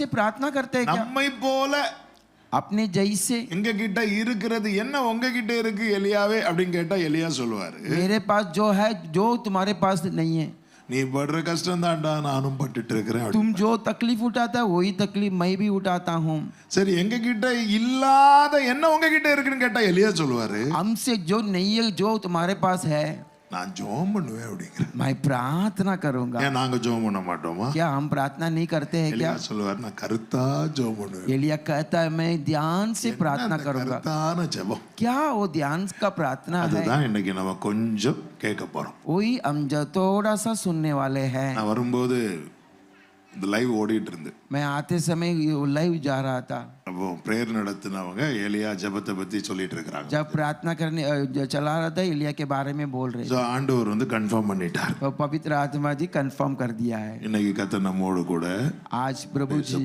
से प्रार्थना करते हैं क्या? நம்மை போல अपने जैसे எங்க கிட்ட இருக்கிறது என்ன உங்க கிட்ட இருக்கு எலியாவே அப்படின்னு கேட்டா எலியா சொல்லுவாரு, मेरे पास जो है जो तुम्हारे पास नहीं है. நீ படுற கஷ்டம் தான்டா நானும் பட்டுட்டு இருக்கிறேன். तुम जो तकलीफ उठाता है वही तकलीफ मैं भी उठाता हूँ. சரி எங்க கிட்ட இல்லாத என்ன உங்க கிட்ட இருக்குன்னு கேட்டா எலியா சொல்லுவாரு, हमसे जो नहीं है जो तुम्हारे पास है நான் ஜெபம் பண்ணுவேன் அப்படிங்கிற. मैं प्रार्थना करूंगा. ஏன் நாங்க ஜெபம் பண்ண மாட்டோமா? क्या हम प्रार्थना नहीं करते हैं क्या? எலியா சொல்லுவாரு, நான் கருத்தா ஜெபம் பண்ணுவேன். एलिया कहता है मैं ध्यान से प्रार्थना करूंगा. கருத்தான ஜெபம். क्या वो ध्यान का प्रार्थना है? அதுதான் இன்னைக்கு நம்ம கொஞ்சம் கேட்க போறோம். वही हम जो थोड़ा सा सुनने वाले हैं. நான் வரும்போது இந்த லைவ் ஓடிட்டு இருந்து, मैं आते समय लाइव जा रहा था. அப்போ பிரேயர் நடத்தினவங்க எலியா ஜெபத்தை பத்தி சொல்லிட்டு இருக்காங்க. जब प्रार्थना करने चला रहा था एलिया के बारे में बोल रहे. சோ ஆண்டவர் வந்து கன்ஃபார்ம் பண்ணிட்டார். तो पवित्र आत्मा जी कंफर्म कर दिया है. இன்னைக்கு கர்த்தர் நம்மோடு கூட आज प्रभु जी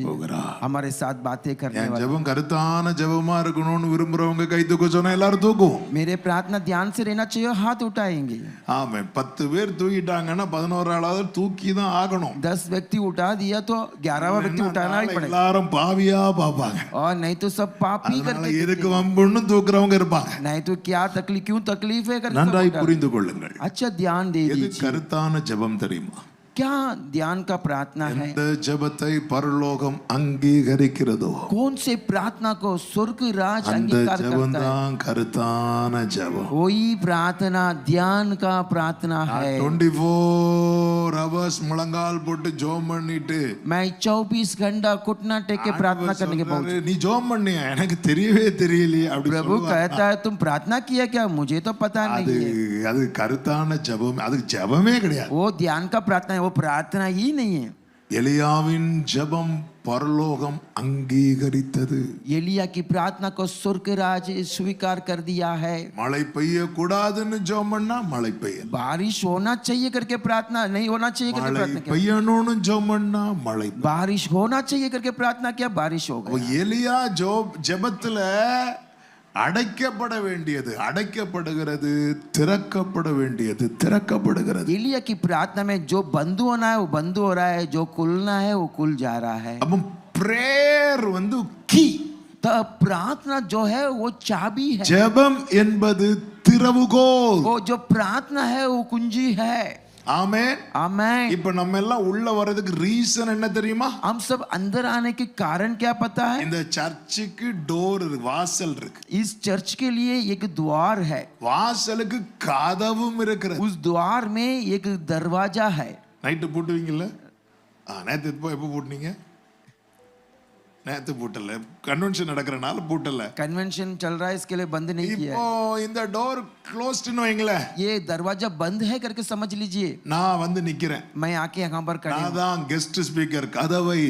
हमारे साथ बातें करने वाले. ஜெபம் கருத்தான ஜெபமா இருக்கணும்னு விரும்புறவங்க கை தூக்க சொன்னா எல்லாரும் தூக்கும். मेरे प्रार्थना ध्यान से रहना चाहिए, हाथ उठाएंगे. ஆமா, 10 பேர் தூக்கிட்டாங்கன்னா 11ஆளாவது தூக்கி தான் ஆகணும். 10 व्यक्ति उठा दिया तो 11वां व्यक्ति उठाना ही पड़ेगा. எல்லாரும் பாவியா பாப்பாங்க. और नहीं तो सब पाप ही करके எதுக்கு வம்புன்னு தூக்குறவங்க இருப்பாங்க. नहीं तो क्या तकलीफ क्यों तकलीफ है करके நன்றாய் புரிந்து கொள்ளுங்கள். अच्छा ध्यान दे எது दीजिए. கருத்தான ஜெபம் தெரியுமா? क्या ध्यान का प्रार्थना है? இந்த ஜெபத்தை பரலோகம் அங்கீகரிக்கிறதோ कौन से प्रार्थना को स्वर्ग राज அந்த अंगीकार ஜெபம் करता है? தான் கருத்தான ஜெபம். वही प्रार्थना ध्यान का प्रार्थना है. 24 hours முழங்கால் போட்டு ஜெபம் பண்ணிட்டு मैं 24 घंटा घुटना टेक के प्रार्थना करने के बाद நீ ஜெபம் பண்ணியா எனக்கு தெரியவே தெரியலையே அப்படி प्रभु कहता है तुम प्रार्थना किया क्या? मुझे तो पता नहीं है. அது கருத்தான ஜெபம், அது ஜெபமே கிடையாது. वो ध्यान का प्रार्थना है, वो प्रार्थना ही नहीं है. எலியாவின் ஜெபம் பரலோகம் அங்கீகரித்தது. एलिया की प्रार्थना को स्वर्ग राज स्वीकार कर दिया है. மழை பெய்ய கூடாதுன்னு ஜெபம் பண்ணா மழை பெய்யும். बारिश होना चाहिए करके प्रार्थना नहीं होना चाहिए करके மழை प्रार्थना किया. பெய்யணும்னு ஜெபம் பண்ணா மழை பெய்யும். बारिश होना चाहिए करके प्रार्थना किया, बारिश हो गई. எலியா ஜெபத்துல அடைக்கப்பட வேண்டியது அடைக்கப்படுகிறது, திறக்கப்பட வேண்டியது திறக்கப்படுகிறது. एलिया की प्रार्थना में जो बंद होना है वो बंद हो रहा है, जो खुलना है वो खुल जा रहा है. அப்ப பிரேயர் வந்து கீ. तो प्रार्थना जो है वो चाबी है. ஜெபம் என்பது திறவுகோல். वो जो प्रार्थना है वो कुंजी है. ஆமென். आमेन. இப்ப நம்ம எல்லாம் உள்ள வரதுக்கு ரீசன் என்ன தெரியுமா? हम सब अंदर आने के कारण क्या पता है? இந்த சர்ச்சுக்கு டோர் இருக்கு, வாசல் இருக்கு. इस चर्च के लिए एक द्वार है. வாசலுக்கு கதவும் இருக்கிறது. उस द्वार में एक दरवाजा है. நைட்டு பூட்டுவீங்கல்ல? நேத்து எப்போ பூட்டுனீங்க? நேத்து பூட்டல, கன்வென்ஷன் நடக்கிறனால பூட்டல. कन्वेंशन चल रहा है इसके लिए बंद नहीं किया இப்போ இந்த டோர் க்ளோஸ்ட்னு வைங்களே, है. ये दरवाजा बंद है करके समझ लीजिए. நான் வந்து நிக்கிறேன், मैं आके यहाँ पर खड़ी நான் हूँ தான் கெஸ்ட் ஸ்பீக்கர். கதவை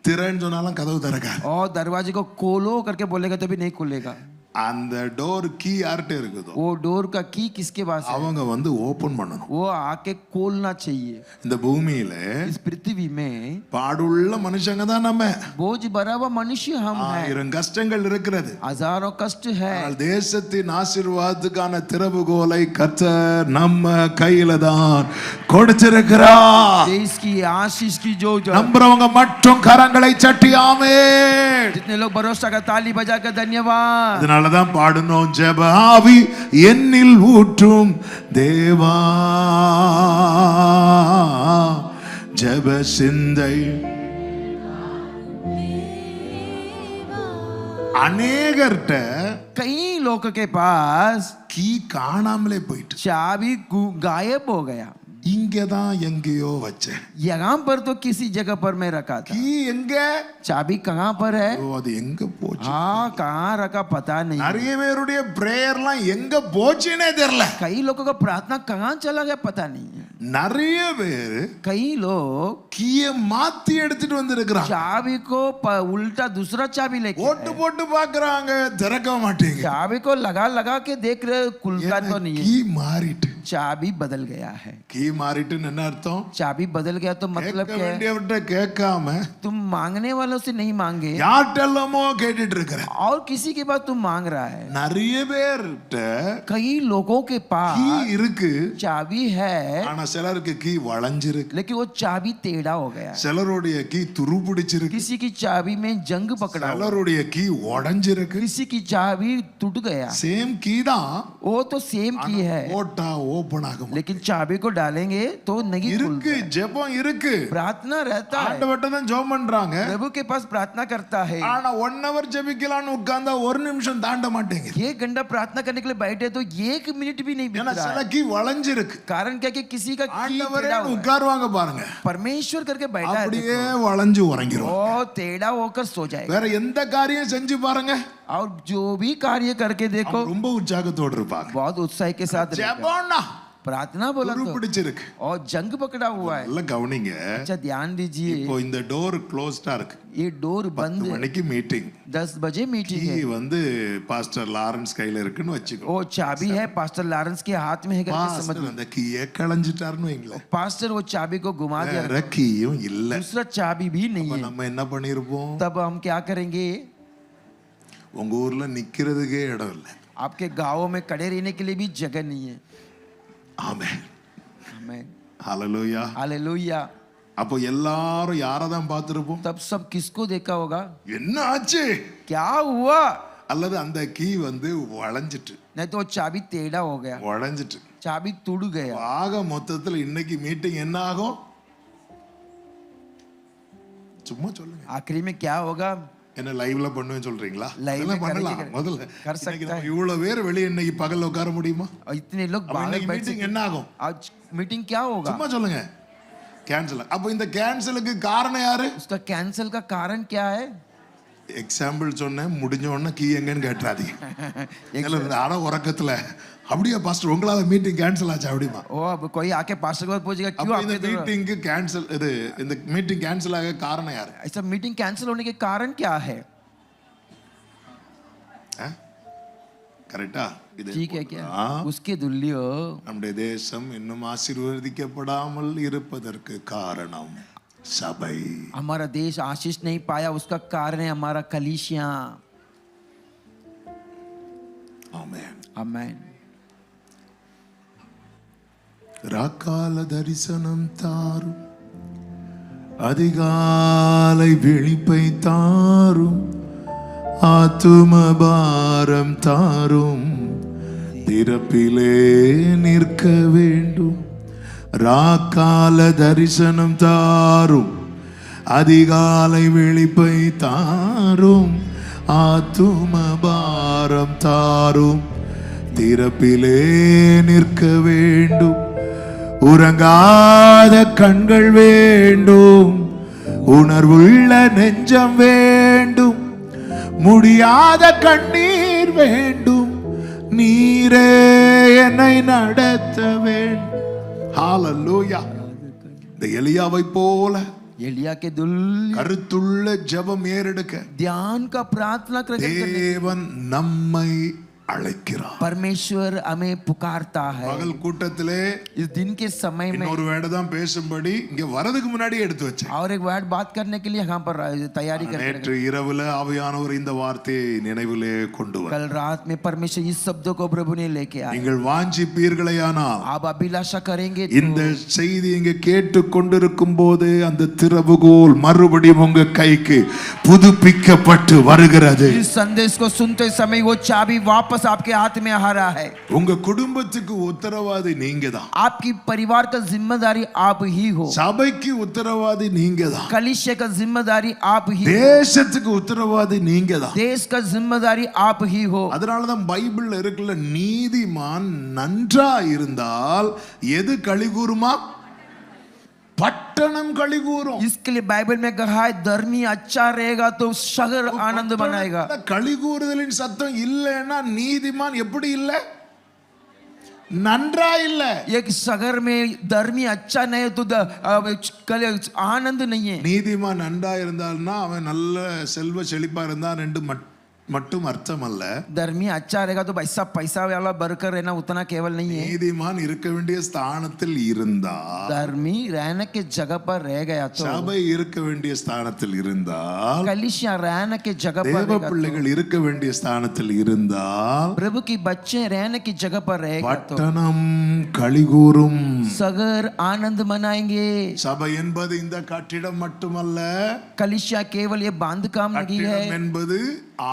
திறன்னு சொன்னாலும் கதவு திறக்காது. और दरवाजे को खोलो करके बोलेगा तो भी नहीं खुलेगा. அந்த டோர் கீ யார்கிட்ட இருக்குதோ वो डोर का की किसके पास है? அவங்க வந்து ஓபன் பண்ணணும். वो आके खोलना चाहिए. இந்த பூமியில इस पृथ्वी में பாடுள்ள மனுஷங்க தான் நம்ம. बोझ भरा हुआ मनुष्य हम हैं. 1000 கஷ்டங்கள் இருக்கிறது. हजारों कष्ट है. ஆனால் தேசத்தின் ஆசீர்வாதத்துக்கான திறவுகோலை கர்த்தர் நம்ம கையில தான் கொடுத்திருக்கிறார். देश की आशीष की जो நம்புறவங்க மட்டும் கரங்களை தட்டி ஆமென். जितने लोग भरोसा का ताली बजा कर धन्यवाद. அதனாலதான் பாடணும், ஜெப ஆவி என்னில் ஊற்றும் தேவா, ஜெப சிந்தை. அநேகர்ட்ட कई लोगों के पास கீ காணாமலே போயிட்டு, चाबी गायब हो गया. இங்கதான் எங்கேயோ வச்சேன். यहाँ पर तो किसी जगह पर मैं रखा था. கீ எங்க? चाबी कहाँ पर है? ஓ, அது எங்க போச்சு? हाँ कहाँ रखा पता नहीं. நிறைய பேருடைய பிரேயர்லாம் எங்க போச்சுன்னே தெரியல. कई लोगों का प्रार्थना कहाँ चला गया पता नहीं है. நிறைய பேர் कई लोग கீய மாத்தி எடுத்துட்டு வந்திருக்கிறாங்க. चाबी को उल्टा दूसरा चाबी लेके ஓட்டு போட்டு பாக்குறாங்க, திறக்க மாட்டேங்க. चाबी को लगा लगा के देख रहे, खुलता तो नहीं है. கீ மாறிட்டு चाबी बदल गया है। கீ மாறிட்டுன்னு என்ன அர்த்தம்? चाबी बदल गया तो मतलब கேட்க क्या है? வேண்டியவர்கிட்ட கேட்காம तुम मांगने वालों से नहीं मांगे யார்ட்டெல்லாமோ கேட்டுட்டு இருக்கிற. और किसी के पास तुम मांग रहा है। நிறைய பேர்கிட்ட कई लोगों के கீ पास இருக்கு, चाबी है ஆனா சிலருக்கு கீ வளைஞ்சிருக்கு. लेकिन वो चाबी टेढ़ा हो गया है। சிலருடைய கீ துரு பிடிச்சிருக்கு, किसी की चाबी में जंग पकड़ा हुआ है। சிலருடைய கீ உடைஞ்சிருக்கு. किसी की चाबी टूट गया। சேம் கீ தான், वो तो सेम की है போட்டா ஓபன் ஆகும். लेकिन चाबी को डालेंगे तो नहीं இருக்கு, खुलता है। ஜெபம் இருக்கு, प्रार्थना रहता है, ஆண்டவர்ட்ட தான் ஜெபம் பண்றாங்க. प्रभु के पास प्रार्थना करता है। ஆனா 1 hour ஜெபிக்கலாம்னு உட்கார்ந்தா ஒரு நிமிஷம் தாண்ட மாட்டேங்குது. ये घंटा प्रार्थना करने के लिए बैठे तो एक मिनट भी नहीं बीत ஏன்னா रहा சில है। கீ வளைஞ்சிருக்கு. कारण क्या कि किसी का की ஆண்டவரே टेढ़ा हुआ है। உட்காருவாங்க பாருங்க, परमेश्वर करके बैठा है அப்படியே देखो। வளைஞ்சு உறங்கிரும். वो टेढ़ा होकर सो जाएगा। வேற எந்த காரியம் செஞ்சு பாருங்க, और जो भी कार्य करके देखो அவங்க ரொம்ப உற்சாகத்தோட இருப்பாங்க. बहुत उत्साह के साथ रहेगा। ஜெபம்னா प्रार्थना बोला துரு तो பிடிச்சிருக்கு. और जंग पकड़ा हुआ है। நல்லா கவனிங்க, अच्छा ध्यान दीजिए, இப்போ இந்த டோர் க்ளோஸ்டா இருக்கு. ये डोर 10 बंद है। மணிக்கு மீட்டிங். 10 बजे मीटिंग கீ है। வந்து பாஸ்டர் லாரன்ஸ் கையில இருக்குன்னு வச்சுக்கோ. वो चाबी है पास्टर लॉरेंस के हाथ में है करके समझ பாஸ்டர் लो। அந்த கீயை களைஞ்சிட்டாருன்னு வைங்களேன், पास्टर वो चाबी को घुमा दिया, வேற கீயும் இல்ல. दूसरा चाबी भी नहीं அப்ப है। நம்ம என்ன பண்ணிருப்போம்? तब हम क्या करेंगे? உங்க ஊர்ல நிக்கிறதுக்கே இடம் இல்ல. आपके गांवों में खड़े रहने के लिए भी जगह नहीं है। ஆமென், आमीन, ஹalleluya. हालेलुया। அப்போ எல்லாரும் யாரை தான் பார்த்திருப்போம்? तब सब किसको देखा होगा? என்ன ஆச்சு? क्या हुआ? அல்லது அந்த கீ வந்து வளைஞ்சிட்டு, नहीं तो वो चाबी टेढ़ा हो गया, வளைஞ்சிட்டு. चाबी टूट गया। ஆக மொத்தத்துல இன்னைக்கு மீட்டிங் என்ன ஆகும்? சும்மா சொல்லுங்க. आखिरी में क्या होगा? என்ன லைவ்ல பண்ணுவேன்னு சொல்றீங்களா? Live அதெல்லாம் में பண்ணலாம். करेंगे, முதல்ல कर இன்னைக்கு सकता நம்ம है। இவ்வளவு பேர் வெளிய இன்னைக்கு பகல்ல உட்கார முடியுமா? और इतने लोग அப்ப बाहर இன்னைக்கு बैठ மீட்டிங் सके। என்ன ஆகும்? आज मीटिंग क्या होगा? சும்மா சொல்லுங்க. கேன்சல். அப்ப இந்த கேன்சலுக்கு காரணம் யாரு? उसका कैंसिल का कारण क्या है? எக்ஸாம்பிள் சொன்னேன், முடிஞ்ச உடனே கீ எங்கன்னு கேட்றாதீங்க. இல்ல அட உறக்கத்துல அப்படியே பாஸ்டர் உங்களால மீட்டிங் கேன்சல் ஆச்சு அப்படிமா. ओ अब कोई आके पास्टर को पूछेगा क्यों அப்ப இந்த आपके மீட்டிங்க்கு கேன்சல், இந்த மீட்டிங் கேன்சல் ஆக காரணம் யாரு? ऐसा मीटिंग कैंसिल होने के कारण क्या है? கரெக்டா? இது ठीक है क्या? ஆ, उसके दुल्लियो நம்முடைய தேசம் இன்னும் ஆசீர்வதிக்கப்படாமல் இருப்பதற்கு காரணம் சபை. हमारा देश आशीष नहीं पाया, उसका कारण है हमारा कलीसिया। ஆமென். आमीन। ராக்கால தரிசனம் தாரும், அதிகாலை விழிப்பை தாரும், ஆத்தும பாரம் தாரும், திறப்பிலே நிற்க வேண்டும். ராக்கால தரிசனம் தாரும், அதிகாலை விழிப்பை தாரும், ஆத்தும பாரம் தாரும், திறப்பிலே நிற்க வேண்டும். உறங்காத கண்கள் வேண்டும், உணர்வுள்ள நெஞ்சம் வேண்டும், முடியாத கண்ணீர் வேண்டும், நீரே என்னை நடத்த வேண்டும். ஹalleluya. இந்த எலியாவை போல एलिया के दुल्ली கருத்துள்ள ஜெபம் ஏறெடுக்க ध्यान का प्रार्थना करके தேவன் நம்மை அழைக்கிறார். परमेश्वर हमें पुकारता है। பகல் கூட்டத்திலே इस दिन के समय में இன்னொரு வேட தான் பேசும்படி இங்க வரதுக்கு முன்னாடி எடுத்து வச்சேன். और एक वर्ड बात करने के लिए यहाँ पर तैयारी करके நேற்று இரவுல ஆவியானவர் இந்த வார்த்தையை நினைவிலே கொண்டு வந்தார். कल रात में परमेश्वर इस शब्दों को प्रभु ने लेके आया। நீங்கள் வாஞ்சிப்பீர்களேயானால் आप अभिलाषा करेंगे இந்த செய்தி இங்க கேட்டு கொண்டிருக்கும் போது அந்த திறவுகோல் மறுபடியும் உங்க கைக்கு புதுப்பிக்கப்பட்டு வருகிறது. इस संदेश को सुनते समय वो चाबी वापस आपके हाथ में आ रहा है। உங்க குடும்பத்துக்கு உத்தரவாதி நீங்க தான். आपकी परिवार का जिम्मेदारी आप ही हो। சபைக்கு உத்தரவாதி நீங்க தான். कलीसिया का जिम्मेदारी आप ही हो। தேசத்துக்கு உத்தரவாதி நீங்க தான். देश का जिम्मेदारी आप ही हो। அதனால தான் பைபிள்ல இருக்குல்ல, நீதிமான் நன்றா இருந்தால் எது களிகூருமா? பட்டணம் களிகூரும். इसके लिए बाइबल में कहा है धर्मी अच्छा रहेगा तो शहर आनंद मनाएगा। களிகூறுதலின் சத்தம் இல்லைன்னா நீதிமான் எப்படி இல்ல? நன்றா இல்ல. एक शहर में धर्मी अच्छा नहीं है तो आनंद नहीं है। நீதிமான் நன்றா இருந்தால்னா அவன் நல்ல செல்வ செழிப்பா இருந்தா ரெண்டு மட்டும் அர்த்தம் அல்ல. धर्मी अच्छा रहेगा तो ऐसा पैसा वाला बढ़कर रहना उतना केवल नहीं है. நீதிமான் இருக்க வேண்டிய ஸ்தானத்தில் இருந்தால், धर्मी रहने के जगह पर रह गया तो, சபை இருக்க வேண்டிய ஸ்தானத்தில் இருந்தால், कलीसिया रहने के जगह पर தேவ रहेगा तो, பிள்ளைகள் இருக்க வேண்டிய ஸ்தானத்தில் இருந்தால், प्रभु की बच्चे रहने की जगह पर रहेगा तो பட்டணம் களிகூரும். सगर आनंद मनाएंगे. சபை என்பது இந்த கட்டிடம் மட்டுமல்ல, कलीसिया केवल ये बांधकाम नहीं है. கட்டிடம் என்பது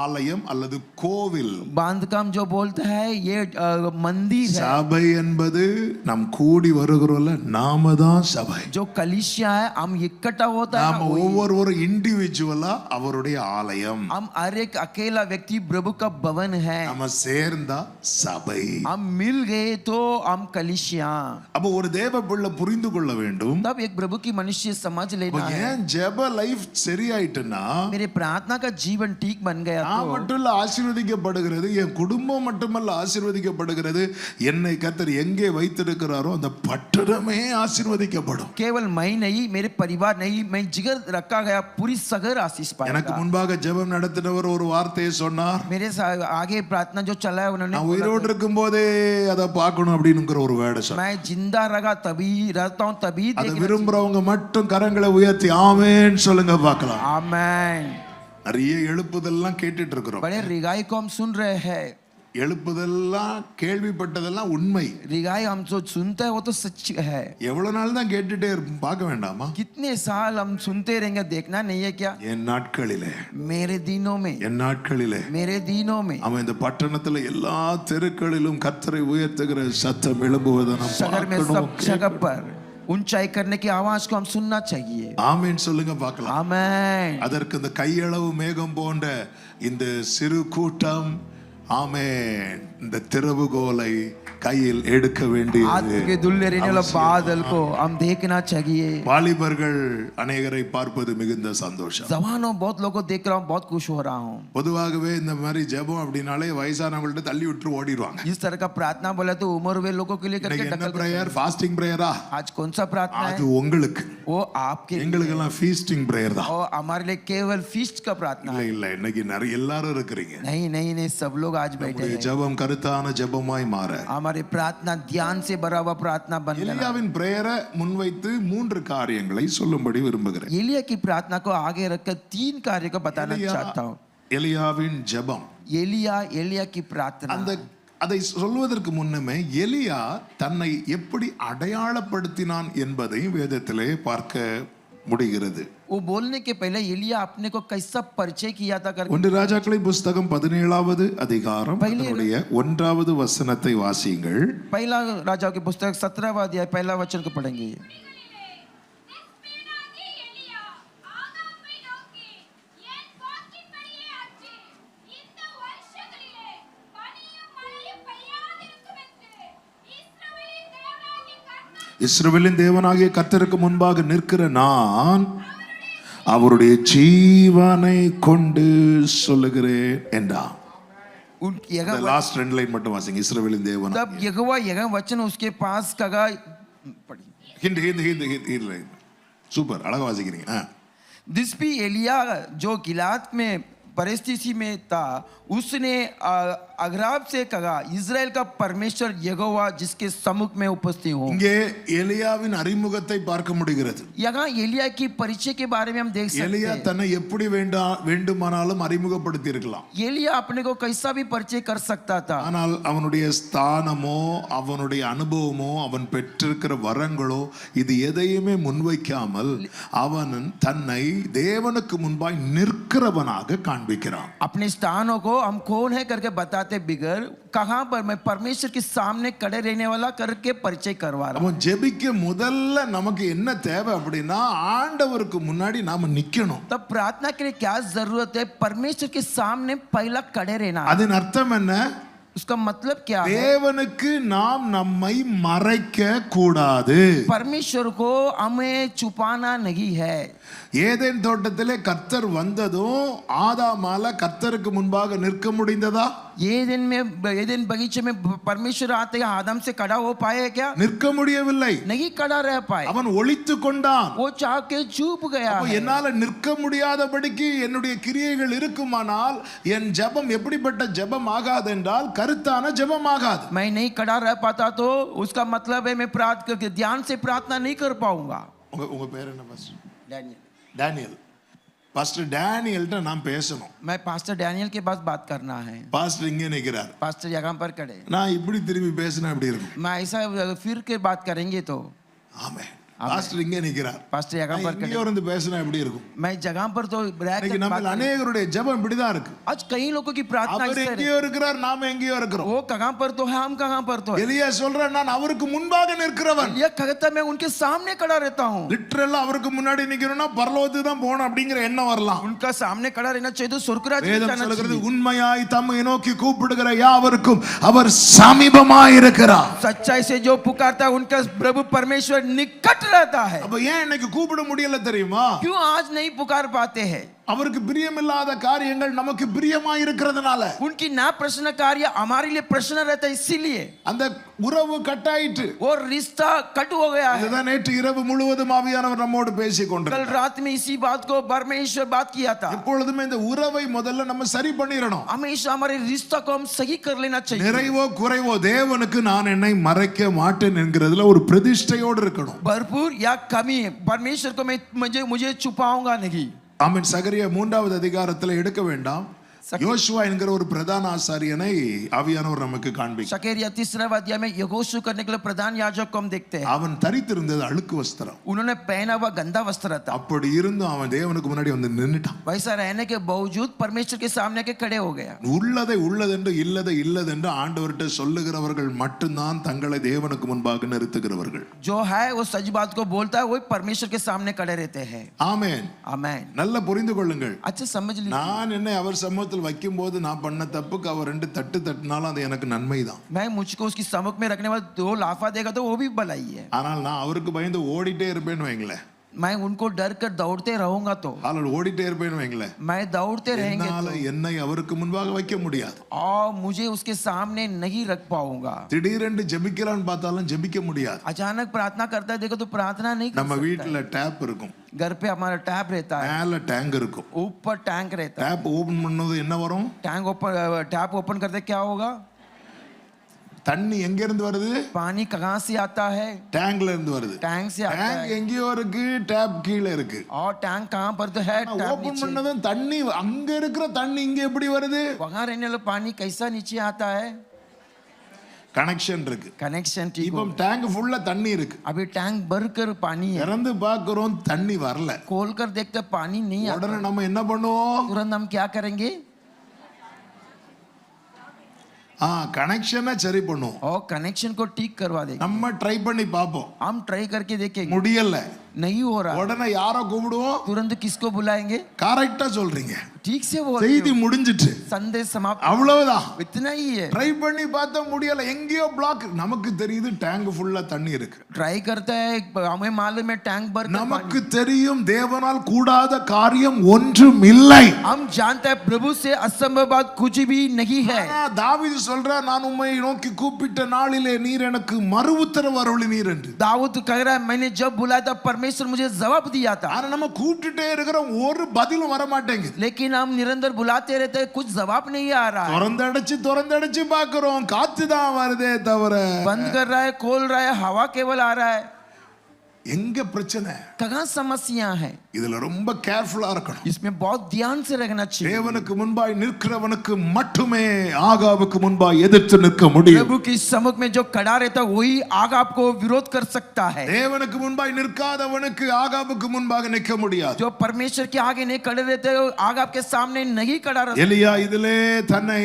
ஆலயம் அல்லது கோவில். बांधकाम जो बोलता है ये मंदिर है. சபை என்பது நாம் கூடி வருகிறோம்ல, நாம தான் சபை. जो कलीसिया है हम इकट्ठा होता है நாம் ना, वही. ஒவ்வொருவரும் இண்டிவிஜுவலா அவருடைய ஆலயம். हम हर एक अकेला व्यक्ति प्रभु का भवन है. நம்ம சேர்ந்தா சபை. हम मिल गए तो हम कलीसिया. அப்ப ஒரு தேவ பிள்ளை புரிந்து கொள்ள வேண்டும், तब एक प्रभु की मनुष्य समझ लेना है. ஏன் ஜெப லைஃப் சரியாயிட்டுன்னா मेरे प्रार्थना का जीवन ठीक बन गया நான் तो மட்டும் இல்ல ஆசீர்வதிக்கப்படுகிறது, என் குடும்பம் மட்டுமல்ல ஆசீர்வதிக்கப்படுகிறது, என்னை கர்த்தர் எங்கே வைத்திருக்கிறாரோ அந்த பட்டணமே ஆசீர்வதிக்கப்படும். केवल मैं नहीं, मेरे परिवार नहीं, मैं जिगर रखा गया पूरी सगर आशीष எனக்கு पाएगा. முன்பாக ஜெபம் நடத்தினவர் ஒரு வார்த்தையை சொன்னார், मेरे आगे प्रार्थना जो चला है उन्होंने நான் बोला உயிரோடு இருக்கும் போதே அதை பார்க்கணும் அப்படிங்கிற ஒரு வேர்டை சொன்னார். मैं जिंदा रहा तभी रहता हूँ तभी அதை देखना. விரும்புறவங்க மட்டும் கரங்களை உயர்த்தி ஆமென் சொல்லுங்க பார்க்கலாம். आमेन. நிறைய எழுப்புதெல்லாம் கேட்டுட்டு இருக்கிறோம். बड़े रिगाई को हम सुन रहे हैं. எழுப்புதெல்லாம் கேள்விப்பட்டதெல்லாம் உண்மை. रिगाई हम जो सुनते हैं वो तो सच है. எவ்வளவு நாள் தான் கேட்டுட்டே பார்க்க வேண்டாமா? कितने साल हम सुनते रहेंगे, देखना नहीं है क्या? என் நாட்களிலே, मेरे दिनों में, என் நாட்களிலே मेरे दिनों में அவன் இந்த பட்டணத்துல எல்லா தெருக்களிலும் கர்த்தரை உயர்த்துகிற சத்தம் எழும்புவதை நாம் शहर में सब பார்க்கணும். जगह पर ऊंचाई करने की आवाज को हम सुनना चाहिए. ஆமென் சொல்லுங்க பார்க்கலாம். आमेन. அதற்கு இந்த கையளவு மேகம் போன்ற இந்த சிறு கூட்டம் ஆமென் இந்த திறவுகோலை கையில் எடுக்க வேண்டியது. हाथ के दुल्ले रहने वाला बादल को हम देखना चाहिए. வாலிபர்கள் அநேகரை பார்ப்பது மிகுந்த சந்தோஷம். जवानों बहुत लोगों को देख रहा हूँ, बहुत खुश हो रहा हूँ. பொதுவாகவே இந்த மாதிரி ஜெபம் அப்படினாலே வயசானவங்கள்ட்ட தள்ளி விட்டு ஓடிடுவாங்க. इस तरह का प्रार्थना बोला तो उम्र हुए लोगों के लिए करके இன்னைக்கு என்ன ढकल. பிரேயர்? ஃபாஸ்டிங் பிரேயரா? आज कौन सा प्रार्थना அது है? உங்களுக்கு. वो आपके लिए. எங்களுக்கு எல்லாம் ஃபீஸ்டிங் பிரேயர் தான். और हमारे लिए केवल फीस्ट का प्रार्थना இல்ல है. இல்ல இன்னைக்கு நிறைய எல்லாரும் இருக்கிறீங்க. नहीं नहीं नहीं, सब लोग आज बैठे நம்முடைய हैं. ஜெபம் கருத்தான ஜெபமாய் மாற हमारी प्रार्थना ध्यान से भरा हुआ प्रार्थना बन गया. எலியாவின் பிரேயரை முன்வைத்து 3 காரியங்களை சொல்லும்படி விரும்புகிறேன். एलिया की प्रार्थना को आगे रखकर 3 कार्य को बताना चाहता हूँ. எலியாவின் ஜெபம், एलिया की प्रार्थना. அந்த அதை சொல்வதற்கு முன்னமே எலியா தன்னை எப்படி அடையாளப்படுத்தினான் என்பதை வேதத்திலே பார்க்க முடிகிறது. वो बोलने के पहले एलिया अपने को कैसा परिचय किया था करके. 1 ராஜாக்களின் புத்தகம் 17வது அதிகாரம் அதனுடைய 1வது வசனத்தை வாசியுங்கள். पहला राजाओं की पुस्तक 17वां अध्याय पहला वचन को पढ़ेंगे. இஸ்ரவேலின் தேவனாகிய கர்த்தருக்கு முன்பாக நிற்கிற நான் அவருடைய ஜீவனை கொண்டு சொல்லுகிறேன் என்றான். லாஸ்ட் 2 லைன் மட்டும் வாசிங்க. இஸ்ரவேலின் தேவன். तब यहोवा वचन उसके पास कहा. ஹிண்ட் சூப்பர், அழகா வாசிக்கிறீங்க. दिस भी एलिया जो गिलाद में परिस्थिति में था, उसने अगराब से कहा, इज़राइल का परमेश्वर यहोवा जिसके सम्मुख में उपस्थित हूँ. இங்கே எலியாவின் அறிமுகத்தை பார்க்க முடிகிறது. यहाँ एलिया की परिचय के बारे में हम देख सकते எலியா हैं. தன்னை எப்படி வேண்டுமானாலும் அறிமுகப்படுத்தி இருக்கலாம். एलिया अपने को कैसा भी परिचय कर सकता था. ஆனால் அவனுடைய ஸ்தானமோ அவனுடைய அனுபவமோ அவன் பெற்றிருக்கிற வரங்களோ இது எதையுமே முன்வைக்காமல் அவன் தன்னை தேவனுக்கு முன்பாய் நிற்கிறவனாக காண்பிக்கிறான். अपने स्थानों को हम कौन है करके बताते बिगर कहां पर मैं परमेश्वर के सामने खड़े रहने वाला करके परिचय करवा रहा हूं. அவன் ஜெபிக்க முதல்ல நமக்கு என்ன தேவை அப்படின்னா ஆண்டவருக்கு முன்னாடி நாம நிக்கணும். तब प्रार्थना के लिए क्या जरूरत है? परमेश्वर के सामने पहला खड़े रहना. அதன் அர்த்தம் என்ன? उसका मतलब क्या है? தேவனுக்கு நாம் நம்மை மறைக்க கூடாது. परमेश्वर को हमें छुपाना नहीं है. ஏதேன் தோட்டத்திலே கர்த்தர் வந்ததும் ஆதாமால கர்த்தருக்கு முன்பாக நிற்க முடிந்ததா? एदेन बगीचे में परमेश्वर आते ही आदम से खड़ा हो पाए क्या? நிற்க முடியவில்லை. नहीं खड़ा रह पाए, அவன் ஒளித்து கொண்டான். वो चाह के चुप गया அப்ப है। என்னால நிற்க முடியாதபடிக்கு என்னுடைய கிரியைகள் இருக்குமானால் என் ஜெபம் எப்படிப்பட்ட ஜெபம் ஆகாது என்றால் கருத்தான ஜெபம் ஆகாது. मैं नहीं खड़ा रह पाता तो उसका मतलब है मैं प्रार्थना ध्यान से प्रार्थना नहीं कर पाऊंगा। உங்க உங்க பேர் என்ன பாஸ்டர்? Daniel, Daniel. பாஸ்டர் டேனியல்ட்ட நான் பேசணும். मैं पास्टर डैनियल के पास बात करना है। பாஸ்டர் இங்கே நிற்கிறார். पास्टर यहाँ पर खड़े, நான் இப்படி திரும்பி பேசினா எப்படி இருக்கும்? मैं ऐसा फिर के बात करेंगे तो ஆமென். பாஸ்டர் இங்கே நிற்கிறார். पास्टर यहाँ पर இங்கே खड़े, இருந்து பேசினா எப்படி இருக்கும்? मैं जगह पर तो இன்னைக்கு நம்ம अनेகருடைய ஜெபம் இப்படிதான் இருக்கு. आज कई लोगों की प्रार्थना அவர் इस तरह எங்கேயோ இருக்கிறார், நாம எங்கேயோ இருக்கிறோம். वो कहाँ पर तो है, हम कहाँ पर तो है। எலியா சொல்றார், நான் அவருக்கு முன்பாக நிற்கிறவன். ये कहता मैं उनके सामने खड़ा रहता हूँ। லிட்டரலா அவருக்கு முன்னாடி நிக்கணும்னா பரலோகத்துக்கு தான் போகணும் அப்படிங்கிற எண்ணம் வரலாம். उनका सामने खड़ा रहना चाहिए तो स्वर्गराज में வேதம் जाना சொல்கிறது चाहिए। உண்மையாய் தம்மை நோக்கி கூப்பிடுகிற யாவருக்கும் அவர் சமீபமாய் இருக்கிறார். सच्चाई से जो पुकारता है उनका प्रभु परमेश्वर निकट रहता है। அப்ப ஏன் இன்னைக்கு கூப்பிட முடியல தெரியுமா? क्यों आज नहीं पुकार पाते हैं? அவருக்கு பிரியமில்லாத காரியங்கள் நமக்கு பிரியமாய் இருக்கிறதுனால. उनकी ना प्रश्न कार्य हमारे लिए प्रश्न रहता है, इसीलिए அந்த உறவு கட்டாயிட்டு. वो रिश्ता कट हो गया है। இதுதான் நேற்று இரவு முழுவதும் ஆவியானவர் நம்மோடு பேசிக் कल கொண்டிருந்தார். रात में इसी बात को परमेश्वर बात किया था। எப்பொழுதுமே இந்த உறவை முதல்ல நம்ம சரி பண்ணிரணும். हमेशा हमारे रिश्ता को हम सही कर लेना चाहिए। நிறைவோ குறைவோ தேவனுக்கு நான் என்னை மறைக்க மாட்டேன் என்கிறதுல ஒரு பிரதிஷ்டையோடு இருக்கணும். भरपूर या कमी परमेश्वर को मैं मुझे छुपाऊंगा नहीं। ஆமென். சகரியா 3வது அதிகாரத்தில் எடுக்க வேண்டாம். யோசுவா என்கிற ஒரு பிரதான ஆசாரியனை ஆவியானவர் நமக்கு காண்பிக்கிறார். शकेरिया 3 अध्याय में यहोशू करने के लिए प्रधान याजक को हम देखते हैं। அவன் தரித்திருந்தது அழுக்கு வஸ்திரம். उन्होंने पहना हुआ गंदा वस्त्र था। அப்படி இருந்தும் அவன் தேவனுக்கு முன்னாடி வந்து நின்னுட்டான். वैसा रहने के बावजूद परमेश्वर के सामने के खड़े हो गया। உள்ளதை உள்ளதென்று இல்லதை இல்லதென்று ஆண்டவர்கிட்ட சொல்லுகிறவர்கள் மட்டும்தான் தங்களை தேவனுக்கு முன்பாக நிறுத்துகிறவர்கள். जो है वो सच बात को बोलता है, वही परमेश्वर के सामने खड़े रहते हैं। ஆமென். आमेन। நல்லா புரிந்து கொள்ளுங்கள். अच्छा समझ लीजिए, நான் என்னை அவர் சமூகத்தில் வைக்கும் போது நான் பண்ண தப்புக்கு அவர் 2 தட்டு தட்டினாலும் அது எனக்கு நன்மைதான். मैं मुझको उसकी सम्मुख में रखने वाला 2 लाफा देगा तो वो भी भलाई है। ஆனால் நான் அவருக்கு பயந்து ஓடிட்டே இருப்பேன்னு வைங்களேன். मैं उनको डर कर दौड़ते रहूंगा तो ஆனால் ஓடிட்டே இருப்பேன்னு வைங்களேன். मैं दौड़ते रहेंगे என்னால என்னை அவருக்கு முன்பாக வைக்க முடியாது. और मुझे उसके सामने नहीं रख पाऊंगा। திடீரென்று ஜெபிக்கலான்னு பார்த்தாலும் ஜெபிக்க முடியாது. अचानक प्रार्थना करता है देखो तो प्रार्थना नहीं कर நம்ம सकता வீட்டுல டேப் இருக்கும். है। घर पे हमारा टैप रहता है, மேல டேங்க் இருக்கும். ऊपर टैंक रहता है। டேப் ஓபன் பண்ணது என்ன வரும்? टैप ओपन करते क्या होगा? தண்ணி எங்க இருந்து வருது? पानी कहाँ से आता है? டேங்க்ல இருந்து வருது. टैंक से आता டேங்க் है। எங்கேயோ இருக்கு, டேப் கீழே இருக்கு. और टैंक कहाँ पर तो है? टैप ஓபன் नीचे। பண்ணதும் தண்ணி அங்க இருக்கிற தண்ணி இங்க எப்படி வருது? वहाँ रहने वाला पानी कैसा नीचे आता है? கனெக்ஷன் இருக்கு. कनेक्शन ठीक இப்போ हो। டேங்க் ஃபுல்லா தண்ணி இருக்கு. अभी टैंक भर कर पानी है, திறந்து பார்க்கிறோம் தண்ணி வரல. खोल कर देखते पानी नहीं आता। உடனே நம்ம என்ன பண்ணுவோம்? तुरंत हम क्या करेंगे? கனெக்ஷனை சரி பண்ணுவோம். और कनेक्शन को ठीक करवा देंगे। நம்ம ட்ரை பண்ணி பார்ப்போம். हम ट्राई करके देखेंगे, முடியல. नहीं हो रहा, உடனே யாரை கூப்பிடுவோம்? तुरंत किसको बुलाएंगे? கரெக்டா சொல்றீங்க. ठीक से बोल, செய்தி முடிஞ்சிட்டு. संदेश समाप्त, அவ்வளவுதான். इतना ही है। ட்ரை பண்ணி பார்த்தா முடியல, எங்கேயோ பிளாக். நமக்கு தெரியுது டேங்க் ஃபுல்லா தண்ணி இருக்கு. ट्राई करता है, हमें मालूम है टैंक भर कर நமக்கு தெரியும் தேவனால் கூடாத காரியம் ஒன்றும் இல்லை. हम जानते हैं प्रभु से असंभव बात कुछ भी नहीं है। தாவீது சொல்றார், நான் உம்மை நோக்கி கூப்பிட்ட நாளிலே நீர் எனக்கு மறு உத்தரவு அருளினீர் என்று. दाऊद कह रहा है मैंने जब बुलाया था परमेश्वर मुझे जवाब दिया था। ஆனா நம்ம கூப்பிட்டுட்டே இருக்கிறோம், ஒரு பதிலும் வர மாட்டேங்குது. लेकिन हम निरंतर बुलाते रहते हैं, कुछ जवाब नहीं आ रहा है। திறந்தடைச்சு பார்க்கிறோம், காத்து தான் வருதே தவிர. बंद कर रहा है, खोल रहा है, हवा केवल आ रहा है। எங்க பிரச்சனை? कहाँ समस्या है? இதுல ரொம்ப கேர்ஃபுல்லா இருக்கணும். इसमें बहुत ध्यान से रहना चाहिए। தேவனுக்கு முன்பாய் நிற்கிறவனுக்கு மட்டுமே ஆகாபுக்கு முன்பாய் எதிர்த்து நிற்க முடியும். प्रभु की सम्मुख में जो खड़ा रहता है वही आगाब को विरोध कर सकता है। தேவனுக்கு முன்பாய் நிற்காதவனுக்கு ஆகாபுக்கு முன்பாக நிற்க முடியாது. जो परमेश्वर के आगे नहीं खड़े रहते आगाब के सामने नहीं खड़ा रहता। எலியா இதிலே தன்னை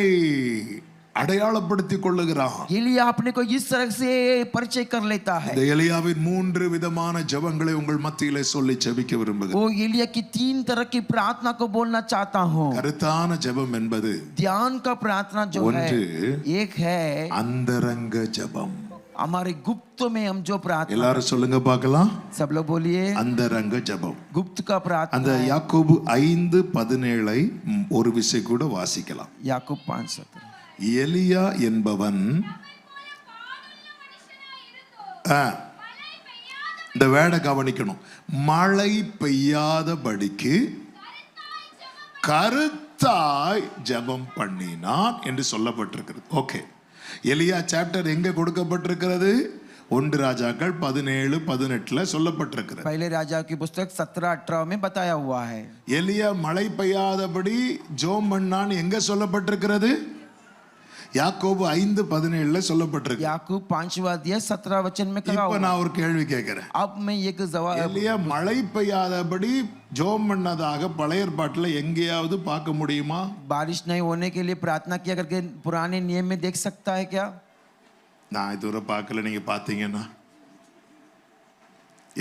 அடையாளப்படுத்திக் கொள்ளுகிறான். एलिया अपने को इस तरह से परिचय कर लेता है। இந்த எலியாவின் 3 விதமான ஜெபங்களை உங்கள் மத்தியிலே சொல்லி ஜெபிக்க விரும்புகிறேன். वो एलिया की 3 तरह की प्रार्थना को बोलना चाहता हूँ। கருத்தான ஜெபம் என்பது ध्यान का प्रार्थना जो है, एक है அந்தரங்க ஜெபம். हमारे गुप्त में हम जो प्रार्थना, எல்லாரும் சொல்லுங்க பார்க்கலாம். सब लोग बोलिए அந்தரங்க ஜெபம். गुप्त का प्रार्थना। அந்த யாக்கோபு 5:17 ஒரு விசை கூட வாசிக்கலாம். याकूब 5:17 எலியா என்பவன் இந்த வேடை கவனிக்கணும். மழை பெய்யாதபடிக்கு கருத்தாய் ஜெபம் பண்ணினான் என்று சொல்லப்பட்டிருக்கிறது. ஓகே, எலியா சாப்டர் எங்க கொடுக்கப்பட்டிருக்கிறது? 1 ராஜாக்கள் 17-18 சொல்லப்பட்டிருக்கிறது. पहले राजा की पुस्तक 17-18 में बताया हुआ है. எலியா மழை பெய்யாதபடி ஜெபம் பண்ணான்னு எங்க சொல்லப்பட்டிருக்கிறது? யாக்கோபு 5:17 சொல்லப்பட்டிருக்கு. याकूब 5वां अध्याय 17 वचन में कहा இப்ப हुआ. நான் ஒரு கேள்வி கேட்கிறேன். अब मैं एक जवाब, எலியா மழை பெய்யாதபடி ஜெபம் பண்ணதாக பழைய ஏற்பாட்டுல எங்கேயாவது பார்க்க முடியுமா? बारिश नहीं होने के लिए प्रार्थना किया करके पुराने नियम में देख सकता है क्या? நான் இதுவரை பார்க்கல. நீங்க பாத்தீங்கன்னா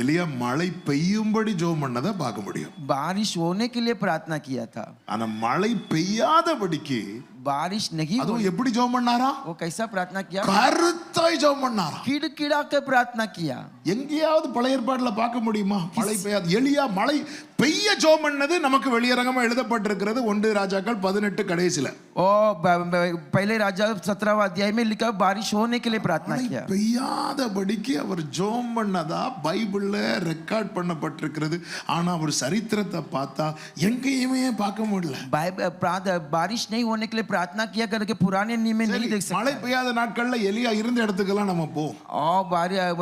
எலியா மழை பெய்யும்படி ஜெபம் பண்ணதை பார்க்க முடியும். बारिश होने के लिए प्रार्थना किया था. ஆனா மழை பெய்யாதபடிக்கு बारिश नहीं அதுவும் எப்படி ஜெபம் பண்ணாரா? वो कैसा प्रार्थना किया? கருத்தாய் ஜெபம் பண்ணாரா? किड़किड़ा के प्रार्थना किया. எங்கேயாவது பழைய ஏற்பாட்டுல பார்க்க முடியுமா மழை பெய்யாது? எலியா மழை பெய்ய ஜெபம் பண்ணது நமக்கு வெளியரங்கமா எழுதப்பட்டிருக்கிறது 1 ராஜாக்கள் 18 கடைசில. और पहले राजा 17वां अध्याय में लिखा बारिश होने के लिए प्रार्थना किया. பெய்யாதபடிக்கு அவர் ஜெபம் பண்ணதா பைபிள்ல ரெக்கார்ட் பண்ணப்பட்டிருக்கிறது. ஆனா அவர் சரித்திரத்தை பார்த்தா எங்கேயுமே பார்க்க முடியல. बारिश नहीं होने के लिए प्रार्थना किया करके पुराने नियम में नहीं देख सकते. மழை பெய்யாத நாட்கள்ல எலியா இருந்த இடத்துக்கெல்லாம் நம்ம போவோம்.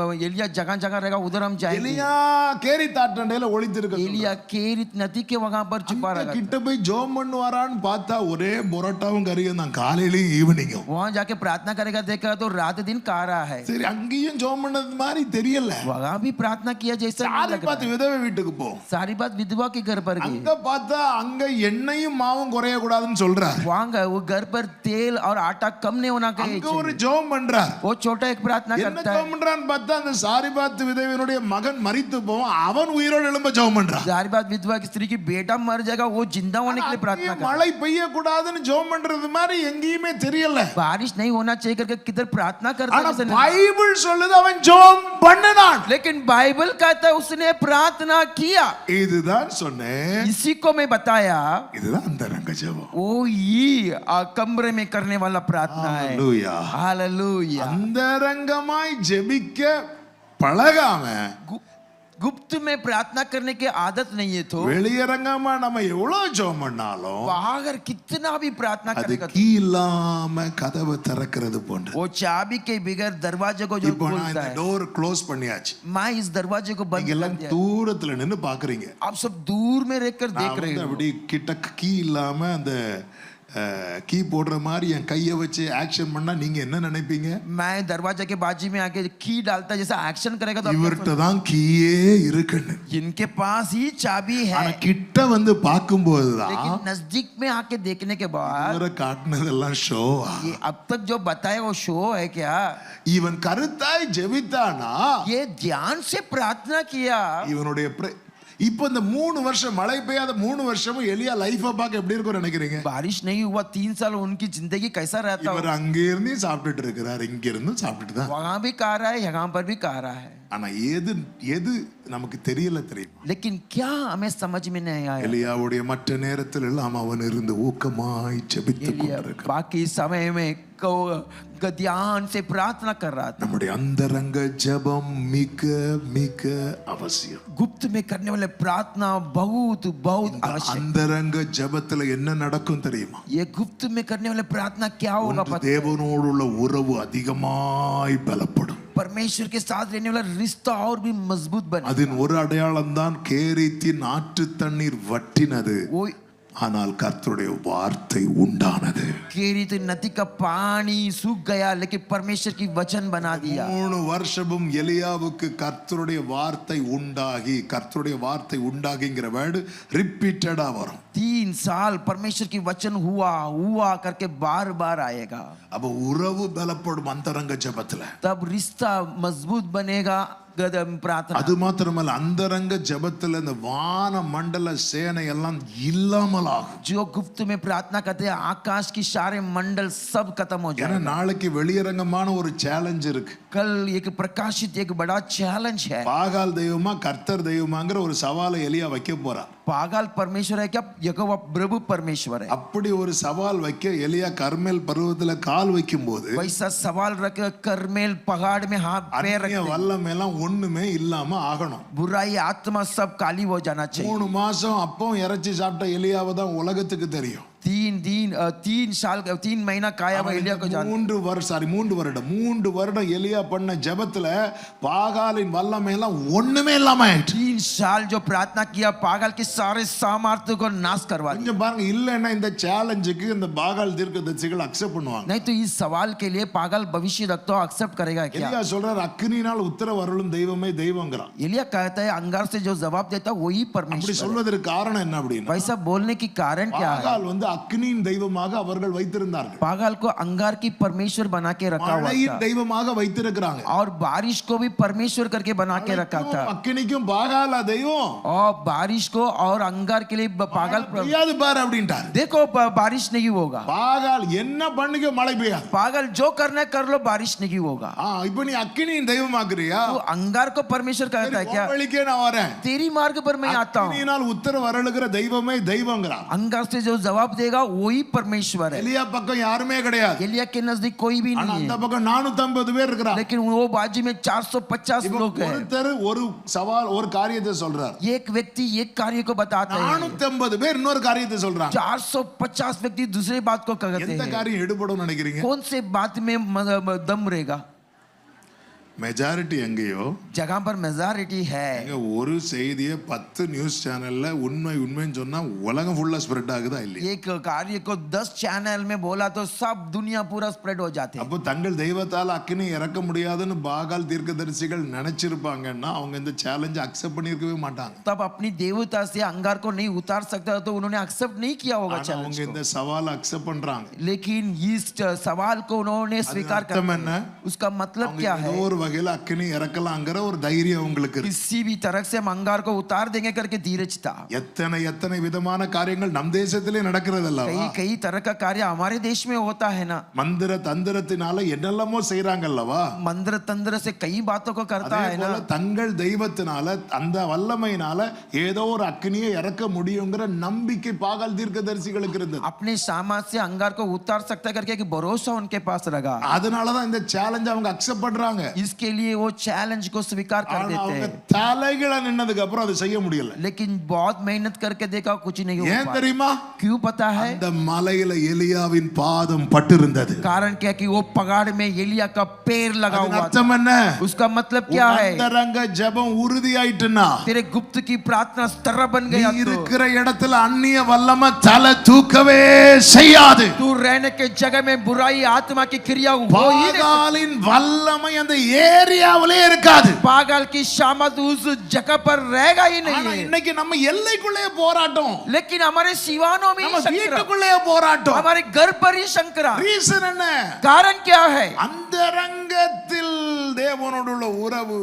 और एलिया जगह जगह रहेगा, उधर हम जाएंगे. எலியா கேரி தாட்டண்டையில ஒளிந்திருக்க. एलिया केरित नदी के वहां पर छुपा रहेगा. கிட்ட போய் ஜெபம் பண்ணுவாரான்னு பார்த்தா ஒரே பொரோட்டாவும் கறியும் தான் காலையிலயும் ஈவினிங்கும். वहां जाके प्रार्थना करेगा, देखा तो रात दिन का रहा है. சரி, அங்கேயும் ஜெபம் பண்ணது மாதிரி தெரியல. वहां भी प्रार्थना किया जैसा नहीं लग रहा. விதவை வீட்டுக்கு போ. सारी बात विधवा के घर पर गई. அங்க பார்த்தா அங்க எண்ணெயும் மாவும் குறைய கூடாதுன்னு சொல்றார். वहां वो घर पर तेल और आटा कम नहीं होना चाहिए. அங்க ஒரு ஜெபம் பண்றார். वो छोटा एक प्रार्थना करता है. என்ன ஜெபம் பண்றான்னு பார்த்தா அந்த சாரிபாத் விதவையினுடைய மகன் மரித்து போவான், அவன் உயிரோடு எழும்ப ஜெபம் பண்றான். सारीबात विधवा की स्त्री की बेटा मर जाएगा, वो जिंदा होने के लिए प्रार्थना करता है. மழை பெய்ய கூடாதுன்னு ஜெபம் பண்றது மாதிரி எங்கேயுமே தெரியல. बारिश नहीं होना चाहिए करके किधर प्रार्थना करता ஆனா है. பைபிள் சொல்லுது அவன் ஜெபம் பண்ணனான். लेकिन बाइबल कहता है उसने प्रार्थना किया. இதுதான் சொன்னேன். इसी को मैं बताया. இதுதான் अंतरंग ஜெபம். ओ ये कमरे में करने वाला प्रार्थना है. Hallelujah, hallelujah. अंतरंगமாய் ஜெபிக்க பழகாம गुप्त में प्रार्थना करने की आदत नहीं है. तो வெளியரங்கமா நம்ம எவ்வளவு ஜெபம் பண்ணாலும் बाहर कितना भी प्रार्थना அது करेगा, கீ இல்லாம கதவை திறக்கிறது போன்று. वो चाबी के बगैर दरवाजे को जो இப்போ நான் खोलता இந்த है. டோர் க்ளோஸ் பண்ணியாச்சு. मैं इस दरवाजे को बंद நீங்க कर எல்லாம் दिया. தூரத்துல நின்னு பாக்குறீங்க. आप सब दूर में रहकर நான் देख रहे வந்து हो. அப்படி கிட்ட கீ இல்லாம அந்த கீ போடுற மாதிரி என் கையை வச்சு ஆக்ஷன் பண்ணா நீங்க என்ன நினைப்பீங்க? मैं दरवाजे के बाजू में आके की डालता जैसा एक्शन करेगा तो இவர்ட்ட தான் கீயே இருக்குன்னு. इनके पास ही चाबी है. ஆனா கிட்ட வந்து பாக்கும்போது தான் लेकिन नजदीक में आके देखने के बाद இவரை காட்டுனதெல்லாம் ஷோவா? ये अब तक जो बताया वो शो है क्या? இவன் கருத்தாய் ஜெபித்தானா? ये ध्यान से प्रार्थना किया. இவனுடைய இப்போ இந்த 3 வருஷம் மழை பெய்யாத 3 வருஷமும் எலியா லைஃப பார்க்க எப்படி இருக்கும் நினைக்கிறீங்க? बारिश नहीं हुआ 3 साल, उनकी जिंदगी कैसा रहता இவர் है? அங்க இருந்து சாப்பிட்டுட்டு இருக்கிறார், இங்க இருந்து சாப்பிட்டுட்டு தான். वहां भी खा रहा है, यहाँ पर भी खा रहा है. ஆனா எது நமக்கு தெரியல தெரியும். लेकिन क्या हमें समझ में नहीं आया? எலியாவுடைய மற்ற நேரத்தில் எல்லாம் அவன் இருந்து ஊக்கமாய் ஜெபித்துக் கொண்டிருக்கிறான். बाकी समय में ध्यान से प्रार्थना कर रहा था. நம்முடைய அந்தரங்க ஜெபம் மிக மிக அவசியம். गुप्त में करने वाले प्रार्थना बहुत बहुत आवश्यक. அந்தரங்க ஜெபத்துல என்ன நடக்கும் தெரியுமா? ये गुप्त में करने वाले प्रार्थना क्या होगा पता है? தேவனோடு உள்ள உறவு அதிகமாய் பலப்படும். परमेश्वर के साथ रहने वाला रिश्ता और भी मजबूत बने. அதன் ஒரு அடையாளம் தான் கேரித்தின் ஆற்று தண்ணீர் வற்றினது, ஆனால் கர்த்தருடைய வார்த்தை உண்டானது. केरित नदी का पानी सूख गया, लेकिन परमेश्वर की वचन बना दिया. 3 வருஷமும் எலியாவுக்கு கர்த்தருடைய வார்த்தை உண்டாகிங்கிற வேர்டு ரிப்பீட்டடா வரும். 3 साल परमेश्वर की वचन हुआ करके बार बार आएगा. அப்ப உறவு பலப்படும் அந்தரங்க ஜெபத்துல. तब रिश्ता मजबूत बनेगा प्रार्थना. அது மாத்திரமல்ல, அந்தரங்க ஜெபத்துல இந்த வான மண்டல சேனை எல்லாம் இல்லாமல் ஆகும். जो गुप्त में प्रार्थना करते हैं आकाश की सारे मंडल सब खत्म हो ஏன்னா जाएगा. நாளைக்கு வெளியரங்கமான ஒரு சேலஞ்ச் இருக்கு. कल एक प्रकाशित एक बड़ा चैलेंज है. பாகால் தெய்வமா கர்த்தர் தெய்வமாங்கிற ஒரு சவாலை எலியா வைக்க போறார். पागल परमेश्वर है क्या यहोवा प्रभु परमेश्वर है? அப்படி ஒரு சவால் வைக்க எலியா கர்மேல் பர்வதத்துல கால் வைக்கும் போது वैसा सवाल रख करमेल पहाड़ में हाथ पैर रख வல்லமை எல்லாம் ஒண்ணுமே இல்லாம ஆகணும். बुराई आत्मा सब काली हो जाना चाहिए. 3 மாசம் அப்பம் இறைச்சி சாப்பிட்ட எலியாவை தான் உலகத்துக்கு தெரியும். 3 महीना काया हुआ एलिया को जान 3 வருடம் எலியா பண்ண ஜெபத்துல பாகாலின் வல்லமை எல்லாம் ஒண்ணுமே இல்லாம ஆயிடுச்சு. 3 साल जो प्रार्थना किया पागल के सारे सामर्थ्य को नाश करवा दिया. கொஞ்சம் பாருங்க, இல்லன்னா இந்த சேலஞ்சுக்கு இந்த பாகால் தீர்க்கதரிசிகள் அக்செப்ட் பண்ணுவாங்க. नहीं तो इस सवाल के लिए पागल भविष्य वक्ता एक्सेप्ट करेगा क्या? எலியா சொல்றார், அக்கினியினால் உத்தரவு அருளும் தெய்வமே தெய்வம்ங்கறான். एलिया कहता है अंगार से जो जवाब देता वही परमेश्वर. அப்படி சொல்வதற்கு காரணம் என்ன அப்படினா, वैसा बोलने की कारण क्या है? பாகால் வந்து அக்னியின் தெய்வமாக அவர்கள் வைத்திருந்தார்கள். पागल को अंगार की परमेश्वर बना के रखा हुआ மழையின் था தெய்வமாக வைத்திருக்கிறாங்க. और बारिश को भी परमेश्वर करके बना के रखा था. அக்னிக்கும் பாகாலா தெய்வம், और बारिश को और अंगार के लिए पागल பெய்யாது பாரு அப்படின்றார். देखो बारिश नहीं होगा. பாகால் என்ன பண்ணுங்க மழை பெய்யாது. पागल जो करना कर लो बारिश नहीं होगा. இப்போ நீ அக்னியின் தெய்வமாக்குறியா? तो अंगार को परमेश्वर कहता है क्या? வழிக்கே நான் வரேன், तेरी मार्ग पर मैं आता हूँ. அக்னியினால் உத்தரவு அருளுகிற தெய்வமே தெய்வம்ங்கறான். अंगार से जो जवाब देगा वही परमेश्वर है. எலியா பக்கம் யாருமே கிடையாது. एलिया के नजदीक कोई भी ஆனா नहीं அந்த है. பக்கம் 450 பேர் இருக்காங்க. लेकिन वो बाजू में 450 लोग हैं. ஒருத்தர் ஒரு சவால் ஒரு காரியத்தை சொல்றார். एक व्यक्ति एक कार्य को बताते हैं. 450 பேர் இன்னொரு காரியத்தை சொல்றாங்க. 450 व्यक्ति दूसरे बात को कहते எந்த हैं. காரியம் எடுபடும் நினைக்கிறீங்க? कौन से बात में दम रहेगा? மெஜாரிட்டி எங்கேயோ जगह पर मेजॉरिटी है. எங்க ஒரு செய்தியை 10 நியூஸ் சேனல்ல உண்மைன்னு சொன்னா உலகம் ஃபுல்லா ஸ்ப்ரெட் ஆகுதா இல்லையா? एक कार्य को 10 चैनल में बोला तो सब दुनिया पूरा स्प्रेड हो जाते हैं. அப்போ தங்கள் தெய்வத்தால் அக்கினி இறக்க முடியாதுன்னு பாகால் தீர்க்கதரிசிகள் நினைச்சிருப்பாங்கன்னா அவங்க இந்த சேலஞ்ச் அக்செப்ட் பண்ணிருக்கவே மாட்டாங்க. तब अपनी देवता से अंगार को नहीं उतार सकता तो उन्होंने एक्सेप्ट नहीं किया होगा ஆனா चैलेंज அவங்க को. இந்த சவாலை அக்செப்ட் பண்றாங்க. लेकिन इस सवाल को उन्होंने स्वीकार कर அர்த்தம் என்ன? उसका मतलब क्या है? ஏதோ ஒரு வகையில அக்கினி இறக்கலாம்ங்கற ஒரு தைரியம் உங்களுக்கு இருக்கு. किसी भी तरह से हम अंगार को उतार देंगे करके धीरज था. எத்தனை விதமான காரியங்கள் நம் தேசத்திலே நடக்கிறது அல்லவா? कई तरह का कार्य हमारे देश में होता है ना. மந்திர தந்திரத்தினால என்னெல்லாமோ செய்றாங்க அல்லவா? मंत्र तंत्र से कई बातों को करता அதே है போல ना. தங்கள் தெய்வத்தினால அந்த வல்லமையினால ஏதோ ஒரு அக்கினியை இறக்க முடியும்ங்கற நம்பிக்கை பாகால் தீர்க்கதரிசிகளுக்கு இருந்தது. अपने सामर्थ से अंगार को उतार सकता करके कि भरोसा उनके पास रहा. அதனால தான் இந்த சேலஞ்ச் அவங்க அக்செப்ட் பண்றாங்க. इसके लिए वो चैलेंज को स्वीकार कर देते அவங்க हैं. தலைகள நின்னதுக்கு அப்புறம் அது செய்ய முடியல. लेकिन बहुत मेहनत करके देखा कुछ नहीं हो ஏன் पाया. தெரியுமா? क्यों पता है? அந்த மலையில எலியாவின் பாதம் பட்டிருந்தது. कारण क्या कि वो पहाड़ में एलिया का पैर लगा அதன் हुआ था. அர்த்தம் என்ன? उसका मतलब क्या है? அந்தரங்க ஜெபம் உறுதியாயிட்டுனா तेरे गुप्त की प्रार्थना स्तर बन நீ गया तो இருக்கிற இடத்துல அந்நிய வல்லமை தலை தூக்கவே செய்யாது. तू रहने के जगह में बुराई आत्मा की क्रिया हो ही नहीं. பாகாலின் வல்லமை அந்த ஏரியாவிலே இருக்காது. पागल की शामत उस जगह पर रहेगा ही ஆனா नहीं. இன்னைக்கு நம்ம எல்லைக்குள்ளே போராட்டம், लेकिन हमारे सिवानों में நம்ம ही संकरा, வீட்டுக்குள்ளே போராட்டம். हमारे घर पर ही संकरा. ரீசன் என்ன? कारण क्या है? அந்தரங்கத்தில் தேவனோடு உள்ள உறவு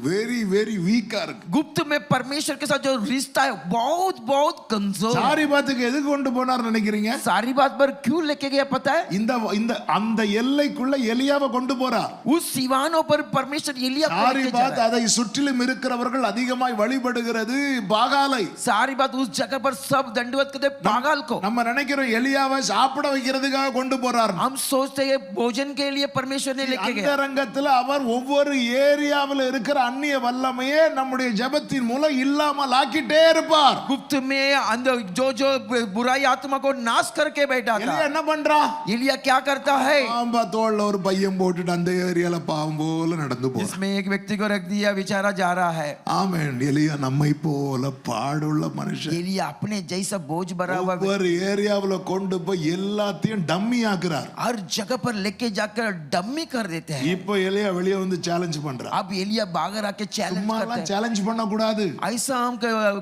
வெரி வெரி வீக்கா இருக்கு. गुप्त में परमेश्वर के साथ जो रिश्ता है बहुत बहुत कमजोर है. சாரி பாத்துக்கு எது கொண்டு போனார் நினைக்கிறீங்க? सारी बात पर क्यों लेके गया पता है? இந்த அந்த எல்லைக்குள்ள எலியாவை கொண்டு போறார். उस सिवानों पर परमेश्वर एलिया को சாரி लेके जा பாத் रहा है. அதை சுற்றிலும் இருக்கிறவர்கள் அதிகமாய் வழிபடுகிறது பாகாலை. सारी बात उस जगह पर सब दंडवत करते पागल को. நம்ம நினைக்கிறோம் எலியாவை சாப்பிட வைக்கிறதுக்காக கொண்டு போறார். हम सोचते हैं भोजन के लिए परमेश्वर ने लेके गया. அந்தரங்கத்துல அவர் ஒவ்வொரு ஏரியாவில் இருக்கிற அந்நிய வல்லமையே நம்முடைய ஜெபத்தின் மூலம் இல்லாமல் ஆக்கிட்டே இருப்பார். गुप्त में अंदर जो जो बुराई आत्मा को नाश करके बैठा था. எலியா என்ன பண்றா? एलिया क्या करता है? பாம்பா தோள்ல ஒரு பையன் போட்டுட்டு அந்த ஏரியால பாவம் போல நடந்து போறான். इसमें एक व्यक्ति को रख दिया बेचारा जा रहा है. ஆமென். எலியா நம்மை போல பாடுள்ள மனுஷன். एलिया अपने जैसा बोझ भरा हुआ ஒவ்வொரு ஏரியாவுல கொண்டு போய் எல்லாத்தையும் டம்மி ஆக்குறார். हर जगह पर लेके जाकर डम्मी कर देते हैं. இப்போ எலியா வெளியே வந்து சேலஞ்ச் பண்றார். अब एलिया बाहर आके चैलेंज சும்மாலாம் करते हैं. சேலஞ்ச் பண்ண கூடாது. ऐसा हम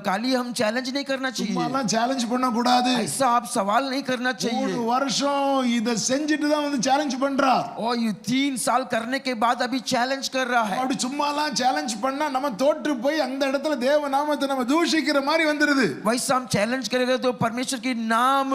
खाली हम चैलेंज नहीं करना चाहिए. சும்மாலாம் சேலஞ்ச் பண்ண கூடாது. ऐसा आप सवाल नहीं करना ஒரு चाहिए. வருஷம் இத செஞ்சுட்டு தான் வந்து சேலஞ்ச் பண்றார். और ये 3 साल करने के बाद अभी चैलेंज कर रहा है. அப்படி சும்மாலாம் சேலஞ்ச் பண்ணா நம்ம தோற்று போய் அந்த இடத்துல தேவ நாமத்தை நம்ம தூஷிக்கிற மாதிரி வந்துருது. वैसा हम चैलेंज करेंगे तो परमेश्वर की नाम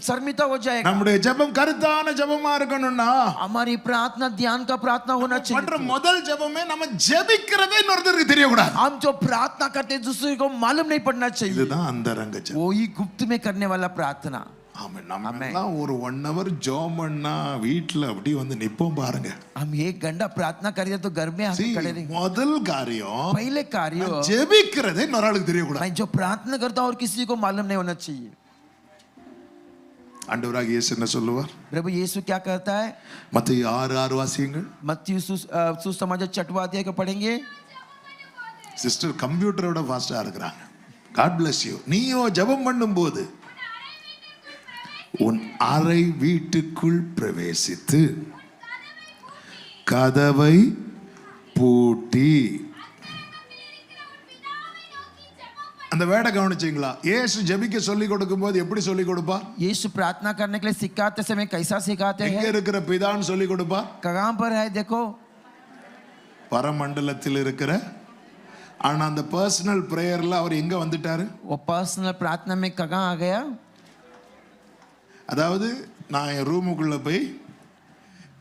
शर्मिता हो जाएगा. நம்முடைய ஜெபம் கருத்தான ஜெபமா இருக்கணும்னா हमारी प्रार्थना ध्यान का प्रार्थना प्रार्थना होना பண்ற चाहिए। முதல் ஜெபமே நம்ம ஜெபிக்கிறதே இன்னொருத்தருக்கு தெரியக்கூடாது. हम जो प्रार्थना करते हैं दूसरे को मालूम नहीं पड़ना चाहिए। இதுதான் அந்தரங்க ஜெபம். वो ही गुप्त में करने वाला प्रार्थना। ஆமென். நம்ம எல்லாம் ஒரு 1 hour ஜெபம் பண்ணா வீட்ல அப்படியே வந்து நிப்போம் பாருங்க. हम 1 घंटा प्रार्थना करें तो घर में हम खड़े रहेंगे। முதல் காரியம் पहले कार्य ஜெபிக்கிறதே இன்னொருத்தருக்கு தெரியக்கூடாது. मैं जो प्रार्थना करता हूं और किसी को मालूम नहीं होना चाहिए। ஆண்டவராகிய இயேசு என்ன சொல்லுவார்? प्रभु यीशु क्या कहता है? மத்தேயு 6:6 வாசியுங்கள். मत्ती सुसमाचार 6वां अध्याय को पढ़ेंगे। சிஸ்டர் கம்ப்யூட்டரோட ஃபாஸ்டா இருக்கிறாங்க. God bless you. நீயோ ஜெபம் பண்ணும்போது உன் அறை வீட்டுக்குள் பிரவேசித்து கதவை பூட்டி. அந்த வேடை கவனிச்சீங்களா? இயேசு ஜெபிக்க சொல்லி கொடுக்கும்போது எப்படி சொல்லி கொடுப்பார்? यीशु प्रार्थना करने के लिए सिखाते समय कैसा सिखाते எங்க हैं? இருக்கிற பிதான்னு சொல்லி கொடுப்பார்? कहां पर है देखो? பரமண்டலத்தில் இருக்கிற. ஆனா அந்த பர்சனல் பிரேயர்ல அவர் எங்க வந்துட்டாரு? वो पर्सनल प्रार्थना में कहां आ गया? அதாவது நான் என் ரூமுக்குள்ள போய்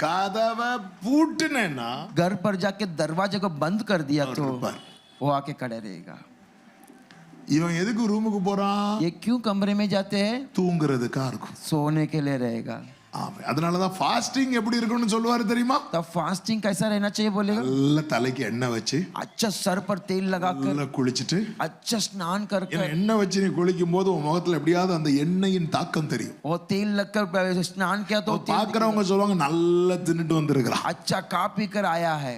கதவை பூட்டினேன்னா घर पर जाके दरवाजे को बंद कर दिया तो இருப்பார். वो आके खड़े रहेगा। இவன் எதுக்கு ரூமுக்கு போறான்? ये क्यों कमरे में जाते हैं? தூங்குறதுக்கா இருக்கும். सोने के लिए रहेगा। ஆமா. அதனாலதான் ஃபாஸ்டிங் எப்படி இருக்கும்னு சொல்லுவாரு தெரியுமா? तब फास्टिंग कैसा रहना चाहिए बोलेगा? நல்ல தலைக்கு எண்ணெய் வச்சு अच्छा सर पर तेल लगाकर நல்லா குளிச்சிட்டு. अच्छा स्नान कर ஏன்னா எண்ணெய் வச்சு நீ குளிக்கும் போது உன் முகத்துல எப்படியாவது அந்த எண்ணெயின் தாக்கம் தெரியும். और तेल लगकर स्नान किया तो பாக்குறவங்க சொல்லுவாங்க நல்லா தின்னுட்டு வந்திருக்கிறான். अच्छा खा पी कर आया है।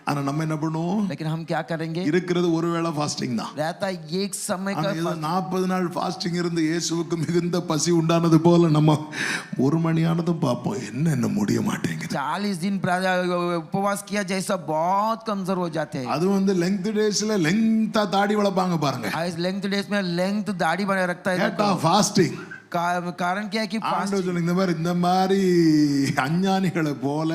ஆனா நம்ம என்ன பண்ணுவோம்? लेकिन हम क्या करेंगे? இருக்கிறது ஒருவேளை ஃபாஸ்டிங் தான். रहता एक समय का 40 நாள் ஃபாஸ்டிங் இருந்து இயேசுவுக்கு மிகுந்த பசி உண்டானது போல நம்ம ஒரு மணியானதும் பார்ப்போம். என்ன முடிய மாட்டேங்குது. 40 दिन उपवास किया जैसा बहुत कमजोर हो जाते हैं। அது வந்து லெங்த் டேஸ்ல லெங்தா தாடி வளர்ப்பாங்க பாருங்க. लेंथ डेज में लेंथ दाढ़ी बनाए रखता है। கேட்டா ஃபாஸ்டிங் कारण क्या है कि இந்த மாதிரி அஞ்ஞானிகளை போல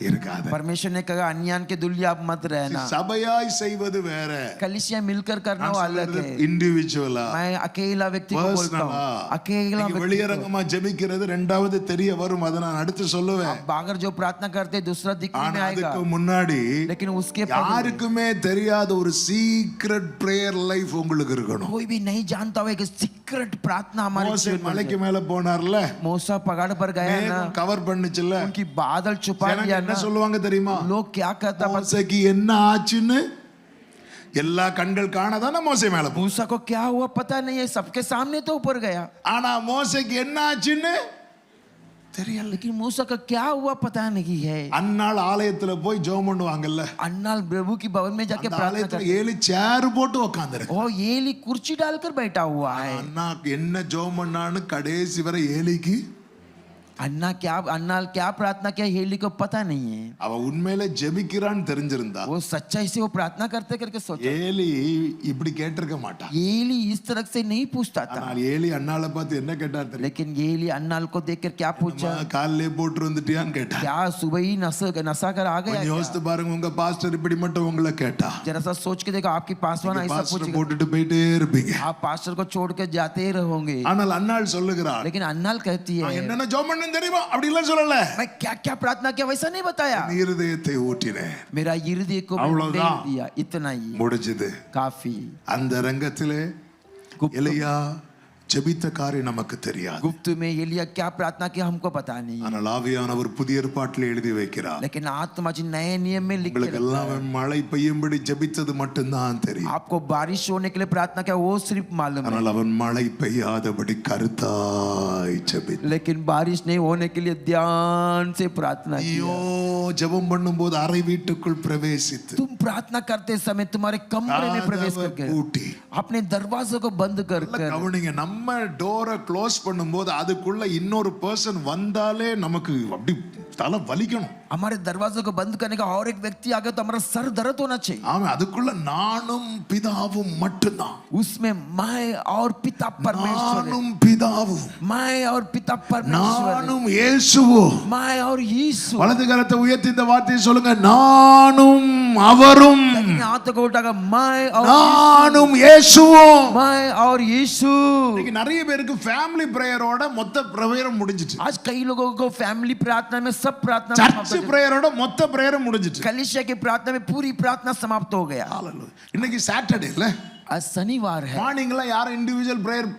இருக்காது. परमेश्वर ने कहा अन्यान के दुलिया आप मत रहना। சபையாய் செய்வது வேற, कलीसिया मिलकर करना वो अलग है। இண்டிவிஜுவலா मैं अकेला व्यक्ति को बोलता हूँ, अकेला व्यक्ति। வெளியரங்கமா ஜெபிக்கிறது ரெண்டாவது தெரிய வரும். அதை நான் அடுத்து சொல்லுவேன். बागर जो प्रार्थना करते दूसरा दिखने में आएगा। அதுக்கு முன்னாடி लेकिन उसके யாருக்குமே தெரியாத ஒரு சீக்ரெட் பிரேயர் லைஃப் உங்களுக்கு இருக்கணும். कोई भी नहीं जानता हो कि सीक्रेट प्रार्थना हमारे மோசே மலைக்கு மேல போனார்ல, मूसा पहाड़ पर गया ना, கவர் பண்ணுச்சுல, उनकी बादल छुपा दिया। என்ன சொல்லுவாங்க தெரியுமா? लोग क्या कहता மோசேக்கு என்ன ஆச்சுன்னு எல்லா கண்கள் காணதான மோசே மேல போ. मूसा को क्या हुआ पता नहीं है, सबके सामने तो ऊपर गया। ஆனா மோசேக்கு என்ன ஆச்சுன்னு தெரியல. लेकिन मूसा का क्या हुआ पता नहीं है। அன்னாள் ஆலயத்துல போய் ஜெபம் பண்ணுவாங்கல்ல, अन्नाल प्रभु की भवन में जाके प्रार्थना ஆலயத்துல करते। ஏலி சேர் போட்டு உட்கார்ந்திருக்கு. और ஏலி कुर्सी डालकर बैठा हुआ है। அண்ணா என்ன ஜெபம் பண்ணான்னு கடைசி வரை ஏலிக்கு अन्नाल क्या प्रार्थना किया हेली को पता नहीं है। அவ உண்மையில ஜெபிக்கிறான்னு தெரிஞ்சிருந்தா वो सच्चाई से वो प्रार्थना करते करके सोचा ஏலி இப்படி கேட்டிருக்க மாட்டா. एली इस तरह से नहीं पूछता था। ஆனால் ஏலி அண்ணாளை பார்த்து என்ன கேட்டார் தெரியும்? लेकिन एली अन्नाल को देखकर क्या पूछा? கால்லே போட்டு வந்துட்டியான்னு கேட்டா. क्या सुबह ही नशा कर आ गया? யோசித்து பாருங்க, உங்க பாஸ்டர் இப்படி மட்டும் உங்களை கேட்டா जरा सा सोच के देखो, आपकी पासवान ऐसा பாஸ்டர் पूछेगा, போட்டுட்டு போயிட்டே இருப்பீங்க. आप पास्टर को छोड़ के जाते ही रहोगे। ஆனால் அண்ணாள் சொல்லுகிறார், लेकिन अन्नाल कहती है என்னென்ன ஜெபம் பண்ணணும் தெரியுமா? அப்படி இல்ல சொல்லல. मैं क्या क्या प्रार्थना किया वैसा नहीं बताया, இருதயத்தை ஊற்றினேன், मेरा हृदय को मैंने दे दिया, इतना ही முடிஞ்சது. काफी। அந்த ரங்கத்திலே எலியா ஜெபித்த காரியம் நமக்கு தெரியாது. गुप्त में एलिया क्या प्रार्थना किया हमको पता नहीं, ஆனால் ஆவியானவர் புதிய ஏற்பாட்டில் எழுதி வைக்கிறார். लेकिन आत्मा जी नए नियम में लिख உங்களுக்கு எல்லாம் மழை பெய்யும்படி ஜெபித்தது மட்டும்தான் தெரியும். आपको बारिश होने के लिए प्रार्थना किया वो सिर्फ मालूम है, ஆனால் அவன் மழை பெய்யாதபடி கருத்தாய் ஜெபித்தான். लेकिन बारिश नहीं होने के लिए ध्यान से प्रार्थना किया। ஐயோ, ஜெபம் பண்ணும்போது அறை வீட்டுக்குள் பிரவேசித்து तुम प्रार्थना करते समय तुम्हारे कमरे में प्रवेश करके பூட்டி अपने दरवाजों को बंद कर கவனிங்க. நம்ம டோரை க்ளோஸ் பண்ணும்போது அதுக்குள்ள இன்னொரு பர்சன் வந்தாலே நமக்கு அப்படி தலை வலிக்கணும். हमारे दरवाजों को बंद करने का और एक व्यक्ति आ गया तो हमारा सर दर्द होना चाहिए। ஆமா, அதுக்குள்ள நானும் பிதாவும் மட்டும்தான். उसमें मैं और पिता परमेश्वर, நானும் பிதாவும், मैं और पिता परमेश्वर, நானும் இயேசுவும். मैं और यीशु। வலது கரத்தை உயர்த்தி இந்த வார்த்தையை சொல்லுங்க, நானும் அவரும், हाथ को उठाकर मैं और நானும் இயேசுவும். मैं और यीशु। நிறைய பேருக்கு ஃபேமிலி பிரேயரோட மொத்த பிரேயரும் முடிஞ்சிச்சு. आज कई लोगों को फैमिली प्रार्थना में सब प्रार्थना சர்ச் பிரேயரோட மொத்த பிரேயரும் முடிஞ்சிட்டு. कलीसिया की प्रार्थना में पूरी प्रार्थना समाप्त हो गया. ஹalleluya. இன்னைக்கு சாட்டர்டே இல்ல, आज शनिवार है. மார்னிங்ல யாரும் இண்டிவிஜுவல் பிரேயர்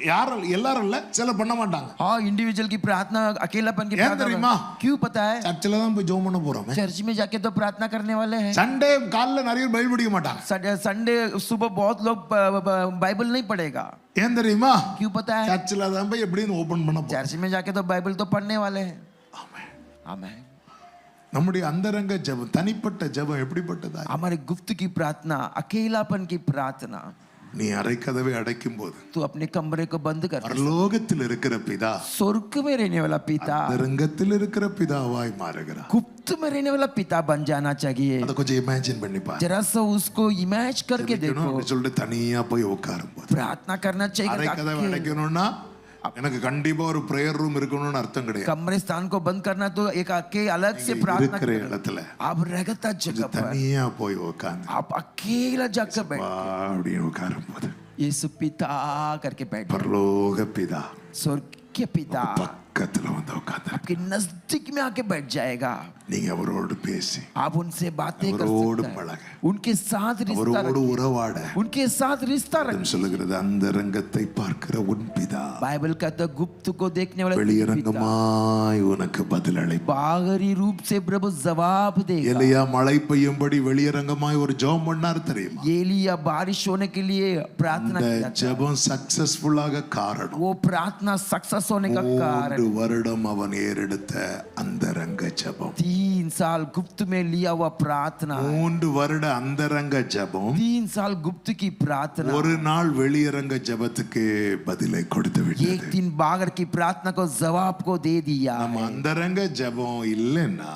யாரும் எல்லாரும் இல்ல, சில பண்ண மாட்டாங்க. हाँ, इंडिविजुअल की प्रार्थना, अकेलापन की प्रार्थना. क्यों पता है? சர்ச்சில தான் போய் ஜெபம் பண்ண போறோம். चर्च में जाके तो प्रार्थना करने वाले हैं. சண்டே காலைல நிறைய பைபிள் படிக்க மாட்டாங்க. संडे सुबह बहुत लोग बाइबल नहीं पढ़ेगा. ஏன் தெரியுமா? क्यों पता है? சர்ச்சில தான் போய் எப்படின்னு ஓபன் பண்ண போறோம். चर्च में जाके तो बाइबल तो पढ़ने वाले हैं. ஆமென். आमीन. நம்முடைய அந்தரங்க ஜெபம், தனிப்பட்ட ஜெபம் எப்படிப்பட்டதா? हमारे गुप्त की प्रार्थना, अकेलापन की प्रार्थना. நீ அறைக்கதவை அடைக்கும் போது तू अपने कमरे को बंद कर, பரலோகத்தில் இருக்கிற பிதா स्वर्ग में रहने वाला पिता அந்தரங்கத்தில் இருக்கிற பிதாவாய் மாறுகிறார். गुप्त में रहने वाला पिता बन जाना चाहिए. அத கொஞ்சம் இமேஜின் பண்ணி பாரு. जरा सा उसको इमेज करके देखो. அப்படி சொல்லிட்டு தனியா போய் உட்காரும் போது प्रार्थना करना चाहिए. அறைக்கதவை அடைக்கணும்னா எனக்கு கண்டிப்பா ஒரு பிரேயர் ரூம் இருக்கணும்னு அர்த்தம் கிடையாது. कमरे स्थान को बंद करना तो एक अकेले अलग से प्रार्थना இருக்கிற இடத்துல आप रहता जगह पर தனியா போய் உட்கார்ந்து आप अकेला जाकर बैठ, அப்படியே உட்காரும் போது यीशु पिता करके बैठ, பரலோக பிதா स्वर्ग के पिता பக்கத்துல வந்து உட்கார்ந்து आपके नजदीक में आके बैठ जाएगा. நீங்க அவரோடு பேசி आप उनसे बातें कर அவரோடு सकते हैं, பழக, उनके साथ रिश्ता அவரோடு रखिए, உறவாட. उनके साथ रिश्ता रखिए. சொல்லுகிறது அந்தரங்கத்தை பார்க்கிற உன் பிதா बाइबल कहता है गुप्त को देखने वाला पिता வெளியரங்கமாய் உனக்கு பதில் அளிப்பார். बाहरी रूप से प्रभु जवाब देगा. எலியா மழை பெய்யும்படி வெளியரங்கமாய் ஒரு ஜெபம் பண்ணார் தெரியுமா? एलिया बारिश होने के लिए प्रार्थना இந்த किया था. ஜெபம் சக்சஸ்ஃபுல்லாக காரணம் वो प्रार्थना सक्सेस होने का 3 कारण வருடம் அவன் ஏறெடுத்த அந்தரங்க ஜெபம். 3 साल गुप्त में लिया हुआ प्रार्थना, 3 வருட அந்தரங்க ஜெபம் 3 साल गुप्त की प्रार्थना, ஒரு நாள் வெளியரங்க ஜெபத்துக்கு பதிலை கொடுத்து एक விட்டது. दिन बाहर की प्रार्थना को जवाब को दे दिया. நம்ம அந்தரங்க ஜெபம் இல்லைன்னா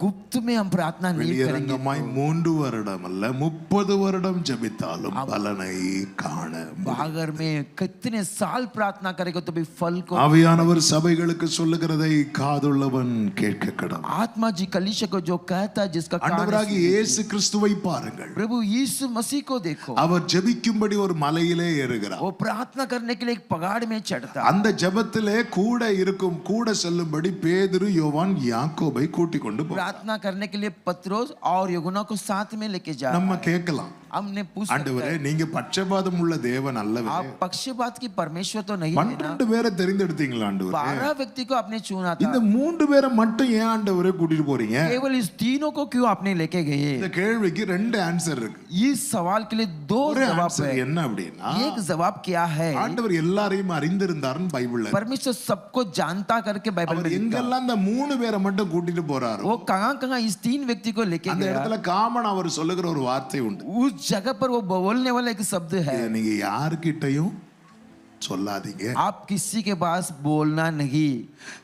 गुप्त में हम प्रार्थना नहीं करेंगे வெளியரங்கமாய் 3 வருடம் அல்ல 30 வருடம் ஜெபித்தாலும் பலனை காண முடியாது. बाहर में कितने साल प्रार्थना करेगा तो भी फल को. ஆவியானவர் சபைகளுக்கு சொல்லுகிறதை காதுள்ளவன் கேட்க கடவுள். आत्मा जी कलीसिया को जो कहता है जिसका ஆண்டவராகிய இயேசு கிறிஸ்துவை பாருங்கள். प्रभु यीशु मसीह को देखो. அவர் ஜெபிக்கும்படி ஒரு மலையிலே ஏறுகிறார். वो प्रार्थना करने के लिए एक पहाड़ में चढ़ता. அந்த ஜெபத்திலே கூட செல்லும்படி பேதுரு யோவான் யாக்கோபை கூட்டிக் கொண்டு போனார். प्रार्थना करने के लिए पत्रोस और यूहन्ना को साथ में लेके जा. நம்ம கேட்கலாம், हमने पूछ ஆண்டவரே நீங்க பட்சபாதம் உள்ள தேவன் அல்லவே? आप पक्षपात की परमेश्वर तो नहीं है ना. 12 பேரை தெரிந்தெடுத்தீங்களா ஆண்டவரே? 12 व्यक्ति को आपने चुना இந்த था. 3 பேரை மட்டும் ஏன் ஆண்டவரே கூட்டிட்டு போறீங்க? केवल इस तीनों को क्यों आपने लेके गए? இந்த கேள்விக்கு 2 ஆன்சர் இருக்கு. इस सवाल के लिए 2 ஒரு जवाब ஆன்சர் है. என்ன அப்படின்னா, एक जवाब क्या है? ஆண்டவர் எல்லாரையும் அறிந்திருந்தாருன்னு பைபிள்ல. परमेश्वर सबको जानता करके बाइबल में அவர் लिखा. எங்கெல்லாம் இந்த 3 பேரை மட்டும் கூட்டிட்டு போறாரோ वो कहां इस 3 व्यक्ति को लेके அந்த गया. இடத்துல காமன் அவர் சொல்லுகிற ஒரு வார்த்தை உண்டு. उस जगह पर वो बोलने वाला एक शब्द है, இதை நீங்க யார்கிட்டயும் சொல்லாதீங்க. आप किसी के पास बोलना नहीं.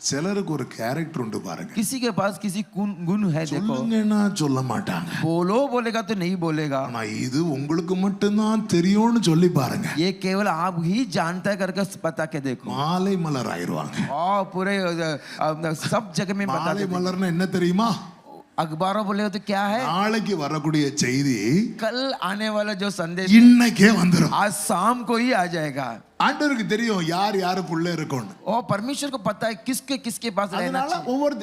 சிலருக்கு ஒரு கேரக்டர் உண்டு பாருங்க. किसी के पास किसी गुण है. देखो, சொல்லுங்கன்னா சொல்ல மாட்டாங்க. बोलो बोलेगा तो नहीं बोलेगा. ஆனா இது உங்களுக்கு மட்டும்தான் தெரியும்னு சொல்லி பாருங்க. ये केवल आप ही जानता है करके बता के देखो. மாலை மலர் ஆயிருவாங்க. पूरे सब जगह में बता மாலை देते. மலர்னா என்ன தெரியுமா? अखबारों बोले तो क्या है? நாளைக்கு வரக்கூடிய செய்தி कल आने वाला जो संदेश இன்னைக்கே வந்துரும். आज शाम को ही आ जाएगा. ஆண்டவருக்கு தெரியும் யார் யாருக்குள்ள இருக்கும்னு. और परमेश्वर को पता है किसके किसके पास रहना அதனால चाहिए. ஒவ்வொரு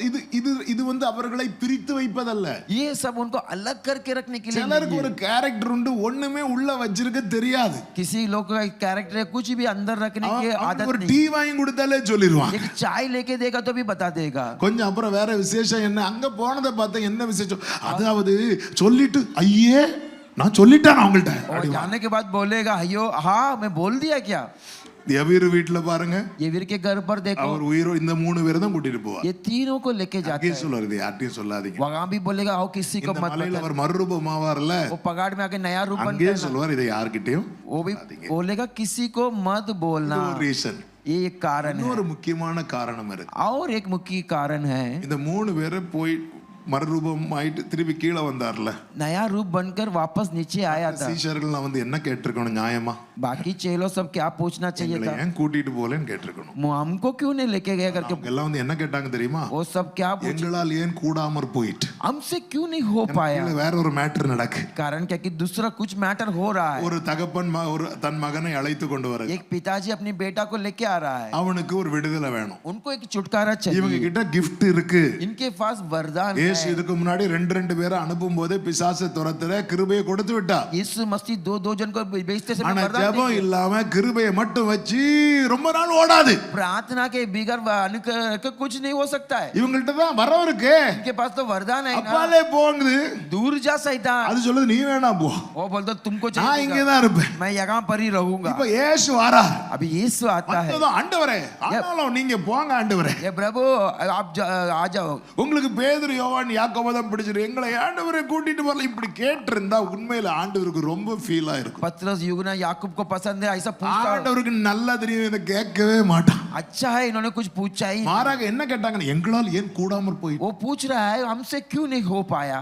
இது வந்து அவர்களை பிரித்து வைப்பதல்ல. ये सब उनको अलग करके रखने के लिए சிலருக்கு नहीं ஒரு है. கேரக்டர் உண்டு, ஒண்ணுமே உள்ள வச்சிருக்க தெரியாது. किसी लोग का कैरेक्टर है, कुछ भी अंदर रखने की आदत ஒரு नहीं. டீ வாங்கி கொடுத்தாலே சொல்லிடுவான். एक चाय लेके देगा तो भी बता देगा. கொஞ்சம் அப்புறம் வேற விசேஷம் என்ன, அங்க போனதை பார்த்தா என்ன விசேஷம், அதாவது சொல்லிட்டு ஐயே நான் சொல்லிட்டேன் அவங்கள்ட்ட. और जाने के बाद बोलेगा अयो हाँ मैं बोल दिया क्या. எவீர் வீட்டுல பாருங்க, ये वीर के घर पर देखो, அவர் உயிரோ இந்த 3 பேரை தான் கூட்டிட்டு போவார். ये तीनों को लेके जाते हैं. சொல்லுறது யார்ட்டையும் சொல்லாதீங்க. वहां भी बोलेगा आओ किसी को இந்த मत மலையில बताना. அவர் மறுரூபமாவார்ல, वो पगाड़ में आके नया रूप அங்கே बनता है. சொல்லுவார் இதை யார்கிட்டயும். वो भी बोलेगा किसी को मत बोलना. ஒரு ரீசன். ये एक कारण है. இன்னொரு முக்கியமான காரணம் இருக்கு. और एक मुख्य कारण है. இந்த 3 பேரை போய் மறுரூபம் ஆயிட்டு திருப்பி கீழே வந்தார்ல, नया रूप बनकर वापस नीचे आया था। சீஷர்கள்லாம் வந்து என்ன கேட்டிருக்கணும் நியாயமா? बाकी चेलों सब क्या पूछना चाहिए எங்களை था, ஏன் கூட்டிட்டு போகலன்னு கேட்டிருக்கணும். हमको क्यों नहीं लेके गया करके। அவங்க எல்லாம் வந்து என்ன கேட்டாங்க தெரியுமா? वो सब क्या पूछ, எங்களால் ஏன் கூடாமற் போயிட்டு. हमसे क्यों नहीं हो पाया। கீழே வேற ஒரு மேட்டர் நடக்கு. कारण क्या कि दूसरा कुछ मैटर हो रहा है। ஒரு தகப்பன் ஒரு தன் மகனை அழைத்து கொண்டு வர, एक पिताजी अपनी बेटा को लेके आ रहा है, அவனுக்கு ஒரு விடுதலை வேணும். उनको एक छुटकारा இவங்க चाहिए, கிட்ட gift இருக்கு. इनके पास वरदान இயேசு है। இதுக்கு முன்னாடி ரெண்டு பேரை அனுப்பும் போதே பிசாசை துரத்துற கிருபையை கொடுத்து விட்டா. यीशु मसीह दो जन को बेचते समय ஆனா वरदान ஜெபம் देंगे। இல்லாம கிருபையை மட்டும் வச்சு ரொம்ப நாள் ஓடாது. प्रार्थना के बिगर कुछ नहीं हो सकता है। இவங்கள்ட்ட தான் வரம் இருக்கு, इनके पास तो वरदान है ना। அப்பாலே போங்குது. दूर जा सैतान, அது சொல்லுது நீ வேணாம் போ, वो बोलता तुमको நான் चाहिए, இங்கே தான் இருப்பேன். मैं यहाँ पर ही रहूंगा। இப்ப இயேசு வரா. अभी यीशु आता है, வந்ததும் ஆண்டவரே, ஆனாலும் நீங்க போங்க ஆண்டவரே. ये प्रभु आप आ जाओ। உங்களுக்கு பேதுரு யோவான் யாக்கோபு தான் பிடிச்சிரு, எங்களை ஆண்டவரே கூட்டிட்டு வரல இப்படி கேட்டிருந்தா உண்மையில ஆண்டவருக்கு ரொம்ப ஃபீல் ஆயிருக்கும். पतरस यूहन्ना याकूब को पसंद है ऐसा पूछता, ஆண்டவருக்கு நல்லா தெரியும் இதை கேட்கவே மாட்டான். अच्छा है इन्होंने कुछ पूछा ही। மாறாக என்ன கேட்டாங்கன்னு, எங்களால் ஏன் கூடாமற் போய். वो पूछ रहा है हमसे क्यों नहीं हो पाया।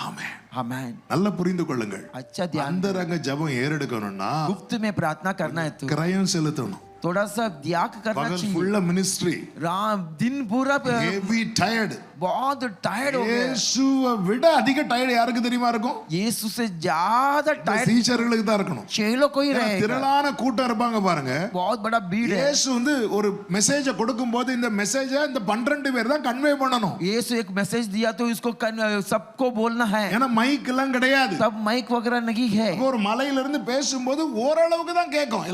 ஆமென். आमेन। நல்லா புரிந்து கொள்ளுங்கள். अच्छा ध्यान, அந்தரங்க ஜெபம் ஏறெடுக்கணும்னா गुप्त में प्रार्थना करना है तो கிரயம் செலுத்தணும். थोड़ा सा त्याग करना பகல் चाहिए। ஃபுல்லா மினிஸ்ட்ரி, राम दिन पूरा ஹெவி டயர்ட். बहुत टायर्ड हो गया। இயேசுவை விட அதிக டயர்ட் யாருக்கு தெரியுமா இருக்கும்? यीशु से ज्यादा टायर्ड சீஷர்களுக்கு தான் இருக்கணும். चेलों को ही रहेगा। திரளான கூட்டம் இருப்பாங்க பாருங்க. बहुत बड़ा भीड़ है। இயேசு வந்து ஒரு மெசேஜை கொடுக்கும்போது இந்த மெசேஜை இந்த 12 பேர் தான் கன்வே பண்ணணும். यीशु एक मैसेज दिया तो इसको सबको बोलना है, ஏன்னா மைக் எல்லாம் கிடையாது. सब माइक वगैरह नहीं है। ஒரு மலையில இருந்து பேசும்போது ஓரளவுக்கு தான் கேட்கும்.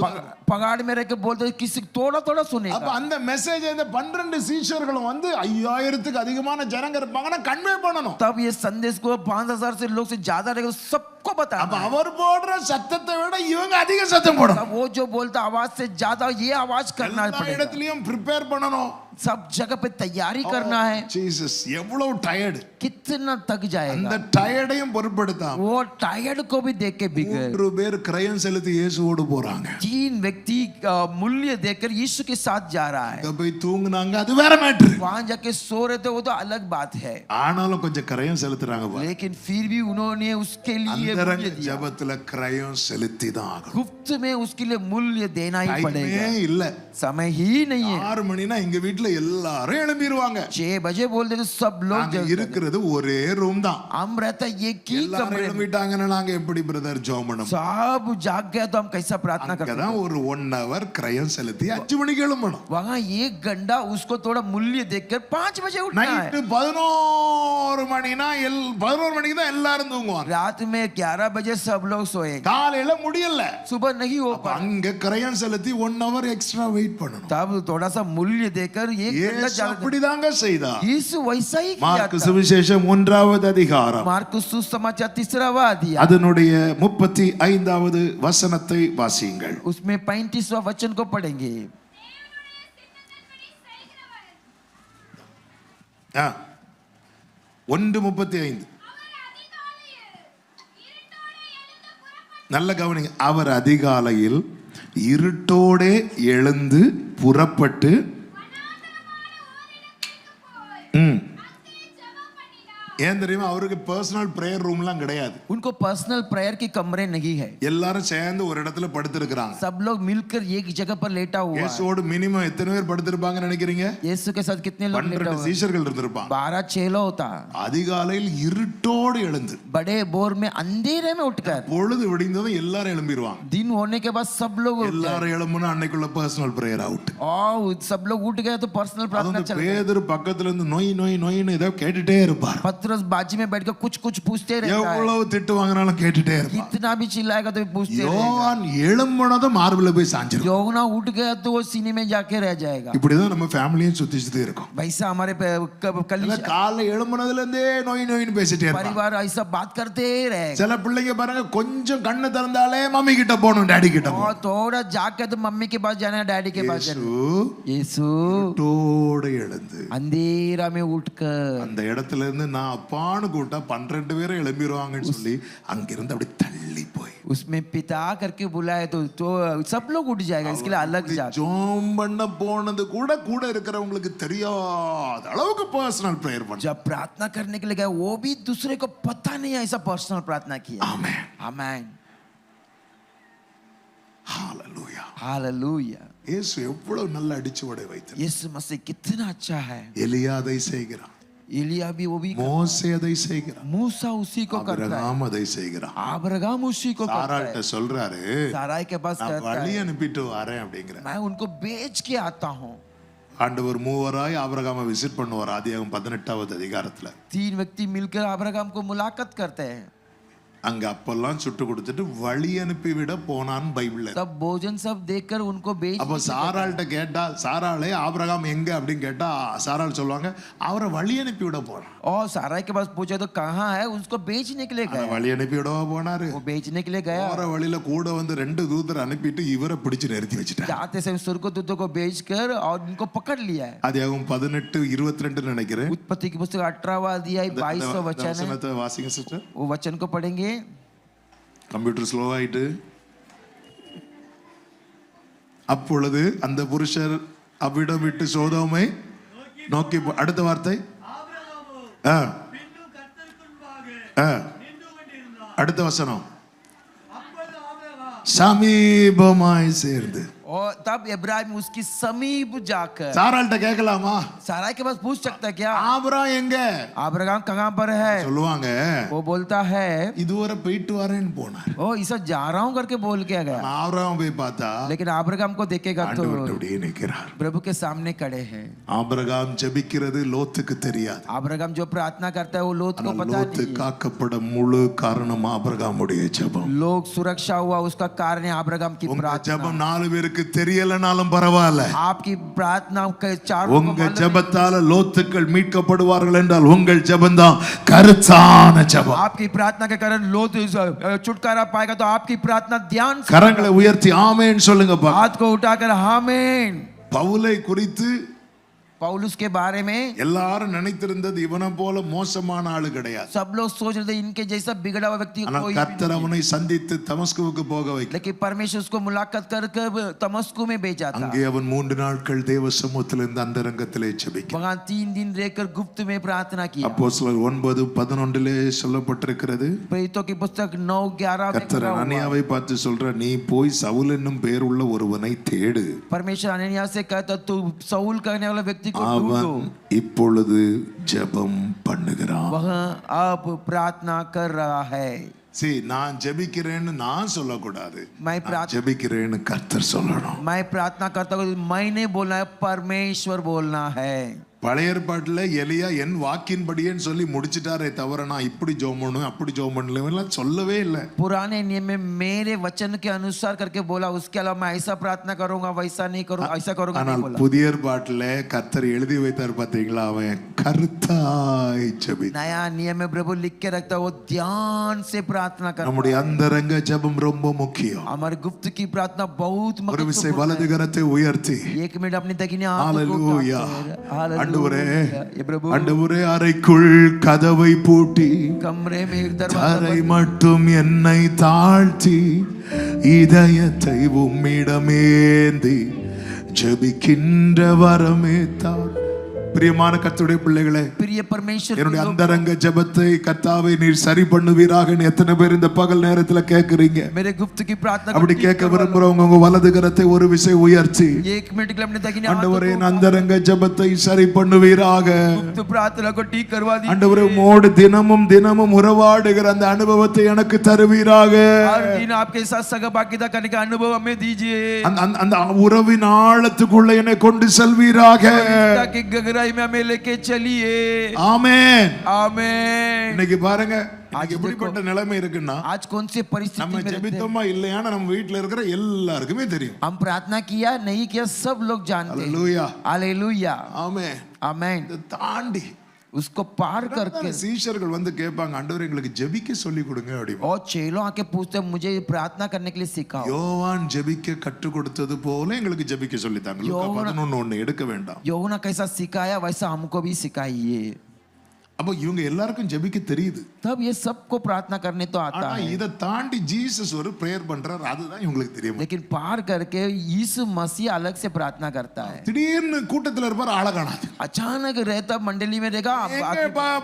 पगाड़ में रह के बोलते किसी थोड़ा थोड़ा அப்ப सुनेगा। அந்த மெசேஜ் இந்த 12 சீஷர்களும் வந்து 5000க்கு அதிகமான ஜனங்க இருப்பாங்கன்னா கன்வே பண்ணணும். तब ये संदेश को 5000 से लोग से ज्यादा रहेगा, सबको அப்ப बताना है। அவர் போடுற சத்தத்தை விட இவங்க அதிக சத்தம் போடணும். तब वो जो बोलता आवाज से ज्यादा ये आवाज करना எல்லா पड़ेगा। இடத்துலயும் ப்ரிப்பேர் பண்ணணும். सब जगह पे तैयारी करना है। ஜீசஸ் எவ்வளவு டயர்ட், कितना थक அந்த जाएगा, டயர்டையும் பொருட்படுத்தாம वो टायर्ड को भी देख के बिगड़। 3 பேர் கிரயம் செலுத்தி இயேசுவோடு போறாங்க. 3 व्यक्ति मूल्य देकर यीशु के साथ जा रहा है। அங்க போய் தூங்குனாங்க, அது வேற மேட்டர். वहां जाके सो रहे थे वो तो अलग बात है, ஆனாலும் கொஞ்சம் கிரயம் செலுத்துறாங்க பாரு. लेकिन फिर भी उन्होंने उसके लिए அந்தரங்க मूल्य दिया। ஜெபத்துல கிரயம் செலுத்தி தான் ஆகணும். गुप्त में उसके लिए मूल्य देना ही டைமே पड़ेगा। இல்ல. समय ही नहीं है। 6 மணினா எங்க வீட்ல எல்லாரும் எழும்பிடுவாங்க. 6 बजे बोलते तो सब लोग நாங்க जगते। இருக்கிறது ஒரே ரூம் தான். हम रहता एक ही எல்லாரும் कमरे में, எழும்பிட்டாங்கன்னா நாங்க எப்படி பிரதர் ஜெபம் பண்ணணும்? सब जाग गया तो हम कैसा प्रार्थना करते அங்கதான் ஒரு 1 hour கிரயம் செலுத்தி 5 மணிக்கு எழும்பணும். वहां 1 घंटा उसको थोड़ा मूल्य देकर 5 बजे उठना है। நைட்டு 11 மணினா 11 மணிக்கு தான் எல்லாரும் தூங்குவாங்க. रात में 11 बजे सब लोग सोएंगे, காலையில முடியல. सुबह नहीं हो पाए। அங்க கிரயம் செலுத்தி 1 hour எக்ஸ்ட்ரா வெயிட் பண்ணணும். तब थोड़ा सा मूल्य देकर 1 घंटा இயேசு ज्यादा। அப்படிதாங்க செய்தார். यीशु वैसा ही किया மார்க்கு था। சுவிசேஷம் 1வது அதிகாரம் मार्कुस सुसमाचार 3रा अध्याय, அதனுடைய 35வது வசனத்தை வாசியுங்கள். उसमें 35वां वचन को पढ़ेंगे। 1:35 நல்ல கவனிங்க. அவர் அதிகாலையில் இருட்டோடே எழுந்து புறப்பட்டு ஏன் தெரியுமா, அவருக்கு பர்சனல் பிரேயர் ரூம்லாம் கிடையாது. उनको पर्सनल प्रेयर की कमरे नहीं है, எல்லாரும் சேர்ந்து ஒரு இடத்துல படுத்திருக்காங்க. सब लोग मिलकर एक जगह पर लेटा हुआ है। இயேசுவோடு மினிமம் எத்தனை பேர் படுத்திருப்பாங்கன்னு நினைக்கிறீங்க? यीशु के साथ कितने लोग लेटा 12 हुए? சீஷர்கள் இருந்திருப்பாங்க. 12 चेलो होता। அதிகாலையில் இருட்டோடு எழுந்து बड़े बोर में अंधेरे में उठकर, பொழுது விடிந்ததும் எல்லாரும் எழும்பிடுவாங்க. दिन होने के बाद सब लोग उठ गए எல்லாரும் எழும்புனா அன்னைக்குள்ள பர்சனல் பிரேயர் அவுட். और सब लोग उठ गए तो पर्सनल प्रार्थना चल रही। பேதுரு பக்கத்துல இருந்து நோய் நோய் நோய்னு ஏதோ கேட்டுட்டே இருப்பார். पतरस बाजी में बैठकर कुछ कुछ पूछते रहता है, எவ்வளவு திட்டு வாங்கினாலும் கேட்டுட்டே இருப்பார். कितना भी चिल्लाएगा तो भी पूछते रहेगा। யோவான் எழும்புனதும் மார்பில போய் சாஞ்சிரும். யோனா उठ गया तो वो सीने में जाके रह जाएगा। இப்படிதான் நம்ம ஃபேமிலியும் சுத்தி சுத்தி இருக்கும். वैसा हमारे காலை எழும்புனதுல இருந்தே நோய் நோய்னு பேசிட்டே இருப்பாங்க. परिवार ऐसा बात करते रहेगा। சில பிள்ளைங்க பாருங்க, கொஞ்சம் கண்ணு திறந்தாலே மம்மி கிட்ட போகணும், டாடி கிட்ட போகணும். और थोड़ा जाके तो मम्मी के पास जाना है, डैडी के पास जाना है। यीशु இருட்டோடு எழுந்து अंधेरा में उठकर, அந்த இடத்துல இருந்து நான் அப்பான்னு கூட்டா 12 பேரை எழும்பிடுவாங்கன்னு சொல்லி அங்கிருந்து அப்படி தள்ளி போய் उसमें पिता करके बुलाए तो सब लोग उठ जाएगा, इसके लिए अलग जा। ஜோம் பண்ண போனது கூட இருக்கிறவங்களுக்கு தெரியாத அளவுக்கு பர்சனல் பிரேயர் பண்ண. जब प्रार्थना करने के लिए गए वो भी दूसरे को पता नहीं ऐसा पर्सनल प्रार्थना किया। आमेन आमेन ஹalleluya हालेलुया। இயேசு எவ்வளவு நல்ல அடிச்சுவடை வைத்தார். यीशु मसीह कितना अच्छा है। எலியா அதை செய்கிறான், एलिया भी वो भी, மோசே அதை செய்கிறான், मूसा उसी को करता है, ஆபிரகாம் அதை செய்கிறான். अब्राहम उसी को करता சாராட்ட है। சொல்றாரு, साराई के पास நான் कहता வழி है அனுப்பிட்டு வரேன் அப்படிங்கிற. मैं उनको बेच के आता हूँ। ஆண்டவர் மூவராய் ஆபிரகாமை விசிட் பண்ணுவார் ஆதியாகமம் 18வது அதிகாரத்துல. 3 व्यक्ति मिलकर अब्राहम को मुलाकात करते हैं। அங்க அப்பெல்லாம் சுட்டு கொடுத்துட்டு வழி அனுப்பி விட போனான் பைபிள்ல. तब भोजन सब देकर उनको बेच। அப்ப சாராள்கிட்ட கேட்டா, சாராளே ஆபிரகாம் எங்க அப்படின்னு கேட்டா சாராள் சொல்லுவாங்க, அவரை வழி அனுப்பி விட போறான். और साराई के पास पूछा तो कहाँ है, उसको बेचने के लिए गया। வழி அனுப்பி விடவா போனாரு? वो बेचने के लिए गया। போற வழியில கூட வந்து 2 தூதர் அனுப்பிட்டு இவரை பிடிச்சு நிறுத்தி வச்சுட்டாங்க. जाते समय स्वर्गदूतों को बेचकर और इनको पकड़ लिया है। ஆதியாகமம் 18:22 நினைக்கிறேன். उत्पत्ति की पुस्तक 18वां अध्याय 22वां वचन है। வசனத்தை வாசிங்க சிஸ்டர். वो वचन को पढ़ेंगे। கம்ப்யூட்டர் ஸ்லோ ஆயிட்டு. அப்பொழுது அந்த புருஷர் அவ்விடம் விட்டு சோதோமை நோக்கி அடுத்த வார்த்தை அடுத்த வசனம் சமீபமாய் சேர்ந்து. और तब इब्राहिम उसकी समीप जाकर। சாராள்கிட்ட கேட்கலாமா? साराई के पास पूछ सकता है क्या? ஆபிரகாம் எங்க? अब्राहम कहाँ पर है? சொல்லுவாங்க, वो बोलता है இதுவரை போயிட்டு வரேன்னு போனார். ओ इसे जा रहा हूँ करके बोल के गया। ஆபிரகாம் போய் பார்த்தா लेकिन अब्राहम को देखेगा तो ஆண்டவர் அப்படியே நிற்கிறார். प्रभु के सामने खड़े हैं। ஆபிரகாம் ஜெபிக்கிறது லோத்துக்கு தெரியாது. अब्राहम जो प्रार्थना करता है वो लोत को पता லோத்து नहीं। காக்கப்பட முழு காரணம் ஆபிரகாமுடைய ஜெபம். लोग सुरक्षा हुआ उसका कारण है अब्राहम की உங்க प्रार्थना। ஜெபம் 4 பேருக்கு தெரியலனாலும் பரவாயில்ல. आपकी प्रार्थना के चारों உங்க ஜெபத்தால லோத்துக்கள் மீட்கப்படுவார்கள் என்றால் உங்கள் ஜெபம் தான் கருத்தான ஜெபம். आपकी प्रार्थना के कारण लोग छुटकारा पाएगा तो आपकी प्रार्थना ध्यान से। கரங்களை உயர்த்தி ஆமென் சொல்லுங்க பா. हाथ को उठाकर आमीन। பவுலை குறித்து पौलुस के बारे में எல்லாரும் நினைத்திருந்தது இவனை போல மோசமான ஆளு கிடையாது. सब लोग सोच रहे थे इनके जैसा बिगड़ा हुआ व्यक्ति ஆனால் कोई கர்த்தர் அவனை சந்தித்து தமஸ்குவுக்கு போக வைக்க. लेकिन परमेश्वर उसको मुलाकात कर तमस्कु में भेजा था। அங்கே அவன் 3 நாட்கள் தேவ சமூகத்தில் இந்த அந்தரங்கத்திலே ஜெபிக்க. वहां 3 दिन रहकर गुप्त में प्रार्थना किया। அப்போஸ்தலர் 9:11 சொல்லப்பட்டிருக்கிறது. प्रेरितों की पुस्तक 9:11 में கர்த்தர் लिखा हुआ है। அனனியாவை பார்த்து சொல்றார், நீ போய் சவுல் என்னும் பெயர் உள்ள ஒருவனை தேடு. परमेश्वर अननिया से कहता तू सऊल कहने वाला व्यक्ति को அவன் ढूंढो। இப்பொழுது ஜெபம் பண்ணுகிறான். वह अब प्रार्थना कर रहा है। சரி, நான் ஜெபிக்கிறேன்னு நான் சொல்லக்கூடாது. मैं ஜெபிக்கிறேன்னு கர்த்தர் சொல்லணும். मैं प्रार्थना करता हूँ, मैंने बोलना है, परमेश्वर बोलना है। பழைய ஏற்பாட்டுல எலியா என் வாக்கின்படியேன்னு சொல்லி முடிச்சிட்டாரே தவிர நான் இப்படி ஜெபம் பண்ணுவேன் அப்படி ஜெபம் பண்ணலாம் சொல்லவே இல்லை. पुराने नियम में मेरे वचन के अनुसार करके बोला, उसके अलावा मैं ऐसा प्रार्थना करूंगा वैसा नहीं करूंगा ऐसा करूंगा नहीं ஆனால் बोला। புதிய ஏற்பாட்டுல கர்த்தர் எழுதி வைத்தார் பாத்தீங்களா, அவன் கருத்தாய் ஜெபித்தான். नया नियम में प्रभु लिख के रखता है, वो ध्यान से प्रार्थना करता நம்முடைய அந்தரங்க ஜெபம் ரொம்ப முக்கியம். हमारे गुप्त की प्रार्थना बहुत ஒரு விசை महत्वपूर्ण வலது கரத்தை உயர்த்தி 1 मिनट अपनी तकिनी ஹalleluya हालेलुया। ஆண்டவரே அறைக்குள் கதவை பூட்டி कमरे में தரை மட்டும் என்னை தாழ்த்தி இதயத்தை உம்மிடமேந்தி ஜெபிக்கின்ற வரமே தான். பிரியமான கர்த்தருடைய பிள்ளைகளே, प्रिय परमेश्वर என்னுடைய அந்தரங்க ஜெபத்தை கர்த்தாவே நீர் சரி பண்ணுவீராக. எத்தனை பேர் இந்த பகல் நேரத்துல கேக்குறீங்க? मेरे गुप्त की प्रार्थना அப்படி கேட்க விரும்புறவங்க உங்க வலது கரத்தை ஒரு விசை உயர்த்தி 1 मिनट के लिए अपनी तकिनी ஆண்டவரே என் அந்தரங்க ஜெபத்தை சரி பண்ணுவீராக. गुप्त प्रार्थना को ठीक करवा दी। ஆண்டவரே உம்மோடு தினமும் தினமும் உறவாடுகிற அந்த அனுபவத்தை எனக்கு தருவீராக. हर दिन आपके साथ सहभागिता करने का अनुभव हमें दीजिए। அந்த உறவின் ஆழத்துக்குள்ள என்னை கொண்டு செல்வீராக. ताकि गहराई में हमें लेके चलिए। ஆமென் आमीन। இன்னைக்கு பாருங்க, இன்னைக்கு எப்படிப்பட்ட நிலைமை இருக்குன்னா, आज कौन सी परिस्थिति நம்ம में रहते हैं? ஜெபித்தோமா இல்லையான்னு நம்ம வீட்ல இருக்கிற எல்லாருக்குமே தெரியும். हम प्रार्थना किया नहीं किया सब लोग जानते हैं। ஹalleluya हालेलुया ஆமென். आमीन। இதை தாண்டி उसको पार करके சீஷர்கள் வந்து கேட்பாங்க, ஆண்டவரே எங்களுக்கு ஜெபிக்க சொல்லி கொடுங்க அப்படிமா. और चेलों आके पूछते हैं, मुझे प्रार्थना करने के लिए सिखाओ। யோவான் ஜெபிக்க கற்றுக் கொடுத்தது போல எங்களுக்கு ஜெபிக்க சொல்லித்தாங்க. லூக்கா 11:1 எடுக்க வேண்டாம். यूहन्ना कैसा सिखाया वैसा हमको भी सिखाइए। அப்போ இவங்க எல்லாருக்கும் ஜெபிக்க தெரியுது. तब ये सबको प्रार्थना करने तो आता ஆனா है, இதை தாண்டி ஜீசஸ் ஒரு பிரேயர் பண்றாரு, அதுதான் இவங்களுக்கு தெரியும். लेकिन पार करके यीशु मसीह अलग से प्रार्थना करता है. திடீர்னு கூட்டத்துல இருப்பார், ஆள காணாது. अचानक रहता मंडली में रहेगा,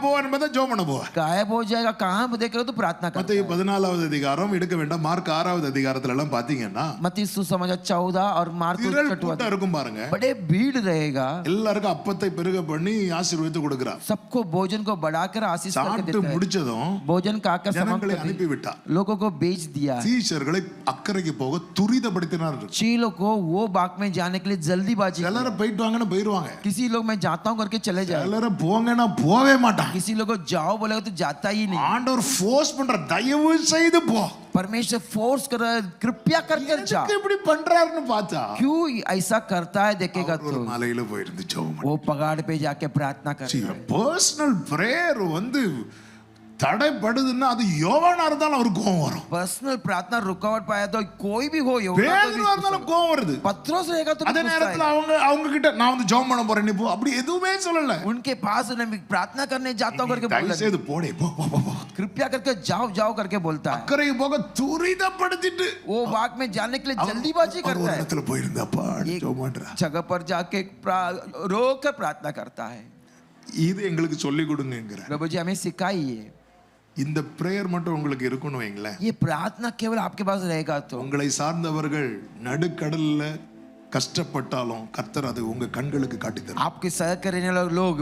போவான்னு பார்த்தா ஜெபம் பண்ண போவார். गायब हो जाएगा, कहाँ देखेगा तो प्रार्थना करता மத்தேயு है. 14வது அதிகாரம் எடுக்க வேண்டாம், மார்க் 6வது அதிகாரத்துல எல்லாம் பாத்தீங்கன்னா मत्ती सुसमाचार 14 और मार्कुस திரள் 8वां கூட்டம் இருக்கும் பாருங்க. बड़े भीड़ रहेगा, எல்லாருக்கும் அப்பத்தை பெருக பண்ணி ஆசீர்வாதத்தை கொடுக்கிறார். सबको भोजन को बढ़ाकर आशीष करके சாப்பிட்டு देता है. முடிச்சதும் भोजन खाकर समाप्त ஜனங்களை कर அனுப்பி दिया, விட்டார். लोगों को बेच दिया. சீஷர்களை அக்கறைக்கு போக துரிதப்படுத்தினார். चेलों को वो बाग में जाने के लिए जल्दीबाजी, எல்லாரும் போயிட்டு வாங்கன்னு போயிருவாங்க, किसी लोग मैं जाता हूँ करके चले जाए, எல்லாரும் போங்கன்னா போவே மாட்டாங்க. किसी लोग को जाओ बोलेगा तो जाता ही नहीं. ஆண்டவர் ஃபோர்ஸ் பண்ற, தயவு செய்து போ. परमेश्वर फोर्स कर रहा है, कृपया कर कर जा. எதுக்கு இப்படி பண்றாருன்னு பார்த்தா क्यों ऐसा करता है देखेगा ஒரு तो மலையில போயிருந்து ஜெபம் वो पहाड़ पे जाके प्रार्थना कर रहा है. பர்சனல் பிரேயர் வந்து தடைப்படுதுன்னா அது யோவானா இருந்தாலும் அவருக்கு கோவம் வரும். पर्सनल प्रार्थना रुकावट पाया तो कोई भी हो, பேதுருவா இருந்தாலும் கோவம் வருது. पत्रोस रहेगा तो அதே நேரத்துல அவங்க கிட்ட நான் வந்து ஜெபம் பண்ண போறேன் நீ போ அப்படி எதுவுமே சொல்லல. उनके पास मैं प्रार्थना करने जाता हूँ करके தயவு बोला, செய்து போடே போ போ போ, போ. कृपया करके जाओ जाओ करके बोलता है. அக்கறைக்கு போக துரிதப்படுத்திட்டு वो बाग में जाने के लिए जल्दीबाजी அவர் करता ஒரு है, இடத்துல போயிருந்தப்பா एक ஜெபம் பண்றா. जगह पर जाके रोकर प्रार्थना करता है. இது எங்களுக்கு சொல்லி கொடுங்கங்கற. प्रभु जी हमें सिखाइए. இந்த பிரேயர் மட்டும் உங்களுக்கு இருக்கணும் வைங்களேன். ये प्रार्थना केवल आपके पास रहेगा तो உங்களை சார்ந்தவர்கள் நடுக்கடல்ல கஷ்டப்பட்டாலும் கர்த்தர் அதை உங்க கண்களுக்கு காட்டி தருவார். आपके सहयोग करने वाले लोग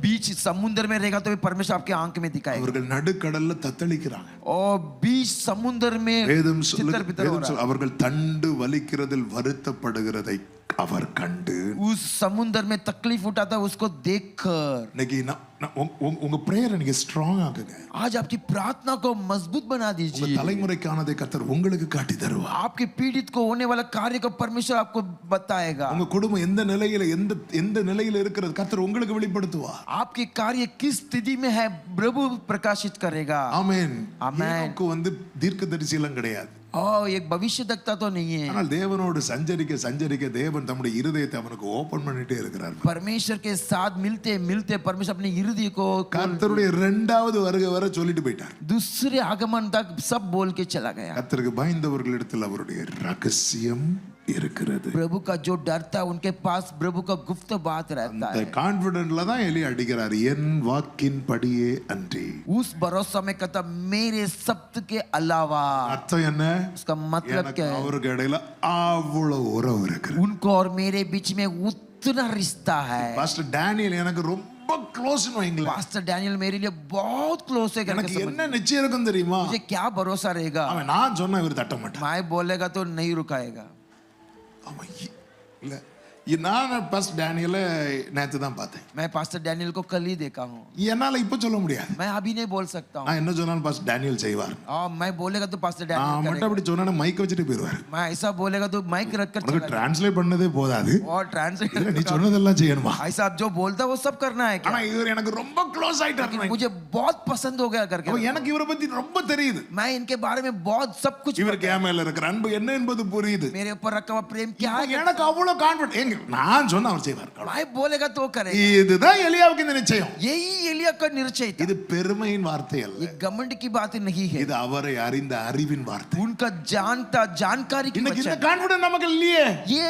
बीच समुद्र में रहेगा तो भी परमेश्वर आपके आंख में दिखाएगा. அவர்கள் நடுக்கடல்ல தத்தளிக்கிறாங்க. और बीच समुद्र में வேதம் चित्तर बितर हो रहा है. அவர்கள் தண்டு வலிக்கிறதில் வருத்தப்படுகிறதை அவர் கண்டு उस समुद्र में तकलीफ उठाता है उसको देखकर. இன்னைக்கு உங்க பிரேயரை நீங்க ஸ்ட்ராங் ஆக்குங்க. आज आपकी प्रार्थना को मजबूत बना உங்க दीजिए. தலைமுறைக்கானதை கர்த்தர் உங்களுக்கு காட்டி தருவார். आपके पीड़ित को होने वाला कार्य को परमेश्वर आपको बताएगा. உங்க குடும்பம் எந்த நிலையில எந்த நிலையில இருக்கிறது கர்த்தர் உங்களுக்கு வெளிப்படுத்துவார். आपके कार्य किस स्थिति में है प्रभु प्रकाशित करेगा. ஆமென். ஆமென். எனக்கு வந்து தீர்க்கதரிசி எல்லாம் கிடையாது. एक भविष्य तकता तो नहीं है. ஆனால் தேவனோடு சஞ்சரிக்க சஞ்சரிக்க தேவன் தம்முடைய இருதயத்தை அவனுக்கு ஓபன் பண்ணிட்டே இருக்கிறார். परमेश्वर के साथ मिलते मिलते परमेश्वर अपने हृदय को கர்த்தருடைய இரண்டாவது வருகை வரை சொல்லிட்டு போயிட்டார். दूसरे आगमन तक सब बोल के चला गया. கர்த்தருக்கு பயந்தவர்களிடத்தில் அவருடைய ரகசியம் இருக்கிறது. प्रभु का जो डरता है उनके पास प्रभु का गुप्त बात रहता அந்த है. கான்ஃபிடென்ட்ல தான் எலி அடிக்கிறார், என் வாக்கின் படியே அன்றி. उस भरोसा में कहता मेरे शब्द के अलावा. அர்த்தம் என்ன? उसका मतलब क्या है? அவருக்கு இடையில அவ்வளவு உறவு இருக்கு. उनको और मेरे बीच में उतना रिश्ता है. பாஸ்டர் டேனியல் எனக்கு ரொம்ப க்ளோஸ் வைங்களேன். पास्टर डैनियल मेरे लिए बहुत क्लोज है करके எனக்கு समझ. என்ன நிச்சயம் இருக்கும் தெரியுமா? मुझे क्या भरोसा रहेगा? அவன் நான் சொன்னா இவர் தட்ட மாட்டான். मैं बोलेगा तो नहीं रुकाएगा. அவன் இல்ல நான் பாஸ்டர் டேனியலை நேத்து தான் பார்த்தேன். मैं पास्टर डैनियल को कल ही देखा हूँ. என்னால இப்ப சொல்ல முடியாது. मैं अभी नहीं बोल सकता हूँ. நான் என்ன சொன்னாலும் பாஸ்டர் டேனியல் செய்வார். मैं बोलेगा तो पास्टर நான் डैनियल மட்டும் அப்படி சொன்னா மைக் வச்சுட்டு போயிடுவார். मैं ऐसा बोलेगा तो माइक रख कर உனக்கு டிரான்ஸ்லேட் பண்ணதே போதாது, और ट्रांसलेट நீ சொன்னதெல்லாம் செய்யணுமா? ऐसा आप जो बोलता है वो सब करना है ஆனா क्या? இவர் எனக்கு ரொம்ப க்ளோஸ் ஆயிட்டார். मुझे बहुत पसंद हो गया करके. எனக்கு இவரை பத்தி ரொம்ப தெரியுது. मैं इनके बारे में बहुत सब कुछ இவருக்கு என் மேல இருக்கிற அன்பு என்ன என்பது புரியுது. मेरे ऊपर रखा हुआ प्रेम क्या है. எனக்கு அவ்வளவு கான்ஃபிடன்ட். நான் சொன்னா அவர் செய்வார். मैं बोलेगा तो करेगा. இதுதான் எலியாவுக்கு இந்த நிச்சயம். यही एलिया का निश्चय था. இது பெருமையின் வார்த்தை அல்ல. ये घमंड की बात नहीं है. இது அவரை அறிந்த அறிவின் வார்த்தை. उनका जानता जानकारी की இன்னைக்கு இந்த वचन. கான்ஃபிடன்ட் நமக்கு இல்லையே. ये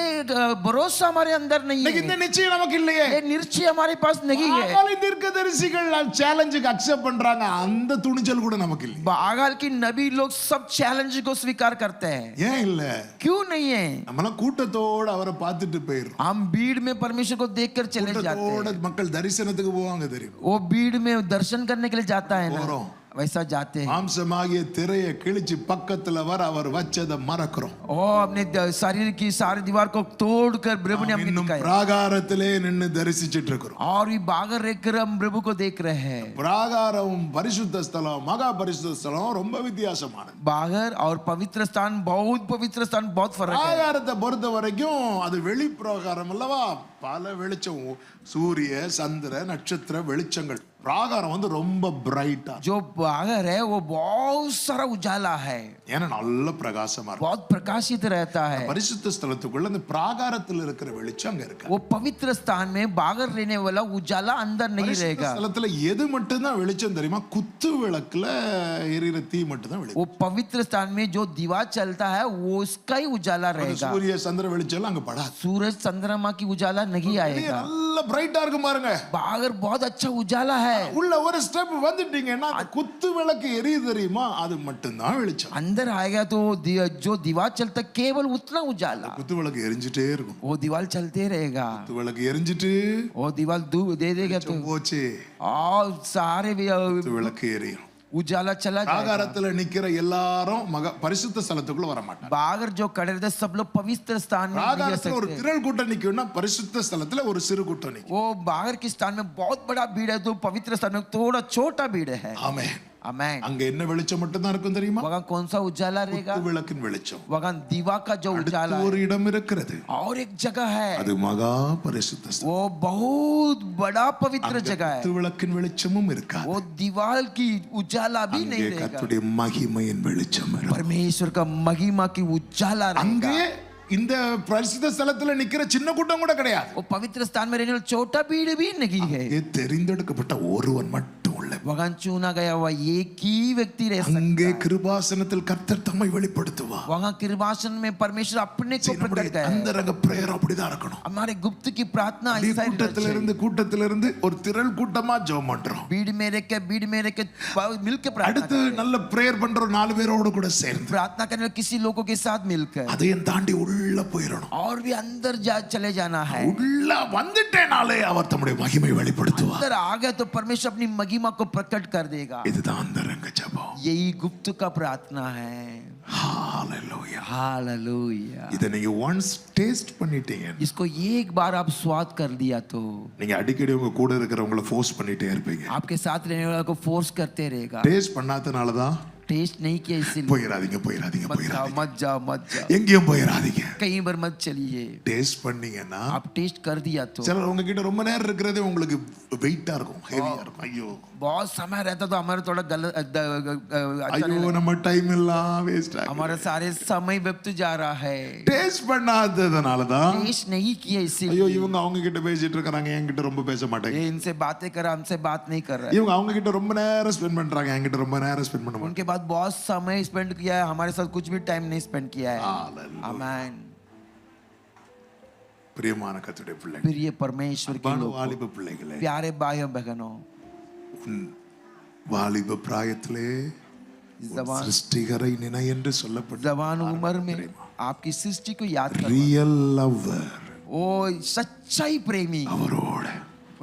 भरोसा हमारे अंदर नहीं இன்னைக்கு है. இந்த நிச்சயம் நமக்கு இல்லையே. ये निश्चय हमारे पास नहीं है. ஆகாலை தீர்க்கதரிசிகள் சேலஞ்சுக்கு அக்செப்ட் பண்றாங்க, அந்த துணிச்சல் கூட நமக்கு இல்லை. बागाल की नबी लोग सब चैलेंज को स्वीकार करते हैं. ஏன் இல்ல? क्यों नहीं है? நம்மலாம் கூட்டத்தோட அவரை பார்த்துட்டு போயிரும். हम भीड़ में परमेश्वर को देखकर चले जाते கூட்டத்தோட हैं. மக்கள் தரிசனத்துக்கு போவாங்க தெரியும். वो भीड़ में दर्शन करने के लिए जाता है ना, போறோம். वैसा जाते हैं. மாம்சமாகிய திரையை கிழிச்சு பக்கத்துல வர அவர் வச்சதை மறக்கிறோம். और अपने शरीर की सारी दीवार को तोड़कर प्रभु ने हमें இன்னும் दिखाया. பிராகாரத்திலே நின்னு தரிசிச்சிட்டு இருக்கிறோம். और भी बागर रहकर हम प्रभु को देख रहे हैं. பிராகாரம் பரிசுத்த ஸ்தலம் மகா பரிசுத்த ஸ்தலம் ரொம்ப வித்தியாசமானது. बागर और पवित्र स्थान बहुत पवित्र स्थान बहुत फर्क है. பிராகாரத்தை பொறுத்த வரைக்கும் அது வெளி பிராகாரம் அல்லவா, பல வெளிச்சம், சூரிய சந்திர நட்சத்திர வெளிச்சங்கள். பிராகாரம் வந்து ரொம்ப பிரைட்டா, जो बागर है वो बहुत सारा उजाला है, ஏன்னா நல்ல பிரகாசமா இருக்கும். बहुत प्रकाशित रहता है. பரிசுத்த ஸ்தலத்துக்குள்ள அந்த பிராகாரத்தில் இருக்கிற வெளிச்சம் அங்க இருக்கு. वो पवित्र स्थान में बागर रहने वाला उजाला अंदर नहीं பரிசுத்த रहेगा. ஸ்தலத்துல எது மட்டும் தான் வெளிச்சம் தெரியுமா? குத்து விளக்குல எரியிற தீ மட்டும் தான் வெளிச்சம். वो पवित्र स्थान में जो दीवार चलता है वो उसका ही उजाला रहेगा. சூரிய சந்திர வெளிச்சம் எல்லாம் அங்க படாது. सूरज चंद्रमा की उजाला नहीं आएगा. நல்ல பிரைட்டா இருக்கும் பாருங்க. बागर बहुत अच्छा उजाला है. உள்ள ஒரு ஸ்டெப் வந்துட்டீங்கன்னா குத்து விளக்கு எரியுது தெரியுமா? அது மட்டும் தான் வெளிச்சம். अंदर आएगा तो जो दीवार चलता केवल उतना उजाला, குத்து விளக்கு எரிஞ்சிட்டே இருக்கும். वो दीवार चलते रहेगा. குத்து விளக்கு எரிஞ்சிட்டு वो दीवार दे देगा तो போச்சு, और सारे குத்து விளக்கு எரியும். उजाला चला जाएगा. பிராகாரத்துல நிக்கிற எல்லாரும் பரிசுத்த ஸ்தலத்துக்குள்ள வர மாட்டாங்க. बागर जो खड़े रहते सब लोग पवित्र स्थान में नहीं जा பிராகாரத்துல ஒரு सकते. திரள் கூட்டம் நிக்கும்னா பரிசுத்த ஸ்தலத்துல ஒரு சிறு கூட்டம் நிக்கும். वो बागर के स्थान में बहुत बड़ा भीड़ है, तो पवित्र स्थान में थोड़ा छोटा भीड़ है. ஆமென். आमेन. அங்க என்ன வெளிச்சம் மட்டும் தான் இருக்கும் தெரியுமா? वहाँ कौन सा उजाला रहेगा? குத்து விளக்கின் வெளிச்சம். वहाँ दीवा का जो उजाला ஒரு है. இடம் இருக்கிறது, और एक जगह है, அது மகா பரிசுத்த ஸ்தலம். वो बहुत बड़ा पवित्र जगह है. குத்து விளக்கின் வெளிச்சமும் இருக்காது. वो दीवार की उजाला भी नहीं அங்கே रहेगा. கர்த்தருடைய மகிமையின் வெளிச்சம் இருக்கும். परमेश्वर का महिमा की उजाला அங்கே रहेगा. இந்த பரிசுத்த ஸ்தலத்துல நிக்கிற சின்ன கூட்டம் கூட கிடையாது. वो पवित्र स्थान में रहने वाला छोटा भीड़ भी नहीं है. அங்கே தெரிந்தெடுக்கப்பட்ட ஒருவன் மட்டும் உள்ள. वहाँ चुना गया हुआ एक ही व्यक्ति रह அங்கே सकता है. கிருபாசனத்தில் கர்த்தர் தம்மை வெளிப்படுத்துவார். वहाँ कृपासन में परमेश्वर अपने को प्रकट करे. அந்தரங்க பிரேயர் அப்படிதான் இருக்கணும். हमारे गुप्त की प्रार्थना ऐसा ही रहना चाहिए. கூட்டத்திலிருந்து ஒரு திரள் கூட்டமா ஜெபம் பண்றோம். भीड़ में रह के मिलकर प्रार्थना அடுத்து நல்ல பிரேயர் பண்றோம் 4 பேரோட கூட சேர்ந்து. प्रार्थना करने वाले किसी लोगों के साथ मिलकर. அதையும் தாண்டி உள்ள போயிரணும். और भी अंदर चले जाना है. உள்ள வந்துட்டேனாலே அவர் தம்முடைய மகிமை வெளிப்படுத்துவார். अंदर आ गए तो परमेश्वर अपनी महिमा को प्रकट कर देगा. இதுதான் அந்தரங்க ஜெபம். यही गुप्त का प्रार्थना है. ஹalleluya. हालेलुया. இத நீங்க once டேஸ்ட் பண்ணிட்டீங்க, इसको एक बार आप स्वाद कर लिया तो நீங்க அடிக்கடி உங்க கூட இருக்கிறவங்கள ஃபோர்ஸ் பண்ணிட்டே இருப்பீங்க. आपके साथ रहने वाले को फोर्स करते रहेगा. டேஸ்ட் பண்ணாதனால தான் टेस्ट नहीं किया इसलिए போயிராதீங்க. मत जाओ எங்கேயும் போயிராதீங்க. कहीं पर मत चलिए. டேஸ்ட் பண்ணீங்கன்னா आप टेस्ट कर दिया तो சிலர் உங்ககிட்ட ரொம்ப நேரம் இருக்கிறதே உங்களுக்கு வெயிட்டா இருக்கும், ஹெவியா இருக்கும். ஐயோ बहुत समय रहता तो हमारे थोड़ा गलत अच्छा ஐயோ நம்ம டைம் எல்லாம் வேஸ்ட் ஆகுது. हमारा सारे समय व्यक्त जा रहा है. டேஸ்ட் பண்ணாததனால தான் टेस्ट नहीं किया ஐயோ इसीलिए. இவங்க அவங்க கிட்ட பேசிட்டு இருக்காங்க, என்கிட்ட ரொம்ப பேச மாட்டாங்க. ये इनसे बातें कर रहा हमसे बात नहीं कर रहा है. இவங்க அவங்க கிட்ட ரொம்ப நேரம் ஸ்பெண்ட் பண்றாங்க, என்கிட்ட ரொம்ப நேரம் ஸ்பெண்ட் பண்ண மாட்டாங்க. उनके बाद बहुत समय स्पेंड किया है, हमारे साथ कुछ भी टाइम नहीं स्पेंड किया है. Hallelujah. आमीन. பிரியமான கர்த்தருடைய பிள்ளைகளே, प्रिय परमेश्वर के लोग, வாலிப பிள்ளைகளே, प्यारे भाइयों बहनों, உன் வாலிப பிராயத்திலே जवान சிருஷ்டிகரை நினை என்று சொல்லப்பட்ட जवान उम्र में आपकी सृष्टि को याद करो. ரியல் லவ்வர் ओ सच्चाई प्रेमी அவரோட,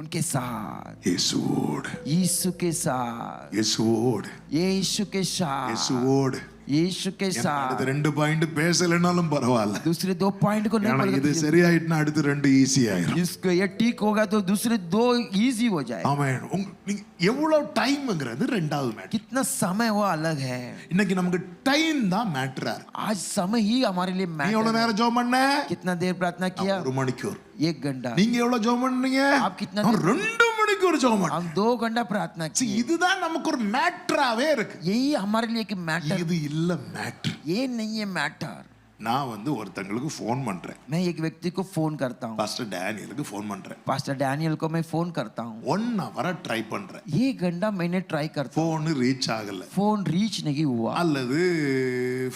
उनके साथ, இயேசுவோடு, यीशु के साथ, இயேசுவோடு, यीशु के साथ, இயேசுவோடு. यीशु के साथ. அடுத்த 2 பாயிண்ட் பேசலனாலும் பரவாயில்ல. दूसरे 2 पॉइंट को नहीं ஏன்னா இது बोल. சரியாயிட்டுனா அடுத்து 2 ஈஸி ஆயிரும். इसको ये ठीक होगा तो दूसरे 2 इजी हो जाए. ஆமென். நீங்க எவ்வளவு டைம்ங்கிறது ரெண்டாவது மேட்டர். कितना समय वो अलग है. இன்னைக்கு நமக்கு டைம் தான் மேட்டரா இருக்கு. आज समय ही हमारे लिए நீ मैटर எவ்வளவு நேரம் ஜெபம் பண்ண? कितना देर प्रार्थना किया? 1 மணிக்கூர். 1 घंटा. நீங்க எவ்வளவு ஜெபம் பண்ணீங்க? आप कितना? 2 மணிக்கூர் ஜெபம் பண்ண. हम 2 घंटा प्रार्थना See, किए. இதுதான் நமக்கு ஒரு மேட்டராவே இருக்கு. यही हमारे लिए एक मैटर. இது இல்ல மேட்டர். ये नहीं है मैटर. நான் ஒருத்தங்களுக்கு ஃபோன் பண்றேன். मैं एक व्यक्ति को फोन करता हूँ. பாஸ்டர் டேனியலுக்கு ஃபோன் பண்றேன். पास्टर डैनियल को मैं फोन करता हूँ. 1 ஹவரா ட்ரை பண்றேன். 1 घंटा मैंने ट्राई करता हूँ. ஃபோன் ரீச் ஆகல, फोन रीच नहीं हुआ, அல்லது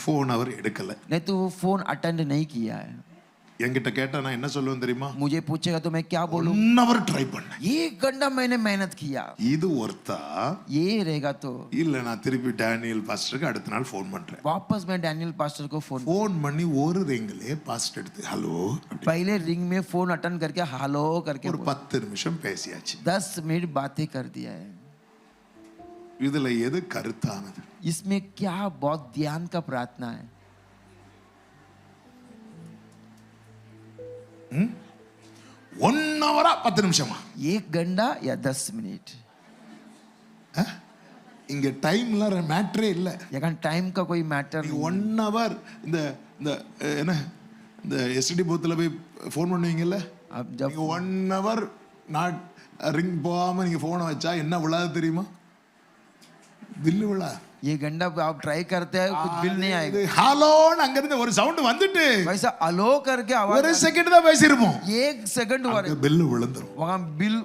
ஃபோன் அவர் எடுக்கல. नहीं तो वो फोन अटेंड नहीं किया है. என்கிட்ட கேட்டா நான் என்ன சொல்லுவேன் தெரியுமா? मुझे पूछेगा तो मैं क्या बोलूँ? 1 ஹவர் ட்ரை பண்ணேன். 1 घंटा मैंने मेहनत किया. இது ஒர்த்தா? ये रहेगा तो இல்ல நான் திருப்பி டேனியல் பாஸ்டருக்கு அடுத்த நாள் ஃபோன் பண்றேன். वापस मैं डैनियल पास्टर को फोन ஃபோன் பண்ணி ஒரு ரிங்லயே பாஸ்டர் எடுத்து ஹலோ पहले रिंग में फोन अटेंड करके हेलो करके ஒரு 10 நிமிஷம் பேசியாச்சு. 10 मिनट बातें कर दिया है. இதுல எது கருத்தானது? इसमें क्या बहुत ध्यान का प्रार्थना है. 1 ஹவரா 10 நிமிஷமா? 1 घंटा या 10 मिनट. இங்க டைம்ல மேட்டரே இல்ல. यहाँ टाइम का कोई मैटर नहीं. 1 ஹவர் இந்த இந்த என்ன இந்த எஸ்டி பூத்துல போய் ஃபோன் பண்ணுவீங்கல்ல, अब जब நீங்க 1 hour நாட் ரிங் போகாம நீங்க போனை வச்சா என்ன விழாது தெரியுமா? பில்லு விழா. ये घंटा आप ट्राई करते हैं कुछ बिल नहीं आएगा. ஹலோன்னு அங்க இருந்து ஒரு சவுண்ட் வந்துட்டு वैसा अलो करके आवाज ஒரு செகண்ட் தான் பேசிருப்போம். 1 सेकंड பில்லு விழுந்துரும். वहां बिल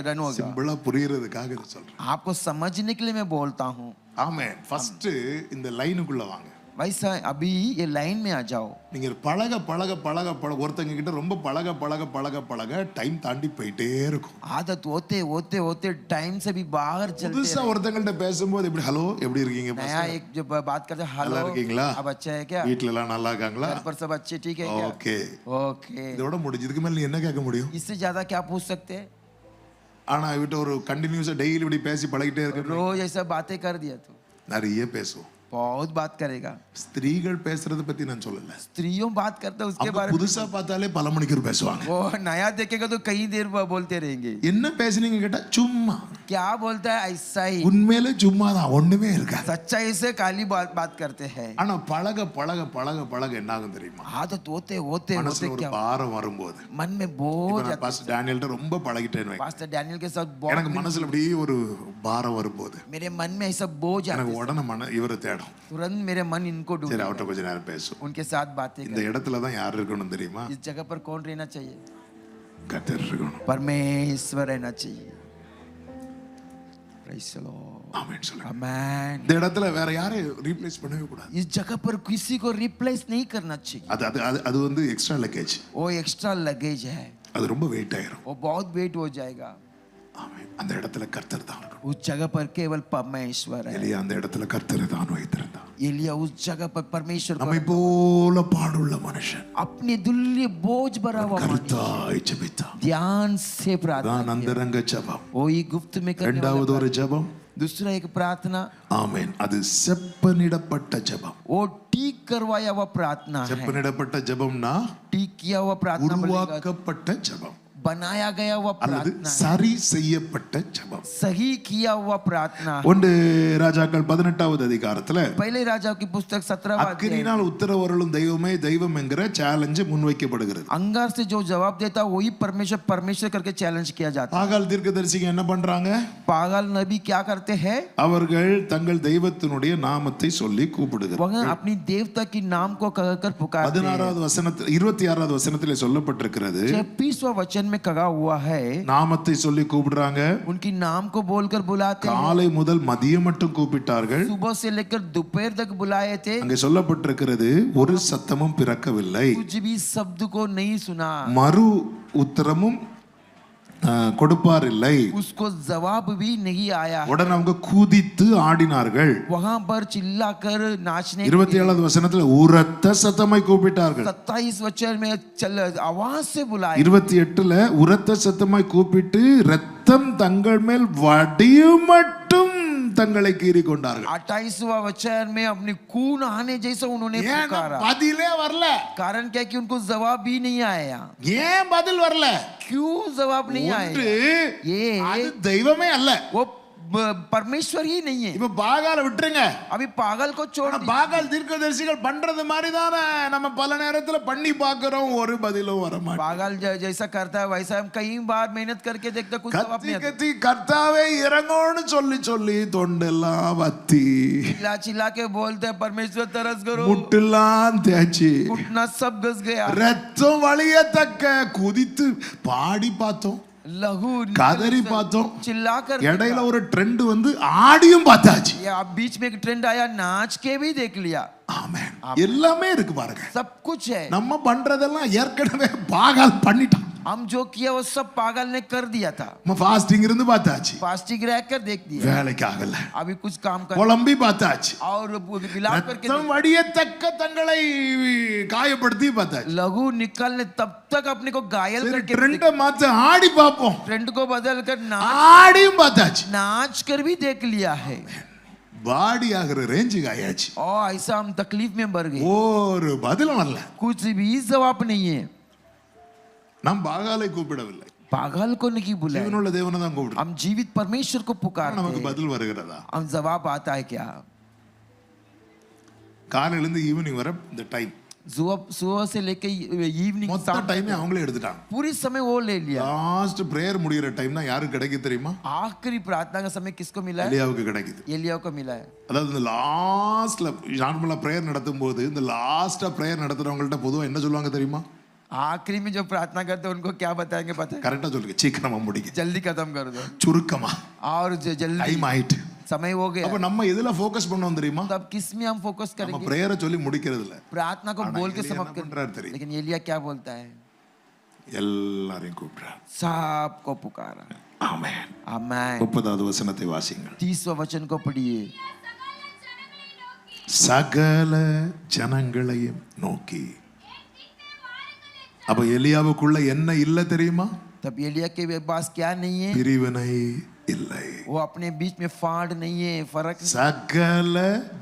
रन होगा. சிம்பிளா புரியறதுக்காக இத சொல்றேன். आपको समझने के लिए मैं बोलता हूँ. ஆமென். ஃபர்ஸ்ட் இந்த லைனுக்குள்ள வாங்க. वैसा अभी ये लाइन में आ जाओ. நீங்க பழக பழக பழக பழக ஒருத்தங்க கிட்ட ரொம்ப பழக பழக பழக பழக டைம் தாண்டி போயிட்டே இருக்கும். आदत होते होते होते टाइम से भी बाहर चलते புதுசா ஒருத்தங்கள்ட்ட பேசும்போது இப்படி ஹலோ எப்படி இருக்கீங்க नया एक जो बात करते हेलो நல்லா இருக்கீங்களா? अब अच्छा है क्या? வீட்ல எல்லாம் நல்லா இருக்காங்களா? घर पर सब अच्छे ठीक है क्या? ஓகே. ओके. இதோட முடிஞ்சு. இதுக்கு மேல நீ என்ன கேட்க முடியும்? इससे ज्यादा क्या पूछ सकते हैं? ஆனா இவட்ட ஒரு கண்டினியூஸா டெய்லி இப்படி பேசி பழகிட்டே இருக்க रोज ऐसा बातें कर दिया तो நிறைய பேசுவோம். बहुत बात करेगा. ஸ்திரீகள் பேசுறத பத்தி நான் சொல்லல. स्त्रियों बात करते हैं उसके बारे में. புதுசா பார்த்தாலே பல மணிக்கு பேசுவாங்க. वो नया देखेगा तो कई देर बोलते रहेंगे. என்ன பேசுனீங்க கேட்டா சும்மா. क्या बोलता है ऐसा ही. உண்மையிலே சும்மா தான் ஒண்ணுமே இருக்காது. सच्चाई से खाली बात करते हैं. ஆனா பழக பழக பழக பழக என்ன ஆகும் தெரியுமா? आदत होते होते மனசுல होते ஒரு क्या பாரம் வரும்போது मन में बोझ आता பாஸ்டர் டேனியல்ட்ட ரொம்ப பழகிட்டேன்னு வைங்க. पास्टर डैनियल के साथ எனக்கு बहुत மனசுல அப்படியே ஒரு பாரம் வரும்போது मेरे मन में ऐसा बोझ எனக்கு आता உடனே இவரை தேடும். तुरंत मेरे मन इनको சரி ढूंढता அவர்கிட்ட கொஞ்ச நேரம் பேசும். उनके साथ बातें இந்த இடத்துல தான் யார் இருக்கணும் தெரியுமா? इस जगह पर कौन रहना चाहिए? கர்த்தர் இருக்கணும். परमेश्वर रहना चाहिए. Praise the Lord. ஆமென் சொல்லுங்க. Amen. இந்த இடத்துல வேற யாரையும் ரீப்ளேஸ் பண்ணவே கூடாது. इस जगह पर किसी को रिप्लेस नहीं करना चाहिए. அது அது அது- அது வந்து எக்ஸ்ட்ரா லக்கேஜ். वो एक्स्ट्रा लगेज है. அது ரொம்ப வெயிட் ஆயிரும். वो बहुत वेट हो जाएगा. ஆமென். அந்த இடத்துல கர்த்தர் தான் இருக்கணும். उस जगह पर केवल परमेश्वर है. எலியா அந்த இடத்துல கர்த்தரை தான் வைத்திருந்தான். एलिया उस जगह पर परमेश्वर நம்மை को போல பாடுள்ள மனுஷன் अपने दुल्य बोझ भरा हुआ मनुष्य கர்த்தாய் ஜெபித்தான். ध्यान से प्रार्थना தான் அந்தரங்க ஜெபம். वही गुप्त में करने वाला இரண்டாவது ஒரு ஜெபம். दूसरा एक प्रार्थना ஆமென். அது செப்பனிடப்பட்ட ஜெபம். वो ठीक करवाया हुआ प्रार्थना है. செப்பனிடப்பட்ட ஜெபம்னா ठीक किया हुआ प्रार्थना बोलेगा. உருவாக்கப்பட்ட ஜெபம் बनाया गया हुआ அல்லது प्रार्थना है. சரி செய்யப்பட்ட ஜெபம். सही किया हुआ प्रार्थना है. ஒன்று ராஜாக்கள் 18வது அதிகாரத்துல पहले राजा की पुस्तक 17वां अध्याय அக்கினியினால் உத்தரவருளும் தெய்வமே தெய்வம் என்கிற சேலஞ்ச் முன்வைக்கப்படுகிறது. अंगार से जो जवाब देता वही परमेश्वर परमेश्वर करके चैलेंज किया जाता है. பாகால் தீர்க்கதரிசிங்க என்ன பண்றாங்க? पागल नबी क्या करते हैं? அவர்கள் தங்கள் தெய்வத்தினுடைய நாமத்தை சொல்லி கூப்பிடுகிறார்கள். वह अपनी देवता की नाम को कहकर पुकारते हैं. 16வது வசனத்தில் 26வது வசனத்திலே சொல்லப்பட்டிருக்கிறது. 26वां वचन में कहा हुआ है நாமத்தை சொல்லி கூப்பிடுறாங்க. उनकी नाम को बोलकर बुलाते हैं. காலை முதல் மதியம் மட்டும் கூப்பிட்டார்கள். सुबह से लेकर दोपहर तक बुलाए थे. அங்கே சொல்லப்பட்டிருக்கிறது ஒரு சத்தமும் பிறக்கவில்லை. कुछ भी शब्द को नहीं सुना. மறு உத்தரமும் கொடுப்பார் இல்லை. उसको जवाब भी नहीं आया. உடனே அவங்க குதித்து ஆடினார்கள். वहां पर चिल्लाकर नाचने 27வது வசனத்துல உரத்த சத்தமாய் கூப்பிட்டார்கள். 27 वचन में आवाज से बुलाए. 28ல உரத்த சத்தமாய் கூப்பிட்டு ரத்தம் தங்கள் மேல் வடியும் மட்டும் தங்களை கீறி கொண்டார்கள். 28वां वचन में अपने खून आने जैसा उन्होंने पुकारा. பதிலே வரல. कारण क्या कि उनको जवाब भी नहीं आया. ஏன் பதில் வரல? क्यों जवाब नहीं ஒன்று, आया? அது ये தெய்வமே அல்ல. वो परमेश्वर ही नहीं है. இப்ப பாகால விட்டுருங்க. अभी पागल को छोड़ दीजिए. பாகால் தீர்க்கதரிசிகள் பண்றது மாதிரி தானே நம்ம பல நேரத்துல பண்ணி பார்க்கிறோம். ஒரு பதிலும் வர மாட்டேங்குது. पागल जैसा करता है वैसा हम कई बार मेहनत करके देखते कुछ जवाब கத்தி नहीं आता. கத்தி கர்த்தாவே இறங்கோன்னு சொல்லி சொல்லி தொண்டெல்லாம் வத்தி चिल्ला चिल्ला के बोलते हैं परमेश्वर तरस करो. முட்டெல்லாம் தேய்ச்சி घुटना सब घस गया. ரத்தம் வழியத்தக்க குதித்து பாடி பார்த்தோம். लहू கதறி பார்த்தோம். चिल्ला कर இடையில ஒரு ட்ரெண்ட் வந்து ஆடியும் பார்த்தாச்சு. ये आप बीच में एक ट्रेंड आया नाच के भी देख लिया. ஆமென். எல்லாமே இருக்கு பாருங்க. सब कुछ है. நம்ம பண்றதெல்லாம் ஏற்கனவே பாகால் பண்ணிட்டான். हम जो किया वो सब पागल ने कर दिया था. நம்ம ஃபாஸ்டிங் இருந்து பார்த்தாச்சு. फास्टिंग रह कर देख दिया. வேலைக்கு ஆகல. अभी कुछ काम कर புலம்பி பார்த்தாச்சு. और विलाप करके ரத்தம் வடியத்தக்க தங்களை காயப்படுத்தி பார்த்தாச்சு. लहू निकलने तब तक अपने को घायल சரி करके ட்ரெண்ட மாத்த ஆடி பார்ப்போம். ट्रेंड को बदल कर ஆடியும் பார்த்தாச்சு. नाच कर भी देख लिया है. பாடி ஆகிற ரேஞ்சுக்கு ஆயாச்சு. और ऐसा हम तकलीफ में बढ़ गए. ஒரு பதிலும் வரல. कुछ भी जवाब नहीं है. நாம் பாகாலை கூப்பிடவில்லை. पागल को नहीं बुलाया. ஜீவனுள்ள தேவனை தான் கூப்பிடுறோம். हम जीवित परमेश्वर को पुकारते நமக்கு हैं. பதில் வருகிறதா? हम जवाब आता है क्या? காலையில இருந்து ஈவினிங் வரை இந்த டைம் सुबह से लेके इवनिंग மொத்த டைமே அவங்களே எடுத்துட்டாங்க. पूरी समय वो ले लिया। லாஸ்ட் பிரேயர் முடிகிற டைம் தான் யாருக்கு கிடைக்குது தெரியுமா? आखिरी प्रार्थना का समय किसको मिला है? எலியாவுக்கு கிடைக்குது. एलिया को मिला है। அதாவது இந்த லாஸ்ட்ல நார்மலா பிரேயர் நடத்தும் போது இந்த லாஸ்டா பிரேயர் நடத்துறவங்கள்ட்ட பொதுவா என்ன சொல்லுவாங்க தெரியுமா? आखिरी में जो प्रार्थना करते हैं उनको क्या बताएंगे पता है? கரெக்டா சொல்லுங்க, சீக்கிரமா முடிங்க, जल्दी खत्म कर दो சுருக்கமா, और जल्दी டைம் ஆயிட்டு, समय हो गया। அப்ப நம்ம எதுல ஃபோக்கஸ் பண்ணுவோம் தெரியுமா? तब किस में हम फोकस நம்ம करेंगे? பிரேயரை சொல்லி முடிக்கிறது இல்ல, प्रार्थना को बोल के समाप्त பண்றாரு कर। தெரியும், लेकिन एलिया क्या बोलता है? எல்லாரையும் கூப்பிடுறார், सबको पुकारा। ஆமென், आमेन। 30வது வசனத்தை வாசிங்கள். 30वां वचन को पढ़िए। சகல ஜனங்களையும் நோக்கி. அப்ப எலியாவுக்குள்ள என்ன இல்ல தெரியுமா? तब एलिया के पास क्या नहीं है? பிரிவினை இல்லை, वो अपने बीच में फाड़ नहीं है, फर्क नहीं। சகல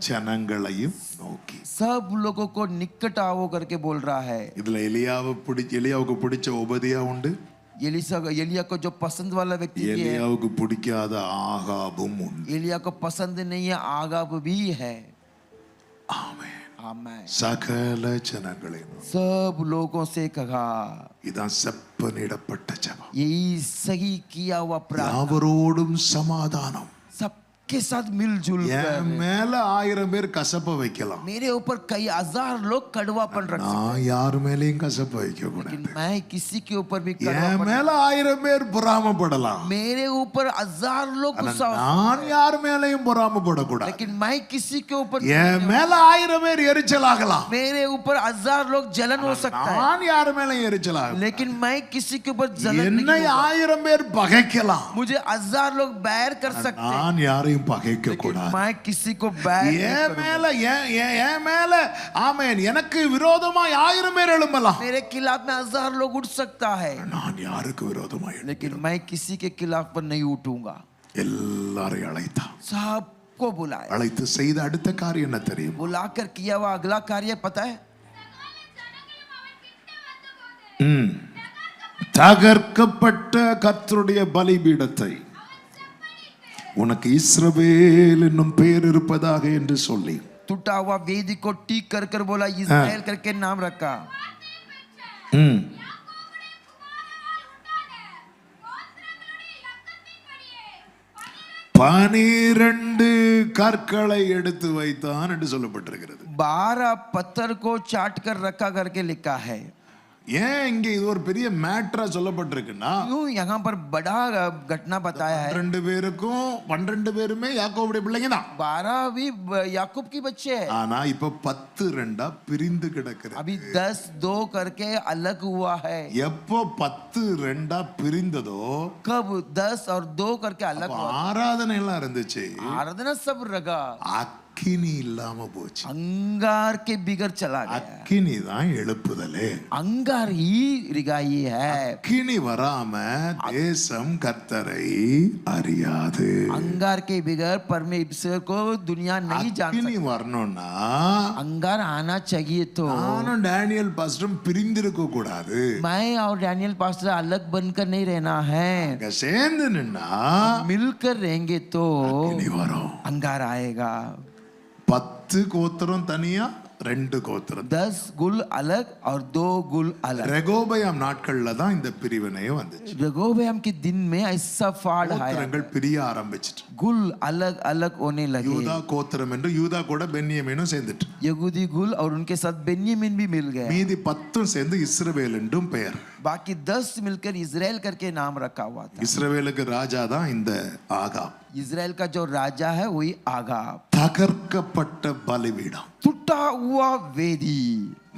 ஜனங்களையும் நோக்கி. सब लोगों को निकट आओ करके बोल रहा है। இதுல எலியாவுக்கு பிடிச்ச ஒபதியா உண்டு, एलिया को जो पसंद वाला व्यक्ति है, எலியாவுக்கு பிடிக்காத ஆகாபும் உண்டு. एलिया को पसंद नहीं है, आगाब भी है। ஆமென். आमेन। சகல ஜனங்களையும் सब लोगों से कहा, இதான் செப்பனிடப்பட்ட ஜெபம். यही सही किया हुआ प्रार्थना, யாவரோடும் சமாதானம். सबके साथ मिलजुल என் कर। மேல 1000 பேர் கசப்ப வைக்கலாம், मेरे ऊपर कई हजार लोग कड़वापन रख सकते நான் யார் மேலயும் கசப்ப வைக்க हैं, கூடாது. लेकिन मैं किसी के ऊपर भी என் कड़वापन, மேல 1000 பேர் பொறாமப்படலாம், मेरे ऊपर हजार लोग गुस्सा हो, நான் யார் மேலயும் பொறாமப்படக்கூடாது. लेकिन मैं किसी के ऊपर, என் மேல 1000 பேர் எரிச்சலாகலாம், मेरे ऊपर हजार लोग जलन हो सकता है, நான் யார் மேலயும் எரிச்சலாகலாம். लेकिन मैं किसी के ऊपर जलन என்னை नहीं होगा। 1000 பேர் பகைக்கலாம், मुझे हजार लोग बैर कर सकते हैं, நான் யாரையும் பகைக்க लेकिन கூடாது. मैं किसी को बैर नहीं என் करूंगा। மேல என் மேல ஆமென் எனக்கு விரோதமா 1000 பேர் எழும்பலாம், मेरे खिलाफ में हजार लोग उठ सकता है, நான் யாருக்கு விரோதமா लेकिन मैं किसी के खिलाफ पर नहीं उठूंगा। எல்லாரையும் அழைத்தான். सबको बुलाया, அழைத்து செய்த அடுத்த காரியம் என்ன தெரியும்? बुलाकर किया हुआ अगला कार्य पता है? தகர்க்கப்பட்ட கர்த்தருடைய பலிபீடத்தை உனக்கு இஸ்ரவேல் என்னும் பெயர் இருப்பதாக என்று சொல்லி, टूटा हुआ वेदी को ठीक कर कर बोला इस्राएल करके नाम रखा। பனிரெண்டு கற்களை எடுத்து வைத்தான் என்று சொல்லப்பட்டிருக்கிறது. 12 पत्थर को चाट कर रखा करके लिखा है। ஏன் இங்க இது ஒரு பெரிய மேட்டரா சொல்லப்பட்டிருக்குன்னா, क्यों यहाँ पर बड़ा घटना बताया है? 12 பேருக்கும் 12 பேருமே யாக்கோபுடைய பிள்ளைங்க தான். 12 भी याकूब की बच्चे है। ஆனா இப்ப 10 ரெண்டா பிரிந்து கிடக்குது. अभी 10-2 करके अलग हुआ है। எப்போ 10 ரெண்டா பிரிந்ததோ, कब 10 और 2 करके अलग हुआ? ஆராதனை எல்லாம் இருந்துச்சு, आराधना सब रगा, அக்கினி இல்லாம போச்சு. अंगार के बिगड़ चला गया। அக்கினி தான் எழுப்புதலே. अंगार ही रिगाई है। அக்கினி வராம தேசம் கர்த்தரை அறியாது. अंगार के बिगड़ परमेश्वर को दुनिया नहीं जान அக்கினி सकती। வரணும்னா अंगार आना चाहिए तो நானும் டேனியல் பாஸ்டரும் பிரிந்திருக்க கூடாது. मैं और डैनियल पास्टर अलग बनकर नहीं रहना है, அங்க சேர்ந்து நின்னா मिलकर रहेंगे तो அக்கினி வரும். अंगार आएगा। 10 கோத்திரம் தனியா, 2 கோத்திரம். 10 गुल अलग और 2 गुल अलग। ரெகோபயாம் நாட்கள்ல தான் இந்த பிரிவினை வந்துச்சு. रेगोबयाम के दिन में ऐसा फाड़ आया, கோத்திரங்கள் பிரிய ஆரம்பிச்சிட்டு, गुल अलग अलग होने लगे। யூதா கோத்திரம் என்று யூதா கூட பென்யமீனும் சேர்ந்துட்டு, यहूदी गुल और उनके साथ बेन्यामीन भी मिल गए। மீதி 10 சேர்ந்து இஸ்ரவேல் என்றும் பெயர். बाकी 10 मिलकर इजराइल करके नाम रखा हुआ था। இஸ்ரவேலுக்கு ராஜா தான் இந்த ஆகாப். इजराइल का जो राजा है वही आगाब। தகர்க்கப்பட்ட பலிபீடம். टूटा हुआ वेदी।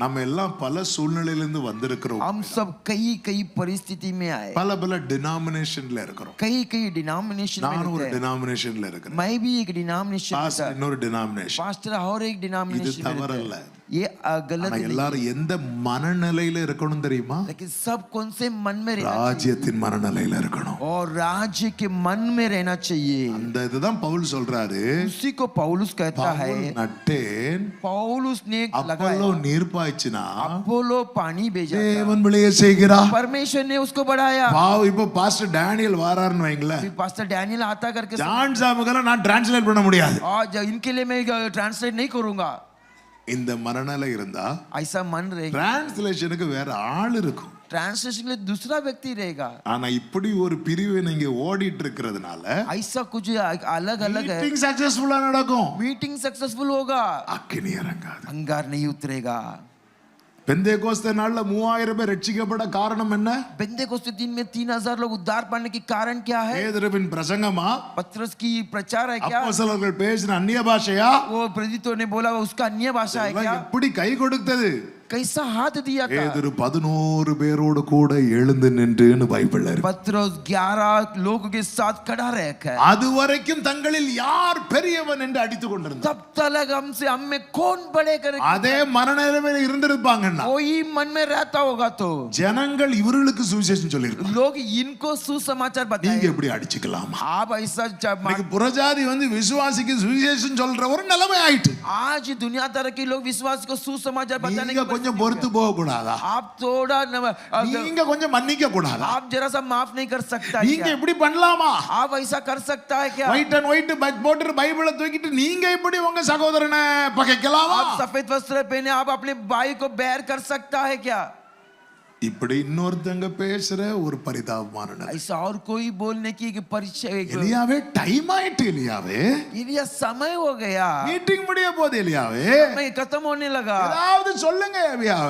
நம்ம எல்லாம் பல சூழ்நிலையிலிருந்து வந்திருக்கிறோம். हम सब कई कई परिस्थिति में आए, பல பல டினாமினேஷன்ல இருக்கிறோம். कई कई डिनोमिनेशन में நான் ஒரு रहते हैं। டினாமினேஷன்ல இருக்கிறேன், मैं भी एक डिनोमिनेशन में பாஸ்டர் था, இன்னொரு டினாமினேஷன். पास्टर और एक இது डिनोमिनेशन में தவறு रहते அல்ல. हैं। ये गलत ஆனா नहीं, எல்லாரும் எந்த மனநிலையில இருக்கணும் தெரியுமா? लेकिन सब कौन से मन में रहना चाहिए? ராஜ்யத்தின் மனநிலையில இருக்கணும். और राज्य के मन में रहना चाहिए। அந்த இதுதான் பவுல் சொல்றாரு. उसी को पौलुस कहता है। பவுல் நட்டேன், पौलुस ने அப்போலோ लगाया, நீர் பாய்ச்சினா, अपोलो पानी भेजा, தேவன் விளைய செய்கிறார். परमेश्वर ने उसको बढ़ाया। இப்போ பாஸ்டர் டேனியல் வாராருன்னு வைங்களேன், फिर पास्टर डैनियल आता करके ஜான் சாமுகெல்லாம் நான் டிரான்ஸ்லேட் பண்ண முடியாது. आज इनके लिए मैं ट्रांसलेट नहीं करूंगा। இந்த மனநிலை இருந்தா ऐसा मन रहेगा, டிரான்ஸ்லேஷனுக்கு வேற ஆள் இருக்கும். ट्रांसलेशन के लिए दूसरा व्यक्ति रहेगा. ஆனா இப்படி ஒரு பிரிவு நீங்க ஓடிட்டு இருக்கிறதுனால ऐसा कुछ अलग अलग है. மீட்டிங் சக்சஸ்ஃபுல்லா நடக்கும், मीटिंग सक्सेसफुल होगा, அக்கினி இறங்காது. अंगार नहीं उतरेगा. பெந்தேகோஸ்தே நாள்ல 3000 பேர் ரட்சிக்கப்பட காரணம் என்ன? पेंतेकोस्ते दिन में 3000 लोग उद्धार पाने के कारण क्या है? பேதுருவின் பிரசங்கமா? पत्रस की प्रचार है क्या? அப்போஸ்தலர்கள் பேசின அந்நிய பாஷையா? वो प्रेरितों ने बोला उसका अन्य भाषा है क्या? எப்படி கை கொடுத்தது? कैसा हाथ दिया था? பேதுரு 11 பேரோடு கூட எழுந்து நின்றுன்னு பைபிள்ல இருக்கு. पत्रस 11 लोगों के साथ खड़ा रहकर அதுவரைக்கும் தங்களில் யார் பெரியவன் என்று அடித்துக் கொண்டிருந்தார். तब तक हमसे हम में कौन बड़े करे, அதே மனநிலைமையில இருந்திருப்பாங்கன்னா कोई मन में रहता होगा तो ஜனங்கள் இவர்களுக்கு சுவிசேஷம் சொல்லிருப்பாங்க. लोग इनको सुसमाचार நீங்க बताएंगे. எப்படி அடிச்சுக்கலாமா? आप ऐसा இன்னைக்கு புறஜாதி வந்து விசுவாசிக்கு சுவிசேஷம் சொல்ற ஒரு நிலைமை ஆயிட்டு. आज दुनिया तरह के लोग विश्वास को सुसमाचार बताने நீங்க की கொஞ்சம் பொறுத்து போக கூடாதா? आप थोड़ा நீங்க கொஞ்சம் மன்னிக்க கூடாதா? आप जरा सा माफ नहीं कर सकता है நீங்க क्या? இப்படி பண்ணலாமா? आप ऐसा कर सकता है क्या? ஒயிட் அண்ட் ஒயிட் போட்டு பைபிளை தூக்கிட்டு நீங்க இப்படி உங்க சகோதரனை பகைக்கலாமா? आप सफेद वस्त्र पहने आप अपने भाई को बैर कर सकता है क्या? இப்படி இன்னொருத்தங்க பேசுற ஒரு பரிதாபமான நிலை. ऐसा और कोई बोलने की परिचय. எலியாவே டைம் ஆயிட்டு. எலியாவே ये समय हो गया, மீட்டிங் முடிய போகுது. எலியாவே मैं खत्म होने लगा, ஏதாவது சொல்லுங்க.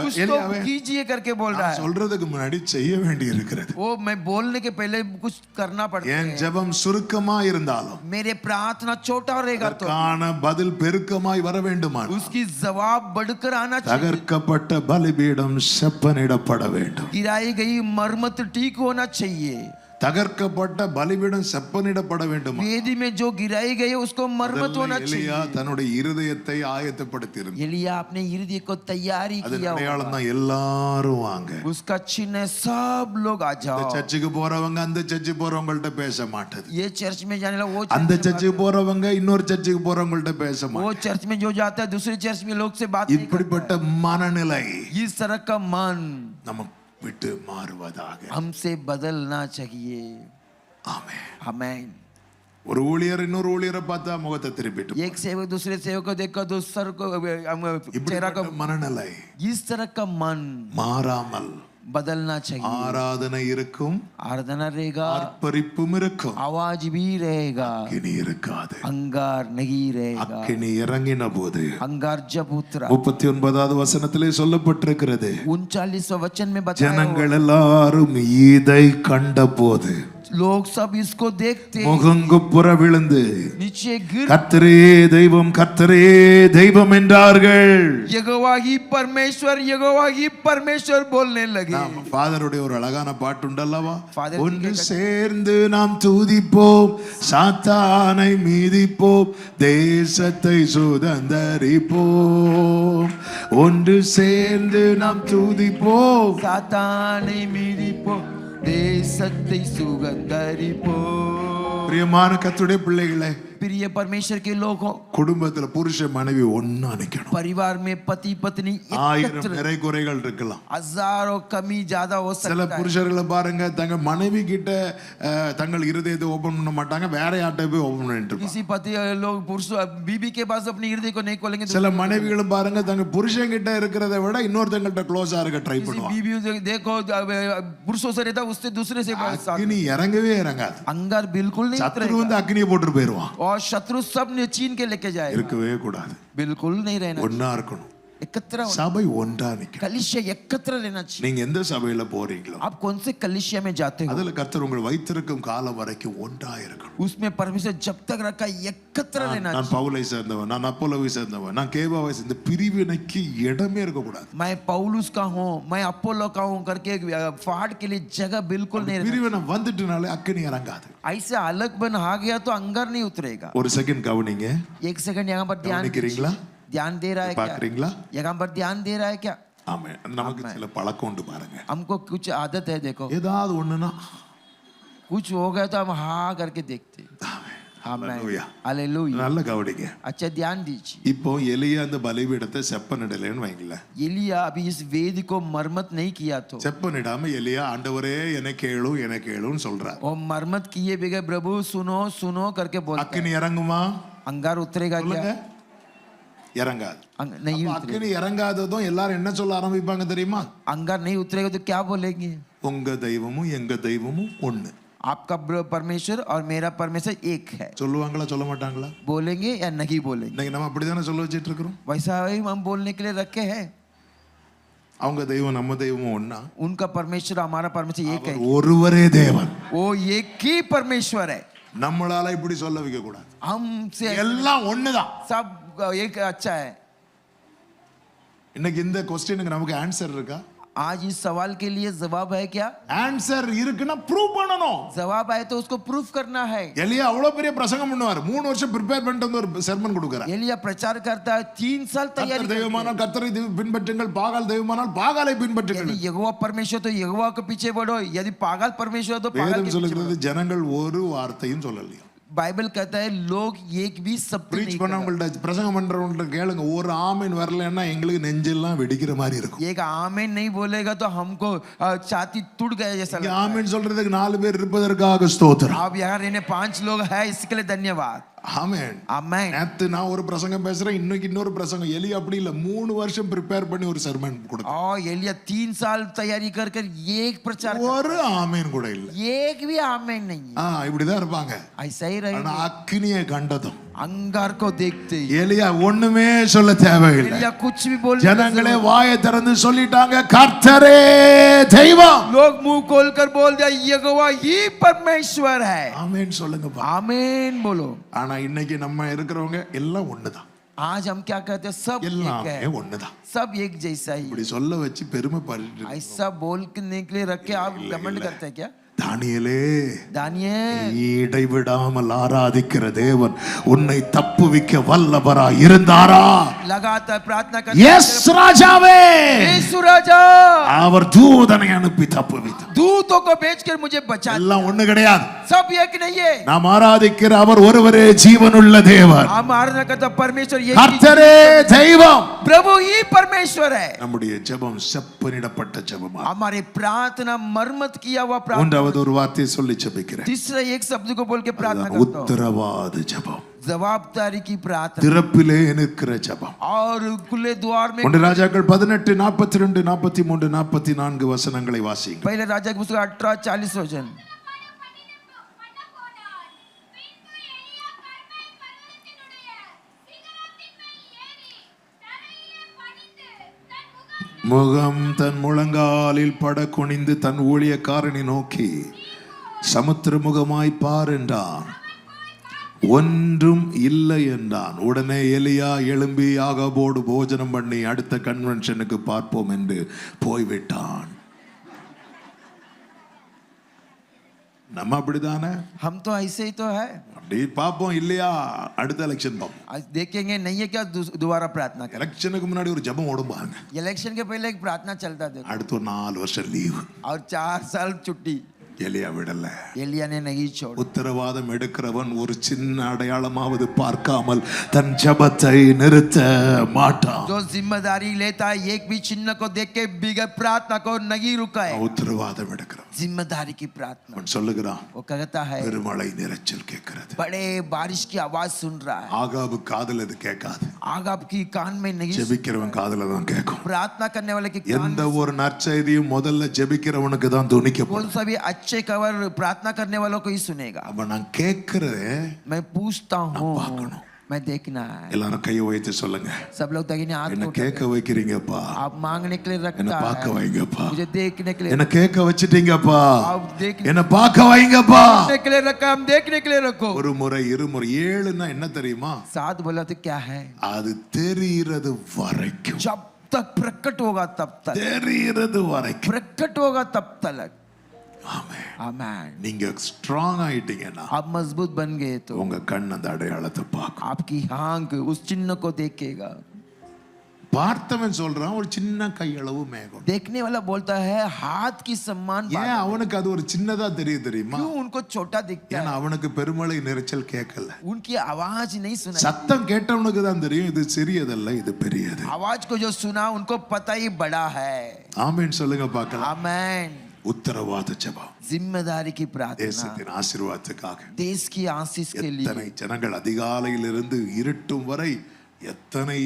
कुछ तो எலியாவே कीजिए करके बोल रहा है. சொல்றதுக்கு முன்னாடி செய்ய வேண்டி இருக்கிறது. वो मैं बोलने के पहले कुछ करना पड़ता என் है. ஜெபம் சுருக்கமா இருந்தாலும் मेरे प्रार्थना छोटा रहेगा तो அதற்கான பதில் பெருக்கமாய் வர வேண்டுமா? उसकी जवाब बढ़कर आना चाहिए. தகர்க்கப்பட்ட பலிபீடம் செப்பனிடப்பட வேண்டும். गिराई गई मरम्मत ठीक होना चाहिए. தகர்க்கப்பட்ட பலிபீடம் செப்பனிடப்பட வேண்டும். वेदी में जो गिराई गई है उसको मरम्मत होना எலியா चाहिए. தன்னுடைய இருதயத்தை ஆயத்தப்படுத்தி இருந்தார். एलिया अपने हृदय को तैयारी அது किया அடையாளம் होगा. தான் எல்லாரும் வாங்க. उसका चिन्ह है सब लोग आ இந்த जाओ. சர்ச்சுக்கு போறவங்க அந்த சர்ச்சுக்கு போறவங்கள்ட்ட பேச மாட்டது. ये चर्च में जाने लगा, वो அந்த चर्च में சர்ச்சுக்கு போறவங்க இன்னொரு சர்ச்சுக்கு போறவங்கள்ட்ட பேச वो மாட்டது. चर्च में जो जाता है दूसरे चर्च में लोग से बात नहीं இப்படிப்பட்ட करता மனநிலை है. इस तरह का मन நம்ம விட்டு மாறுவதாக. हमसे बदलना चाहिए. ஆமென். आमीन. ஒரு ஊழியர் இன்னொரு ஊழியரை பார்த்தா முகத்தை திருப்பிட்டு एक सेवक दूसरे सेवक को देखकर दूसरे को चेहरा இப்படிப்பட்ட को, மனநிலை इस तरह का मन மாறாமல் बदलना चाहिए. ஆராதனை இருக்கும், आराधना रहेगा, ஆர்ப்பரிப்பும் இருக்கும், आवाज भी रहेगा, அக்கினி இருக்காது. अंगार नहीं रहेगा. அக்கினி இறங்கின போது अंगार जब उतरा 39வது வசனத்திலே சொல்லப்பட்டிருக்கிறது, 39वें वचन में बताया ஜனங்கள் எல்லாரும் இதை கண்டபோது लोग सब इसको देखते முகங்குப்புற விழுந்து नीचे गिर கர்த்தரே தெய்வம் கர்த்தரே தெய்வம் என்றார்கள். यहोवा ही परमेश्वर बोलने लगे. ஃபாதருடைய ஒரு அழகான பாட்டு உண்டல்லவா, Father ஒன்று சேர்ந்து நாம் துதிப்போம், சாத்தானை மீதிப்போம், தேசத்தை சுதந்தரிப்போம். ஒன்று சேர்ந்து நாம் துதிப்போம், साताने மீதிப்போ தேசத்தை சுகந்தரிப்போ. பிரியமான கர்த்தருடைய பிள்ளைகளே, प्रिय परमेश्वर के लोगों, குடும்பத்துல புருஷ மனைவி ஒண்ணா நிக்கணும். परिवार में पति पत्नी 1000 நிறை குறைகள் இருக்கலாம். हजारों कमी ज्यादा हो சில सकता है. புருஷர்களை பாருங்க, தங்க மனைவி கிட்ட தங்கள் இருதயத்தை ஓபன் பண்ண மாட்டாங்க, வேற யார்கிட்ட போய் ஓபன் பண்ணிட்டு இருப்பாங்க. किसी पति लोग पुरुष बीबी के पास अपनी हृदय को नहीं खोलेंगे. சில மனைவிகளும் பாருங்க, தங்க புருஷன் கிட்ட இருக்கிறத விட இன்னொருத்தங்கள்ட்ட க்ளோஸா இருக்க ட்ரை किसी பண்ணுவாங்க. बीबी देखो पुरुषों से रहता उससे दूसरे से அக்னி இறங்கவே இறங்காது. अंगार बिल्कुल नहीं சத்துரு उतरेगा. வந்து அக்னியை போட்டு போயிருவான். और शत्रु सब ने छीन के लेके जाएगा. இருக்கவே கூடாது. बिल्कुल नहीं रहना. ஒண்ணா இருக்கணும். एकत्र होना. சபை ஒன்றா நிக்கணும். कलिसिया एकत्र रहना चाहिए. நீங்க எந்த சபையில போறீங்களோ आप कौन से कलिसिया में जाते हो அதுல கர்த்தர் உங்களை வைத்திருக்கும் காலம் வரைக்கும் ஒன்றா இருக்கணும். उसमें परमेश्वर जब तक रखा एकत्र रहना நான் चाहिए. பவுலை சேர்ந்தவன், நான் அப்போலோவை சேர்ந்தவன், நான் கேபாவை சேர்ந்த பிரிவினைக்கு இடமே இருக்க கூடாது. मैं पौलुस का हूँ, मैं अपोलो का हूँ करके फाड़ के लिए जगह बिल्कुल नहीं रहना. பிரிவினை வந்துட்டுனாலே அக்கினி இறங்காது. ऐसे अलग बन आ गया तो अंगार नहीं उतरेगा. ஒரு செகண்ட் கவனிங்க. एक सेकंड यहाँ पर ध्यान கவனிக்கிறீங்களா? ध्यान दे रहा है क्या? பாக்குறீங்களா? यहाँ पर ध्यान दे रहा है क्या? ஆமே. நமக்கு சில பழக்கம் உண்டு பாருங்க. हमको कुछ आदत है, देखो ஏதாவது ஒண்ணுனா कुछ हो गया तो हम हाँ करके देखते हैं. Hallelujah. हालेलुया. நல்ல கவனிங்க. अच्छा ध्यान दीजिए. இப்போ எலியா அந்த பலிபீடத்தை செப்பனிடலைன்னு வைங்களேன். एलिया अभी इस वेदी को मरम्मत नहीं किया तो செப்பனிடாம எலியா ஆண்டவரே எனக்கு கேளுன்னு சொல்றார். वो मरम्मत किए बगैर प्रभु सुनो सुनो करके बोलता है. அக்கினி இறங்குமா? अंगार उतरेगा क्या? இறங்காது. नहीं அப்ப அக்கினி இறங்காததும் எல்லாரும் என்ன சொல்ல ஆரம்பிப்பாங்க தெரியுமா? अंगार नहीं उतरेगा तो क्या बोलेंगे? உங்க தெய்வமும் எங்க தெய்வமும் ஒண்ணு. आपका परमेश्वर और मेरा परमेश्वर एक है. சொல்லுவாங்களா சொல்ல மாட்டாங்களா? बोलेंगे या नहीं बोलेंगे? இன்னைக்கு நம்ம அப்படிதானே சொல்ல வச்சிட்டு இருக்கிறோம். वैसा ही हम बोलने के लिए रखे हैं. அவங்க தெய்வம் நம்ம தெய்வமும் ஒண்ணா? उनका परमेश्वर हमारा परमेश्वर एक है. ஒருவரே தேவன். वो एक ही परमेश्वर है. நம்மளால இப்படி சொல்ல வைக்க கூடாது. हमसे எல்லாம் ஒண்ணுதான். सब एक अच्छा है. இன்னைக்கு இந்த क्वेश्चनக்கு நமக்கு ஆன்சர் இருக்கா? आज इस सवाल के लिए जवाब है क्या? ஆன்சர் இருக்குன்னா ப்ரூவ் பண்ணணும். जवाब है तो उसको प्रूफ करना है. எலியா அவ்வளவு பெரிய பிரசங்கம் பண்ணுவார். 3 வருஷம் ப்ரிப்பேர் பண்ணிட்டு வந்து ஒரு சர்மன் கொடுக்கறார். एलिया प्रचार करता है 3 साल तैयारी. தெய்வமானால் கர்த்தரை பின்பற்றுங்கள், பாகால் தெய்வமானால் பாகாலை பின்பற்றுங்கள். यदि यहोवा परमेश्वर तो यहोवा के पीछे बढ़ो, यदि पागल परमेश्वर तो पागल के வேதம் पीछे சொல்லுகிறது ஜனங்கள் ஒரு வார்த்தையும் சொல்லலையா? बाइबल कहता है लोग एक भी शब्द பிரீச் नहीं பண்ணவங்கள்ட்ட பிரசங்கம் பண்றவங்கள்ட்ட கேளுங்க, ஒரு ஆமென் வரலன்னா எங்களுக்கு நெஞ்செல்லாம் வெடிக்கிற மாதிரி இருக்கும். एक आमीन नहीं बोलेगा तो हमको छाती टूट गया जैसा लगता है. ஆமென் சொல்றதுக்கு 4 பேர் இருப்பதற்காக ஸ்தோத்திரம். आप यहाँ रहने 5 लोग हैं, इसके लिए धन्यवाद. ஆமென். आमीन. நேத்து நான் ஒரு பிரசங்கம் பேசுறேன், இன்னைக்கு இன்னொரு பிரசங்கம். எலியா அப்படி இல்ல, 3 வருஷம் ப்ரிப்பேர் பண்ணி ஒரு சர்மன் கொடுத்தான். और एलिया 3 साल तैयारी कर कर एक प्रचार ஒரு ஆமென் கூட இல்ல. एक भी आमीन नहीं है. இப்படிதான் இருப்பாங்க. ऐसा ही ஆனா रहेगा. அக்கினியை கண்டதும் अंगार को देखते ही எலியா ஒண்ணுமே சொல்ல தேவையில்லை. एलिया कुछ भी बोल ஜனங்களே வாயை திறந்து சொல்லிட்டாங்க, கர்த்தரே தெய்வம். लोग मुंह खोलकर बोल दिया यहोवा ही परमेश्वर है. ஆமென் சொல்லுங்கப்பா. आमीन बोलो. ஆனா இன்னைக்கு நம்ம இருக்கிறவங்க எல்லாம் ஒண்ணுதான். आज हम क्या कहते हैं? सब एक எல்லாமே है, ஒண்ணுதான். सब एक जैसा ही. இப்படி சொல்ல வச்சு பெருமை பாருங்க. ऐसा बोलने के लिए रख के आप कमेंट करते हैं क्या? தானியேலே, दानियेल, இடைவிடாமல் ஆராதிக்கிற தேவன் உன்னை தப்புவிக்க வல்லவராய் இருந்தாரா? लगातार प्रार्थना करते எஸ் ராஜாவே, यीशु राजा அவர் தூதனை அனுப்பி தப்புவித்தார். दूतों को भेजकर मुझे बचा. எல்லாம் ஒண்ணு கிடையாது. सब एक नहीं है. நாம் ஆராதிக்கிற அவர் ஒருவரே ஜீவனுள்ள தேவன். हम आराधना करते परमेश्वर एक ही, கர்த்தரே தெய்வம். प्रभु ही परमेश्वर है. நம்முடைய ஜெபம் செப்பனிடப்பட்ட ஜெபமா. हमारे प्रार्थना मर्मत किया हुआ प्रार्थना. மூன்றாவது ஒரு வார்த்தையை சொல்லி ஜெபிக்கிறேன். तीसरा एक शब्द को बोल के प्रार्थना करता हूं. உத்தரவாத ஜெபம். जवाबदारी की प्रार्थना திறப்பிலே நிற்கிற ஜெபம். और खुले द्वार में. 1 ராஜாக்கள் 18 42 43 44 வசனங்களை வாசியுங்கள். पहले राजा की पुस्तक 18:40 वचन. முகம் தன் முழங்காலில் பட குனிந்து தன் ஊழியக்காரனை நோக்கி சமுத்திரமுகமாய் பார் என்றான். ஒன்றும் இல்லை என்றான். உடனே எலியா எழும்பி ஆகாபோடு போஜனம் பண்ணி அடுத்த கன்வென்ஷனுக்கு பார்ப்போம் என்று போய்விட்டான். நம்ம அப்படிதானே? हम तो ऐसे ही तो है. அப்படி பார்ப்போம் இல்லையா, அடுத்த எலெக்ஷன் பார்ப்போம். आज देखेंगे नहीं है क्या दोबारा प्रार्थना करें. எலெக்ஷனுக்கு முன்னாடி ஒரு ஜெபம் ஓடும் பாருங்க. इलेक्शन के पहले एक प्रार्थना चलता देखो. அடுத்து ஒரு 4 வருஷம் லீவு. और 4 साल छुट्टी. எலியா விடல. एलिया ने नहीं छोड़ा. உத்தரவாதம் எடுக்கிறவன் ஒரு சின்ன அடையாளமாவது பார்க்காமல் தன் ஜெபத்தை நிறுத்த மாட்டான். जो जिम्मेदारी लेता है एक भी चिन्ह को देख के बिगड़ प्रार्थना को नहीं रुका है. உத்தரவாதம் எடுக்கிறவன் जिम्मेदारी की प्रार्थना. அவன் சொல்லுகிறான், वो कहता है பெருமழை நிறைச்சல் கேட்கிறது. बड़े बारिश की आवाज सुन रहा है. ஆகாபு காதுல இது கேட்காது. आगाब की कान में नहीं. ஜெபிக்கிறவன் காதுல தான் கேட்கும். प्रार्थना करने वाले की कान. எந்த ஒரு நற்செய்தியும் முதல்ல ஜெபிக்கிறவனுக்கு தான் துணிக்கப்படும். कौन सा भी अच्छे खबर प्रार्थना करने वालों को ही सुनेगा. அப்ப நான் கேட்கிறேன், मैं पूछता हूँ, பார்க்கணும். मैं देखना है. எல்லாரும் கையை வைத்து சொல்லுங்க, सब लोग दाहिने हाथ என்ன को கேட்க வைக்கிறீங்கப்பா, आप मांगने के लिए என்ன रखता பார்க்க है. வைங்கப்பா, मुझे देखने के लिए. என்ன கேட்க வச்சிட்டீங்கப்பா, आप देखने என்ன பார்க்க வைங்கப்பா. के लिए रखा, हम देखने के लिए रखो. ஒரு முறை இருமுறை 7ன்னா என்ன தெரியுமா? 7 बोला तो क्या है? அது தெரிகிறது வரைக்கும். जब तक प्रकट होगा तब तक. தெரிகிறது வரைக்கும். प्रकट होगा तब तक. ஆமென். आमीन. நீங்க ஸ்ட்ராங் ஆயிட்டீங்கன்னா आप मजबूत बन गए तो உங்க கண் அந்த அடையாளத்தை பார்க்கும். आपकी आंख उस चिन्ह को देखेगा. பார்த்தவன் சொல்றான் ஒரு சின்ன கையளவு மேகம். देखने वाला बोलता है हाथ की समान. ஏன் அவனுக்கு அது ஒரு சின்னதா தெரியுமா? क्यों उनको छोटा दिखता ஏன்னா है? அவனுக்கு பெருமழை நிறைச்சல் கேட்கல. उनकी आवाज नहीं सुना. சத்தம் கேட்டவனுக்கு தான் தெரியும் இது சிறியதல்ல, இது பெரியது. आवाज को जो सुना उनको पता ही बड़ा है. ஆமென் சொல்லுங்க பார்க்கலாம். आमीन. உத்தரவாத ஜெபம். जिम्मेदारी की प्रार्थना. தேசத்தின் ஆசீர்வாதத்துக்காக. देश की आशीष के लिए. எத்தனை ஜனங்கள் அதிகாலையிலிருந்து இருட்டும் வரை எத்தனை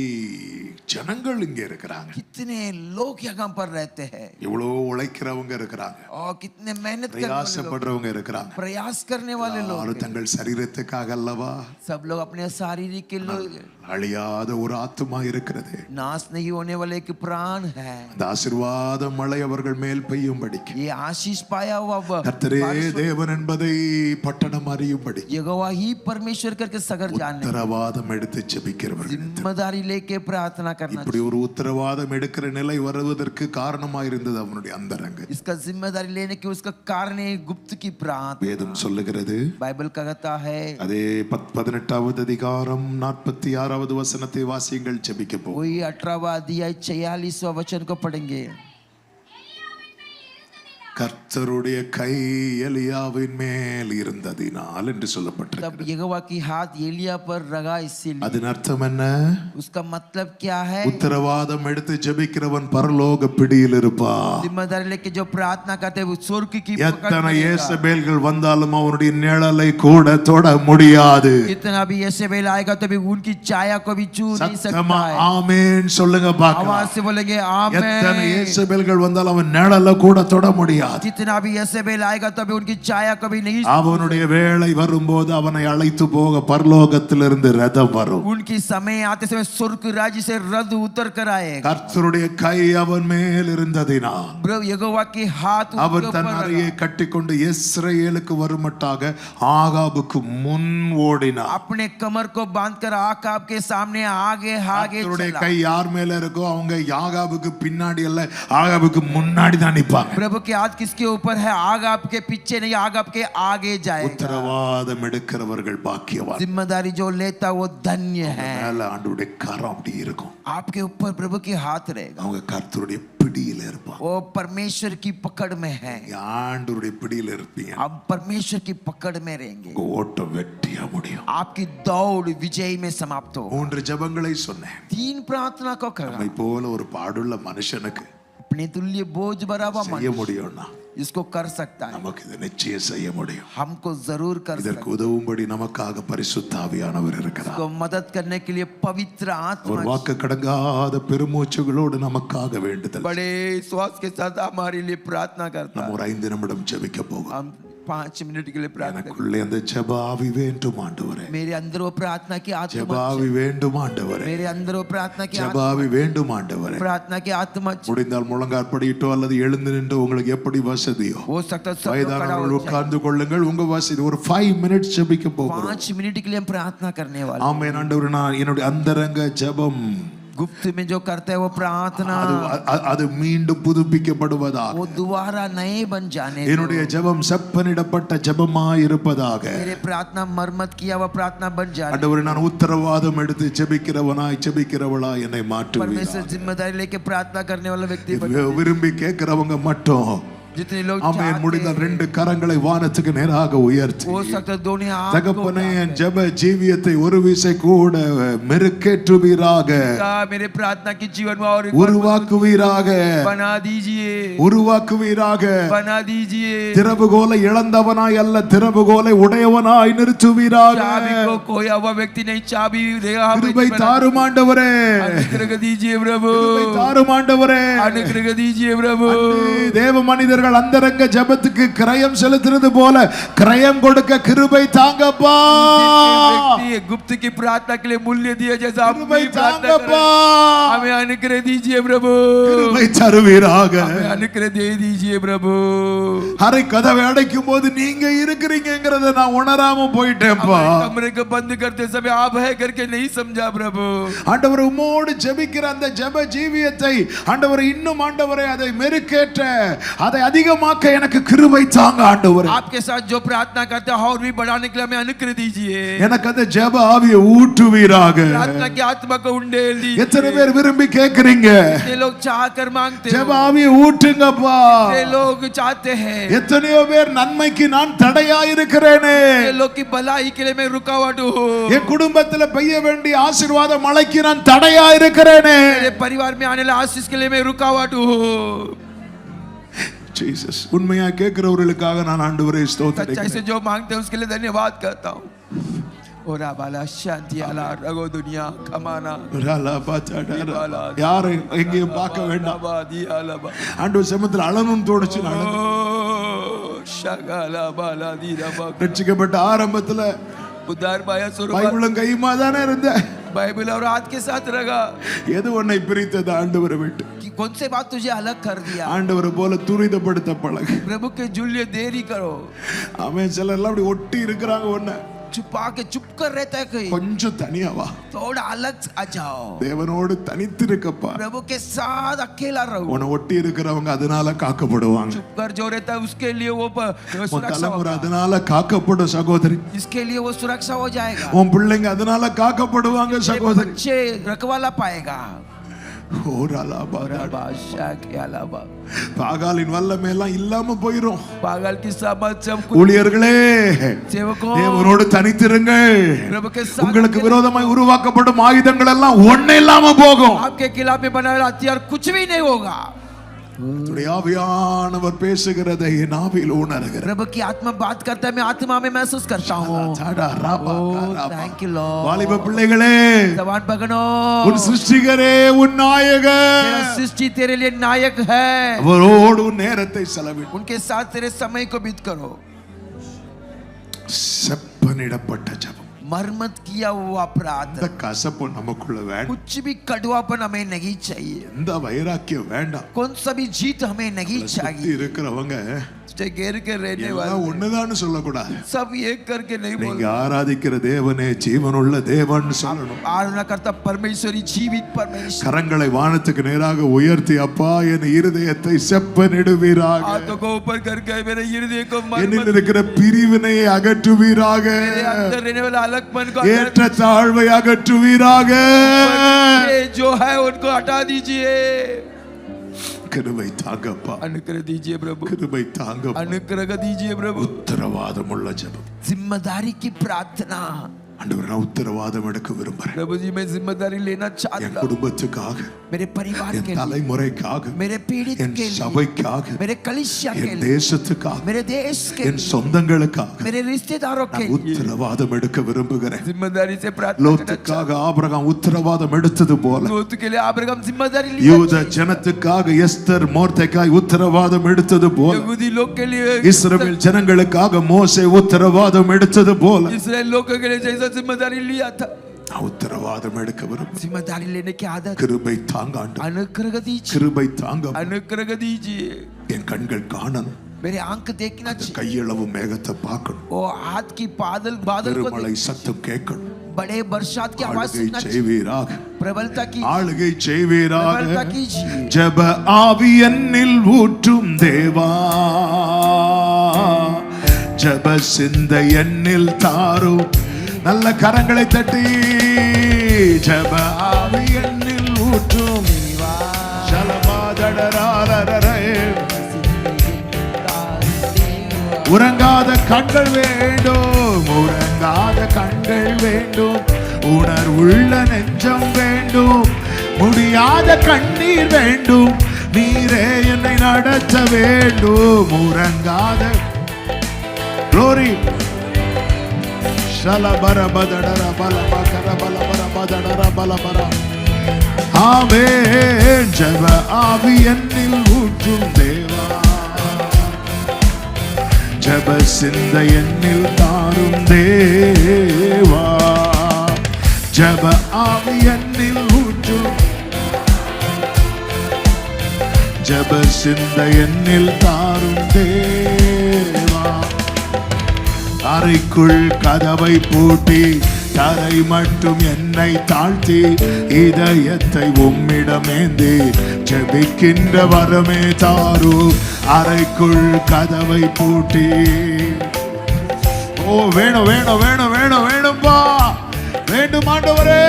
ஜனங்கள் இங்க இருக்கிறாங்க, कितने लोग यहाँ पर रहते हैं இவ்வளோ உழைக்கிறவங்க இருக்கிறாங்க, और कितने मेहनत करने वाले लोग, பிரயாசப்படுறவங்க இருக்கிறாங்க. प्रयास करने वाले लोग யாரும் தங்கள் சரீரத்துக்காக அல்லவா, सब लोग अपने शारीरिक के लोग, அழியாத ஒரு ஆத்துமா இருக்கிறது. नाश नहीं होने वाले एक प्राण है. அந்த ஆசீர்வாத மழை அவர்கள் மேல் பெய்யும்படிக்கு, ये आशीष पाया हुआ கர்த்தரே தேவன் என்பதை பட்டணம் அறியும்படி यहोवा ही परमेश्वर करके सगर जानने, உத்தரவாதம் எடுத்து ஜெபிக்கிறவர்கள், जिम्मेदारी लेके प्रार्थना करना. இப்படி ஒரு உத்தரவாதம் எடுக்கிற நிலை வருவதற்கு காரணமாயிருந்தது அவனுடைய அந்தரங்க. इसका जिम्मेदारी लेने के उसका कारण है गुप्त की प्रार्थना. வேதம் சொல்லுகிறது, बाइबल कहता है, அதே 18வது அதிகாரம் 46வது வசனத்தை வாசியுங்கள், ஜெபிக்க போ. वही 18वां अध्याय 46वां वचन को पढ़ेंगे. கர்த்தருடைய கை எலியாவின் மேல் இருந்ததினால் என்று சொல்லப்பட்டிருக்கிறது. तब यहोवा की हाथ एलिया पर रगा, इसीलिए. அதன் அர்த்தம் என்ன? उसका मतलब क्या है? உத்தரவாதம் எடுத்து ஜெபிக்கிறவன் பரலோக பிடியில் இருப்பான். जिम्मेदारी लेके जो प्रार्थना करते हैं वो स्वर्ग की पकड़ எத்தனை में रहेगा. இயேசபேல்கள் வந்தாலும் அவனுடைய நிழலை கூட தொட முடியாது. कितना भी येसेबेल आएगा तो भी उनकी छाया को भी छू नहीं சத்தமா सकता है. ஆமென் சொல்லுங்க பார்க்கலாம். आवाज से बोलेंगे எத்தனை आमेन. இயேசபேல்கள் வந்தாலும் அவன் நிழலை கூட தொட முடியாது. जितना भी येसेबेल आएगा तो भी उनकी छाया को भी नहीं, அவனுடைய வேளை வரும்போது அவனை அழைத்து போக பரலோகத்திலிருந்து ரதம் வரும். उनकी समय आते समय स्वर्ग राज्य से रथ उतर कर आएगा. கர்த்தருடைய கை அவன் மேல் இருந்ததினால் यहोवा की हाथ அவன் उनके தன் ऊपर அறையை रखा. கட்டிக்கொண்டு இஸ்ரவேலுக்கு வருமட்டாக ஆகாபுக்கு முன் ஓடினான். अपने कमर को बांधकर आकाब के सामने आगे आगे கர்த்தருடைய चला. கை யார் மேல இருக்கோ அவங்க ஆகாபுக்கு பின்னாடி அல்ல, ஆகாபுக்கு முன்னாடி தான் நிப்பாங்க. प्रभु के हाथ किसके ऊपर है? आग आपके पीछे नहीं, आग आपके आगे जाएगा. உத்தரவாதம் எடுக்கிறவர்கள் பாக்கியவான். जिम्मेदारी जो लेता वो धन्य है. மேல ஆண்டவருடைய கரம் அப்படி இருக்கும். आपके ऊपर प्रभु के हाथ रहेगा. அவங்க கர்த்தருடைய பிடியில இருப்பாங்க. वो परमेश्वर की पकड़ में है. ஆண்டவருடைய பிடியில இருப்பீங்க. आप परमेश्वर की पकड़ में रहेंगे. உங்க ஓட்டம் வெற்றியா முடியும். आपकी दौड़ विजय में समाप्त हो. 3 ஜெபங்களை சொன்னேன். 3 प्रार्थना को करा. நம்மை போல ஒரு பாடுள்ள மனுஷனுக்கு अपने तुल्य बोझ भरा हुआ செய்ய मनुष्य முடியும்னா इसको कर सकता है. நமக்கு இதை நிச்சயம் செய்ய முடியும். हमको जरूर कर सकता இதற்கு உதவும்படி நமக்காக பரிசுத்த ஆவியானவர் இருக்கிறார். है. को मदद करने के लिए पवित्र आत्मा ஒரு வாக்கு கடங்காத பெருமூச்சுகளோடு நமக்காக வேண்டுதல். बड़े श्वास के साथ हमारे लिए प्रार्थना करता நம்ம है. ஒரு 5 நிமிடம் ஜெபிக்க போகிறோம். हम 5 मिनट के लिए प्रार्थना करें. எனக்குள்ளே அந்த ஜெப ஆவி வேண்டும் ஆண்டவரே. मेरे अंदर वो प्रार्थना की ஜெப आत्मा, ஆவி வேண்டும் ஆண்டவரே. मेरे अंदर वो प्रार्थना की ஜெப ஆவி வேண்டும் ஆண்டவரே. प्रार्थना की आत्मा. முடிந்தால் முழங்காற்படியிட்டோ அல்லது எழுந்து நின்று உங்களுக்கு எப்படி வசதியோ हो सकता है सब लोग खड़ा வயதானவர்கள் हो जाए. உட்கார்ந்து கொள்ளுங்கள். உங்க வசதி. ஒரு 5 மினிட்ஸ் ஜெபிக்க போகிறோம். 5 मिनट के लिए हम प्रार्थना करने वाले. ஆமென் ஆண்டவரே. நான் என்னுடைய அந்தரங்க ஜெபம் गुप्त में जो करते हैं वो प्रार्थना அது மீண்டும் புதுப்பிக்கப்படுவதாக, वो दोबारा नए बन जाने दो. என்னுடைய ஜெபம் செப்பனிடப்பட்ட ஜெபமாய் இருப்பதாக. मेरे प्रार्थना मरम्मत किया हुआ प्रार्थना बन जाए. ஆண்டவரே, நான் உத்தரவாதம் எடுத்து ஜெபிக்கிறவனாய் ஜெபிக்கிறவளாய் என்னை மாற்றுவீர். परमेश्वर जिम्मेदारी लेके प्रार्थना करने वाला व्यक्ति बन. விரும்பி கேட்கிறவங்க மட்டும் जितने लोग ஆமென் முடிந்த 2 கரங்களை வானத்துக்கு நேராக உயர்த்தி, हो सकता है दोनों हाथ தகப்பனே என் ஜெப ஜீவியத்தை ஒரு விசை கூட மெருக்கேற்றுவீராக, मेरे प्रार्थना की जीवन में और உருவாக்குவீராக, बना दीजिए, உருவாக்குவீராக. बना दीजिए. திறவுகோலை இழந்தவனாய் அல்ல, திறவுகோலை உடையவனாய் நிறுத்துவீராக. चाबी को खोया हुआ व्यक्ति नहीं, चाबी देगा. கிருபை தாரும் ஆண்டவரே. अनुग्रह दीजिए प्रभु. கிருபை தாரும் ஆண்டவரே. अनुग्रह दीजिए प्रभु. தேவ மனிதர்கள் அந்தரங்க ஜெபத்துக்கு கிரயம் செலுத்துறது போல கிரயம் கொடுக்க கிருபை தாங்கப்பா. व्यक्ति गुप्त की प्रार्थना के लिए मूल्य दिया जैसा आप கிருபை भी प्रार्थना தாங்கப்பா. करें. हमें अनुग्रह दीजिए प्रभु. கிருபை தருவீராக. हमें अनुग्रह दे दीजिए प्रभु. அறை கதவை அடைக்கும் போது நீங்க இருக்கிறீங்கங்கறத நான் உணராம போயிட்டேன்ப்பா. कमरे को बंद करते समय आप है करके नहीं समझा प्रभु. ஆண்டவரே, உம்மோடு ஜெபிக்கிற அந்த ஜெப ஜீவியத்தை ஆண்டவரே இன்னும் ஆண்டவரே அதை மெருக்கேற்ற, அதை அதிகமாக்க எனக்கு கிருபை தாங்க ஆண்டவரே. आपके साथ जो प्रार्थना करते हैं और भी बढ़ाने के लिए हमें अनुग्रह दीजिए. எனக்கு அந்த ஜெப ஆவியை ஊற்றுவீராக. प्रार्थना की आत्मा को उंडेल दीजिए. எத்தனை பேர் விரும்பி கேக்குறீங்க? ये लोग चाह कर मांगते ஜெப हैं. ஆவியை ஊற்றுங்கப்பா. ये लोग चाहते हैं. எத்தனையோ பேர் நன்மைக்கு நான் தடையா இருக்கிறேனே. ये लोग की भलाई के लिए मैं रुकावट हूँ. என் குடும்பத்துல பெய்ய வேண்டிய ஆசீர்வாத மழைக்கு நான் தடையா இருக்கிறேனே. मेरे परिवार में आने वाले आशीष के लिए मैं रुकावट हूँ. ஜீசஸ், உண்மையா கேட்கிறவர்களுக்காக நான் ஆண்டவரே सच्चाई से ஸ்தோத்திரிக்கிறேன். जो मांगते हैं उसके लिए धन्यवाद करता हूँ. ओरा बाला शांति आला रगो दुनिया कमाना யாரும் எங்கேயும் பார்க்க வேண்டாம். ஆண்டவர் சமூகத்தில் அழணும்னு தோணுச்சு. ரட்சிக்கப்பட்ட ஆரம்பத்துல उद्धार पाया शुरू பைபிளும் கையுமா தானே இருந்த. बाइबल और हाथ के साथ रखा. எது உன்னை பிரித்தது ஆண்டவரை விட்டு? कि कौन से बात तुझे अलग कर दिया? ஆண்டவரை போல துரிதப்படுத்த பழகு. प्रभु के जुल्य देरी करो. ஆமென். சிலர் எல்லாம் அப்படி ஒட்டி இருக்கிறாங்க. ஒண்ணு छुपा के चुप कर रहता है कहीं. கொஞ்சம் தனியா வா. थोड़ा अलग आ जाओ. தேவனோடு தனித்து இருக்கப்பா. प्रभु के साथ अकेला रहो. உன்னை ஒட்டி இருக்கிறவங்க அதனால காக்கப்படுவாங்க. चुप कर जो रहता है उसके लिए वो सुरक्षा होगा. அதனால காக்கப்படும் சகோதரி. इसके लिए वो सुरक्षा हो जाएगा. உன் பிள்ளைங்க அதனால காக்கப்படுவாங்க சகோதரி. बच्चे रखवाला पाएगा. பாகாலின் வல்லமை எல்லாம் இல்லாம போயிரும். पागल की सामर्थ्य ஊழியர்களே தேவனோடு தனித்திருங்கள். உங்களுக்கு விரோதமாய் உருவாக்கப்படும் ஆயுதங்கள் எல்லாம் ஒண்ணே இல்லாம போகும். आपके खिलाफ में बनाया हथियार कुछ भी नहीं होगा. ஆவியானவர் பேசுகிறதை என் ஆவியில் உணர்கிறேன். प्रभु की आत्मा बात करता है, मैं आत्मा में महसूस करता हूँ. Thank you Lord. வாலிப பிள்ளைகளே जवान बहनों, உன் சிருஷ்டிகரே உன் நாயகர். तेरा सृष्टि तेरे लिए नायक है. அவரோடு உன் நேரத்தை செலவிடு. उनके साथ तेरे समय को बीत करो. செப்பனிடப்பட்ட ஜெபம். मरमत किया हुआ प्रार्थना. இந்த கசப்பு நமக்குள்ள வேண்டாம். कुछ भी कड़वापन हमें नहीं चाहिए. இந்த வைராக்கியம் வேண்டாம். कौन सा भी जीत हमें नहीं चाहिए. இருக்கிறவங்க घेर के रहने वाले ஒண்ணுதான் சொல்லக்கூடாது. सब एक करके नहीं बोल. நீங்க ஆராதிக்கிற தேவனே ஜீவனுள்ள தேவன் சொல்லணும். आराधना करता परमेश्वरी जीवित परमेश्वर. கரங்களை வானத்துக்கு நேராக உயர்த்தி அப்பா என் இருதயத்தை செப்பனிடுவீராக. हाथों को ऊपर करके मेरे हृदय को என்னில் இருக்கிற பிரிவினையை அகற்றுவீராக. मेरे अंदर रहने वाला अलगपन को ஏற்ற தாழ்வை அகற்றுவீராக. जो है उनको हटा दीजिए. கிருபை தாங்கப்பா. अनुग्रह दीजिए प्रभु. கிருபை தாங்கப்பா. अनुग्रह दीजिए प्रभु. உத்தரவாதமுள்ள ஜெபம். जिम्मेदारी की प्रार्थना. ஆண்டவரே நான் உத்தரவாதம் எடுக்க விரும்புறேன். प्रभु जी मैं जिम्मेदारी लेना चाहता हूं. என் குடும்பத்துக்காக, मेरे परिवार के लिए, தலைமுறைக்காக, मेरे पीड़ित के लिए, சபைக்காக, मेरे कलीसिया के लिए, தேசத்துக்காக, मेरे देश के என் लिए, சொந்தங்களுக்காக मेरे रिश्तेदारों के लिए உத்தரவாதம் எடுக்க விரும்புகிறேன். जिम्मेदारी से प्रार्थना. லோத்துக்காக ஆபிரகாம் உத்தரவாதம் எடுத்தது போல लोत के लिए अब्राहम जिम्मेदारी लिया. யூத ஜனத்துக்காக எஸ்தர் மோர்தெகாய் உத்தரவாதம் எடுத்தது போல यहूदी लोग के लिए, இஸ்ரவேல் ஜனங்களுக்காக மோசே உத்தரவாதம் எடுத்தது போல इस्राएल लोगों के लिए जैसा जिम्मेदारी लिया था உத்தரவாதம் எடுக்க விரும்புகிறேன். जिम्मेदारी लेने की आदत. கிருபை தாங்க ஆண்டவரே. अनुग्रह दीजिए. கிருபை தாங்க. अनुग्रह दीजिए. என் கண்கள் காணணும். मेरे आंख देखना चाहिए. கையளவு மேகத்தை பார்க்கணும். ओ हाथ की बादल को பெருமழை சத்தம் கேட்கணும். बड़े बरसात की आवाज सुनना चाहिए. செய்வீராக. प्रबलता की ஆளுகை செய்வீராக. प्रबलता कीजिए. ஜெப ஆவி என்னில் ஊற்றும் தேவா, ஜெப சிந்தை என்னில் தாரும். நல்ல கரங்களை தட்டி ஜெப ஆவி என்னில் ஊற்றும் தேவா. ஷலமாதடராரரே. உறங்காத கண்கள் வேண்டும், உறங்காத கண்கள் வேண்டும், உணர்வுள்ள நெஞ்சம் வேண்டும், முடியாத கண்ணீர் வேண்டும், நீரே என்னை நடத்த வேண்டும். உறங்காத glory ஷலபரபதடர பலபகர பலபரபதடர பலபர. ஆமென். ஜெப ஆவி என்னில் ஊற்றும் தேவா, ஜெப சிந்தை என்னில் தாரும் தேவா. ஜெப ஆவி என்னில் ஊற்றும், ஜெப சிந்தை என்னில் தாரும் தேவா. அறைக்குள் கதவை பூட்டி தரை மட்டும் என்னை தாழ்த்தி இதயத்தை உம்மிடமேந்தி ஜெபிக்கின்ற வரமே தாரும். அறைக்குள் கதவை பூட்டி. ஓ வேணும் வேணும் வேணும் வேணும் வேணும்பா, வேண்டும் ஆண்டவரே.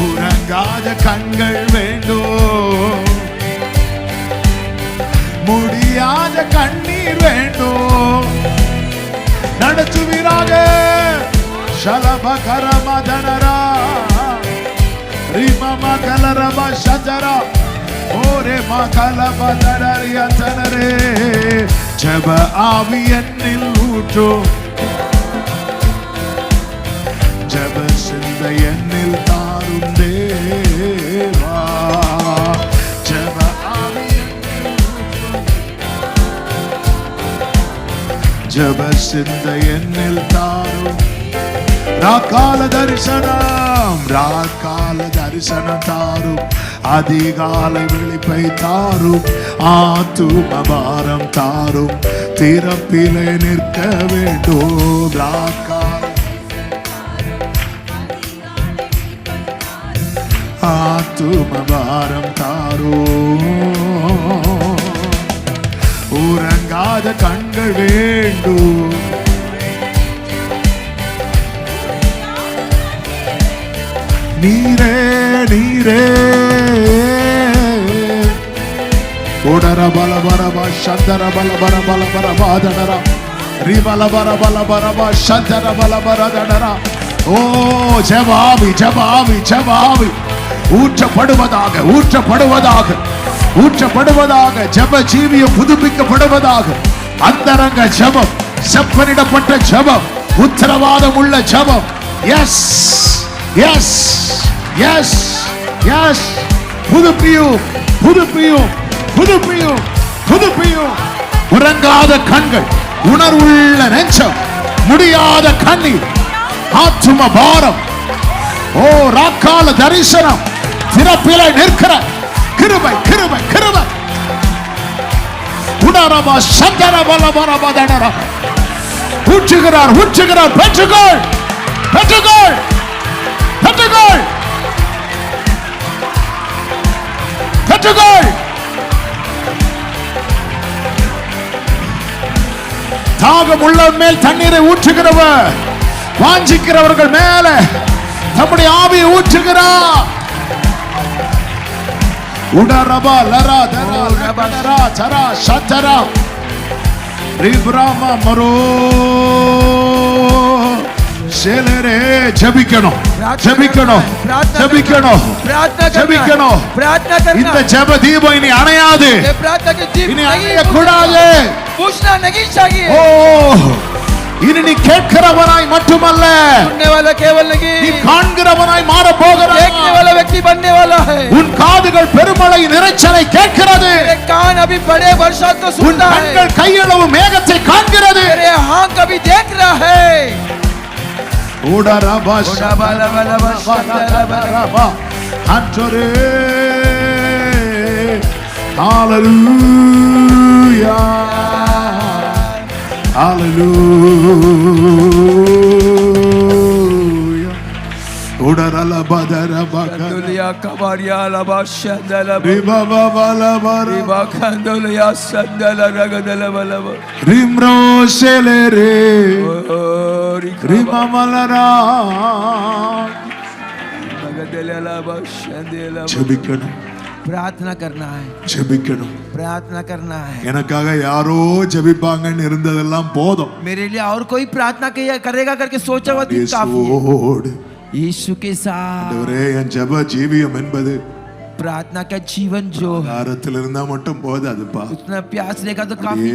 உறங்காத கண்கள் வேண்டும், முடியாத கண்ணீர் வேண்டும், நடத்துவீராக. ஷலபகரமதனரா ரிமமகலரப ஷஜரா ஓரே மகலபதரரியதனரே. ஜெப ஆவி என்னில் ஊற்றும். ஜப சிந்த என்னில் தாரும் ராக்கால தரிசனம் தாரும் அதிகாலை விழிப்பை தாரும் ஆத்தும பாரம் தாரும் திறப்பிலே நிற்க வேண்டும் ஆத்தும பாரம் தாரும் உறங்காத கண்கள் வேண்டும் நீரே நீரே உடர பல பரபா சந்தர பல பர பல பர பாதனரா ரிபல பர பல பரபா சந்தர பல பரதனரா ஓ ஜபாவி ஜபாவி ஜபாவி ஊற்றப்படுவதாக ஊற்றப்படுவதாக ஊற்றப்படுவதாக ஜப ஜீவியம் புதுப்பிக்கப்படுவதாக அந்தரங்க ஜபம் செப்பனிடப்பட்ட ஜபம் உத்தரவாதம் உள்ள ஜபம் எஸ் எஸ் எஸ் எஸ் புதுப்பியும் புதுப்பியும் புதுப்பியும் புதுப்பியும் உறங்காத கண்கள் உணர்வுள்ள நெஞ்சம் முடியாத கண்ணீர் ஆத்தும பாரம் ஓ ராக்கால தரிசனம் திறப்பில நிற்கிற கிருபை கிருபை கிருபை உணரமா சந்தர பலபரபதனர ஊற்றுகிறார் ஊற்றுகிறார் பெற்றுக்கொள் பெற்றுக்கொள் பெற்றுக்கொள் பெற்றுக்கொள் தாகம் உள்ளவன் மேல் தண்ணீரை ஊற்றுகிறவர் வாஞ்சிக்கிறவர்கள் மேல நம்முடைய ஆவியை ஊற்றுகிறார் உடரபா லரா தரா லரா சரா சத்தரா ரிப்ராமா மரோ சேலரே ஜெபிக்கணும் ஜெபிக்கணும் ஜெபிக்கணும் ஜெபிக்கணும் இந்த ஜெப தீபம் இனி அணையாது இனி அணைய கூடாது ஓ இனி நீ கேட்கிறவனாய் மட்டுமல்ல நீ காண்கிறவனாய் மாற போகிறாய் உன் காதுகள் பெருமழை நிறைச்சலை கேட்கிறது உன் கண்கள் கையளவு மேகத்தை காண்கிறது Hallelujah. Hallelujah. Udarala badara Kandulia kabaria la bashadala riba bala bara riba kandulia sadala ragadala balaba rimro selere rima malara ragadala la bashadala ஜெபிக்கணும் प्रार्थना करना है ஜெபிக்கணும் प्रार्थना करना है எனக்காக யாரோ ஜெபிப்பாங்கன்னு இருந்ததெல்லாம் போதும் मेरे लिए और कोई प्रार्थना करेगा करके सोचा हुआ दिन काफी है यीशु के साथ ஆண்டவரே என் ஜெப ஜீவியம் என்பது प्रार्थना का जीवन जो ஆரத்தில் இருந்தா மட்டும் போதாதுப்பா उतना प्यास रहेगा तो काफी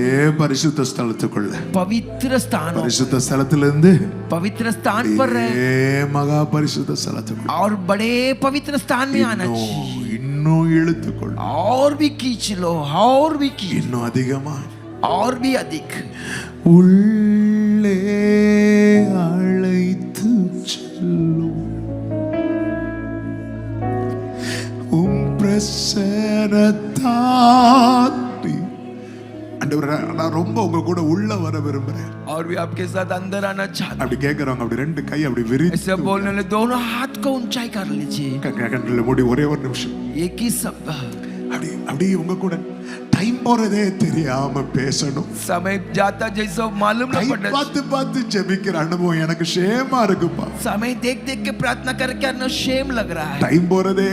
பரிசுத்த ஸ்தலத்துக்குள்ள पवित्र स्थान பரிசுத்த ஸ்தலத்திலிருந்து पवित्र स्थान पर रहे மகா பரிசுத்த ஸ்தலத்துக்குள்ள और बड़े पवित्र स्थान में आना चाहिए இன்னும் இழுத்துக்கொள் और भी खींच लो और भी खींच இன்னும் அதிகமா और भी अधिक உள்ளே அழைத்து செல்லும் பிரசன்னத்தால் ஆண்டவரே நான் ரொம்ப உங்க கூட உள்ள வர விரும்புறேன் और भी आपके साथ अंदर आना चाहता அப்படி கேக்குறவங்க அப்படி ரெண்டு கை அப்படி விரிச்சு ऐसे बोलने वाले दोनों हाथ को ऊंचाई कर लीजिए கண்ணுல மூடி ஒரே ஒரு நிமிஷம் एक ही शब्द அப்படி அப்படி உங்க கூட டைம் போறதே தெரியாம பேசணும் समय जाता जैसे मालूम न पड़े பார்த்து பார்த்து ஜெபிக்கிற அனுபவம் எனக்கு ஷேமா இருக்குப்பா समय देख देख के प्रार्थना करके अन्ना शेम लग रहा है டைம் போறதே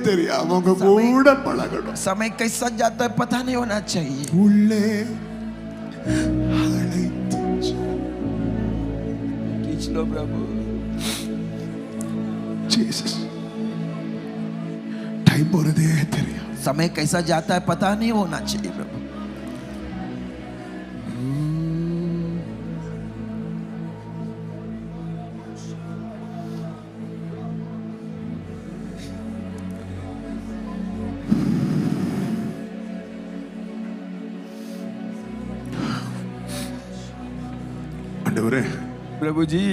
தெரியாம உங்க கூட பழகணும் समय कैसा जाता है पता नहीं होना चाहिए உள்ளே அழைத்து खींच लो प्रभु जीसस டைம் போறதே தெரியும் समय कैसा जाता है पता नहीं होना चाहिए प्रभु ஆண்டவரே प्रभु जी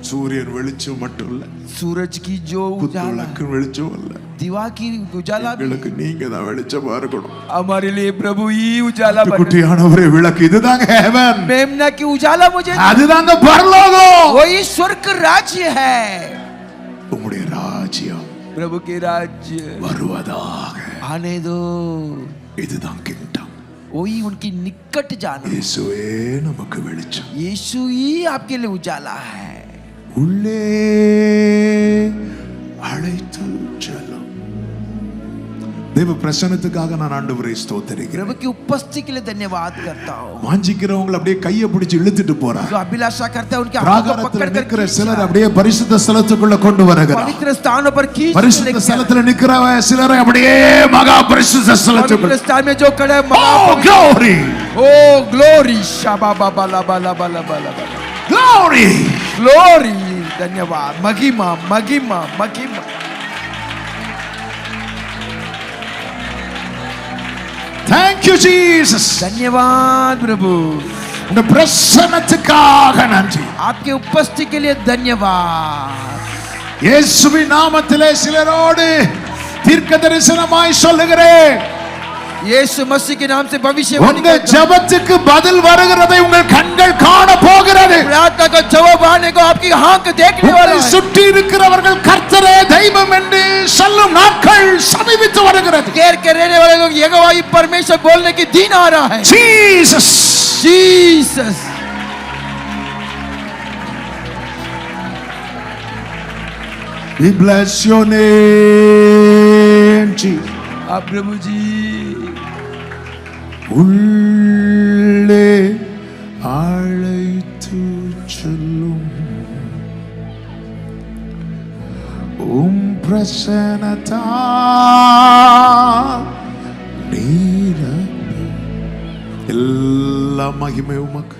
சூரியன் வெளிச்சம் மட்டும் இல்ல, सूरज की जो उजाला, குத்துவிளக்கு வெளிச்சம் இல்ல, दीवा की उजाला भी எங்களுக்கு நீங்க தான் வெளிச்சமா இருக்கணும். हमारे लिए प्रभु ही उजाला बने। குட்டியானவரே விளக்கு, இதுதாங்க heaven, मेमना की उजाला मुझे, அதுதாங்க பரலோகம். वही स्वर्ग राज्य है। உம்முடைய ராஜ்யம் प्रभु के राज्य வருவதாக, आने दो, இதுதான் கிங்டம். वही उनकी निकट जाना। இயேசுவே நமக்கு வெளிச்சம், यीशु ही आपके लिए उजाला है। உள்ளே அழைத்து செல்லும். தேவ பிரசன்னத்துக்காக நான் ஆண்டவரை ஸ்தோத்திரிக்கிறேன். प्रभु की उपस्थिति के लिए धन्यवाद करता हूँ। வாஞ்சிக்கிறவங்க அப்படியே கையை பிடிச்சு இழுத்துட்டு போறாங்க. जो अभिलाषा करते हैं उनके हाथों को பிராகாரத்துல पकड़ कर நிக்கிற खींच சிலர் रहा है। அப்படியே பரிசுத்த ஸ்தலத்துக்குள்ள கொண்டு வருகிறார். पवित्र स्थानों पर खींच के பரிசுத்த लेके ஸ்தலத்துல நிக்கிற சிலரை அப்படியே மகா பரிசுத்த पवित्र ஸ்தலத்துக்குள்ள. स्थान में जो खड़े हैं, Oh glory, ओ ग्लोरी, शाबा बाबा लाबा लाबा लाबा लाबा, glory. ग्लोरी, धन्यवाद, महिमा महिमा महिमा। Thank you Jesus. धन्यवाद प्रभु, இந்த பிரசன்னத்துக்காக நன்றி. आपके उपस्थिति के लिए धन्यवाद। இயேசுவின் நாமத்திலே சிலரோடு தீர்க்க தரிசனமாய் சொல்லுகிறேன், यीशु मसीह के नाम से भविष्यवाणी உங்க करता हूं। ஜெபத்துக்கு பதில் வருகிறதை உங்கள் கண்கள் காண போகிறது. प्रार्थना का जवाब आने को आपकी आंख देखने वाला உங்களை है। சுற்றி இருக்கிறவர்கள் கர்த்தரே தெய்வம் என்று சொல்லும் நாட்கள் சமீபித்து வருகிறது. घेर के रहने वाले लोग यहोवा ही परमेश्वर बोलने की दिन आ रहा है। Jesus, Jesus, we bless your name Jesus. आप प्रभु जी உள்ளே அழைத்து செல்லும் பிரசன்னத்தால் நீரப்பு. எல்லா மகிமை உமக்கு.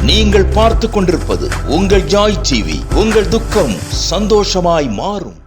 நீங்கள் பார்த்து கொண்டிருப்பது உங்கள் ஜாய் டிவி. உங்கள் துக்கம் சந்தோஷமாய் மாறும்.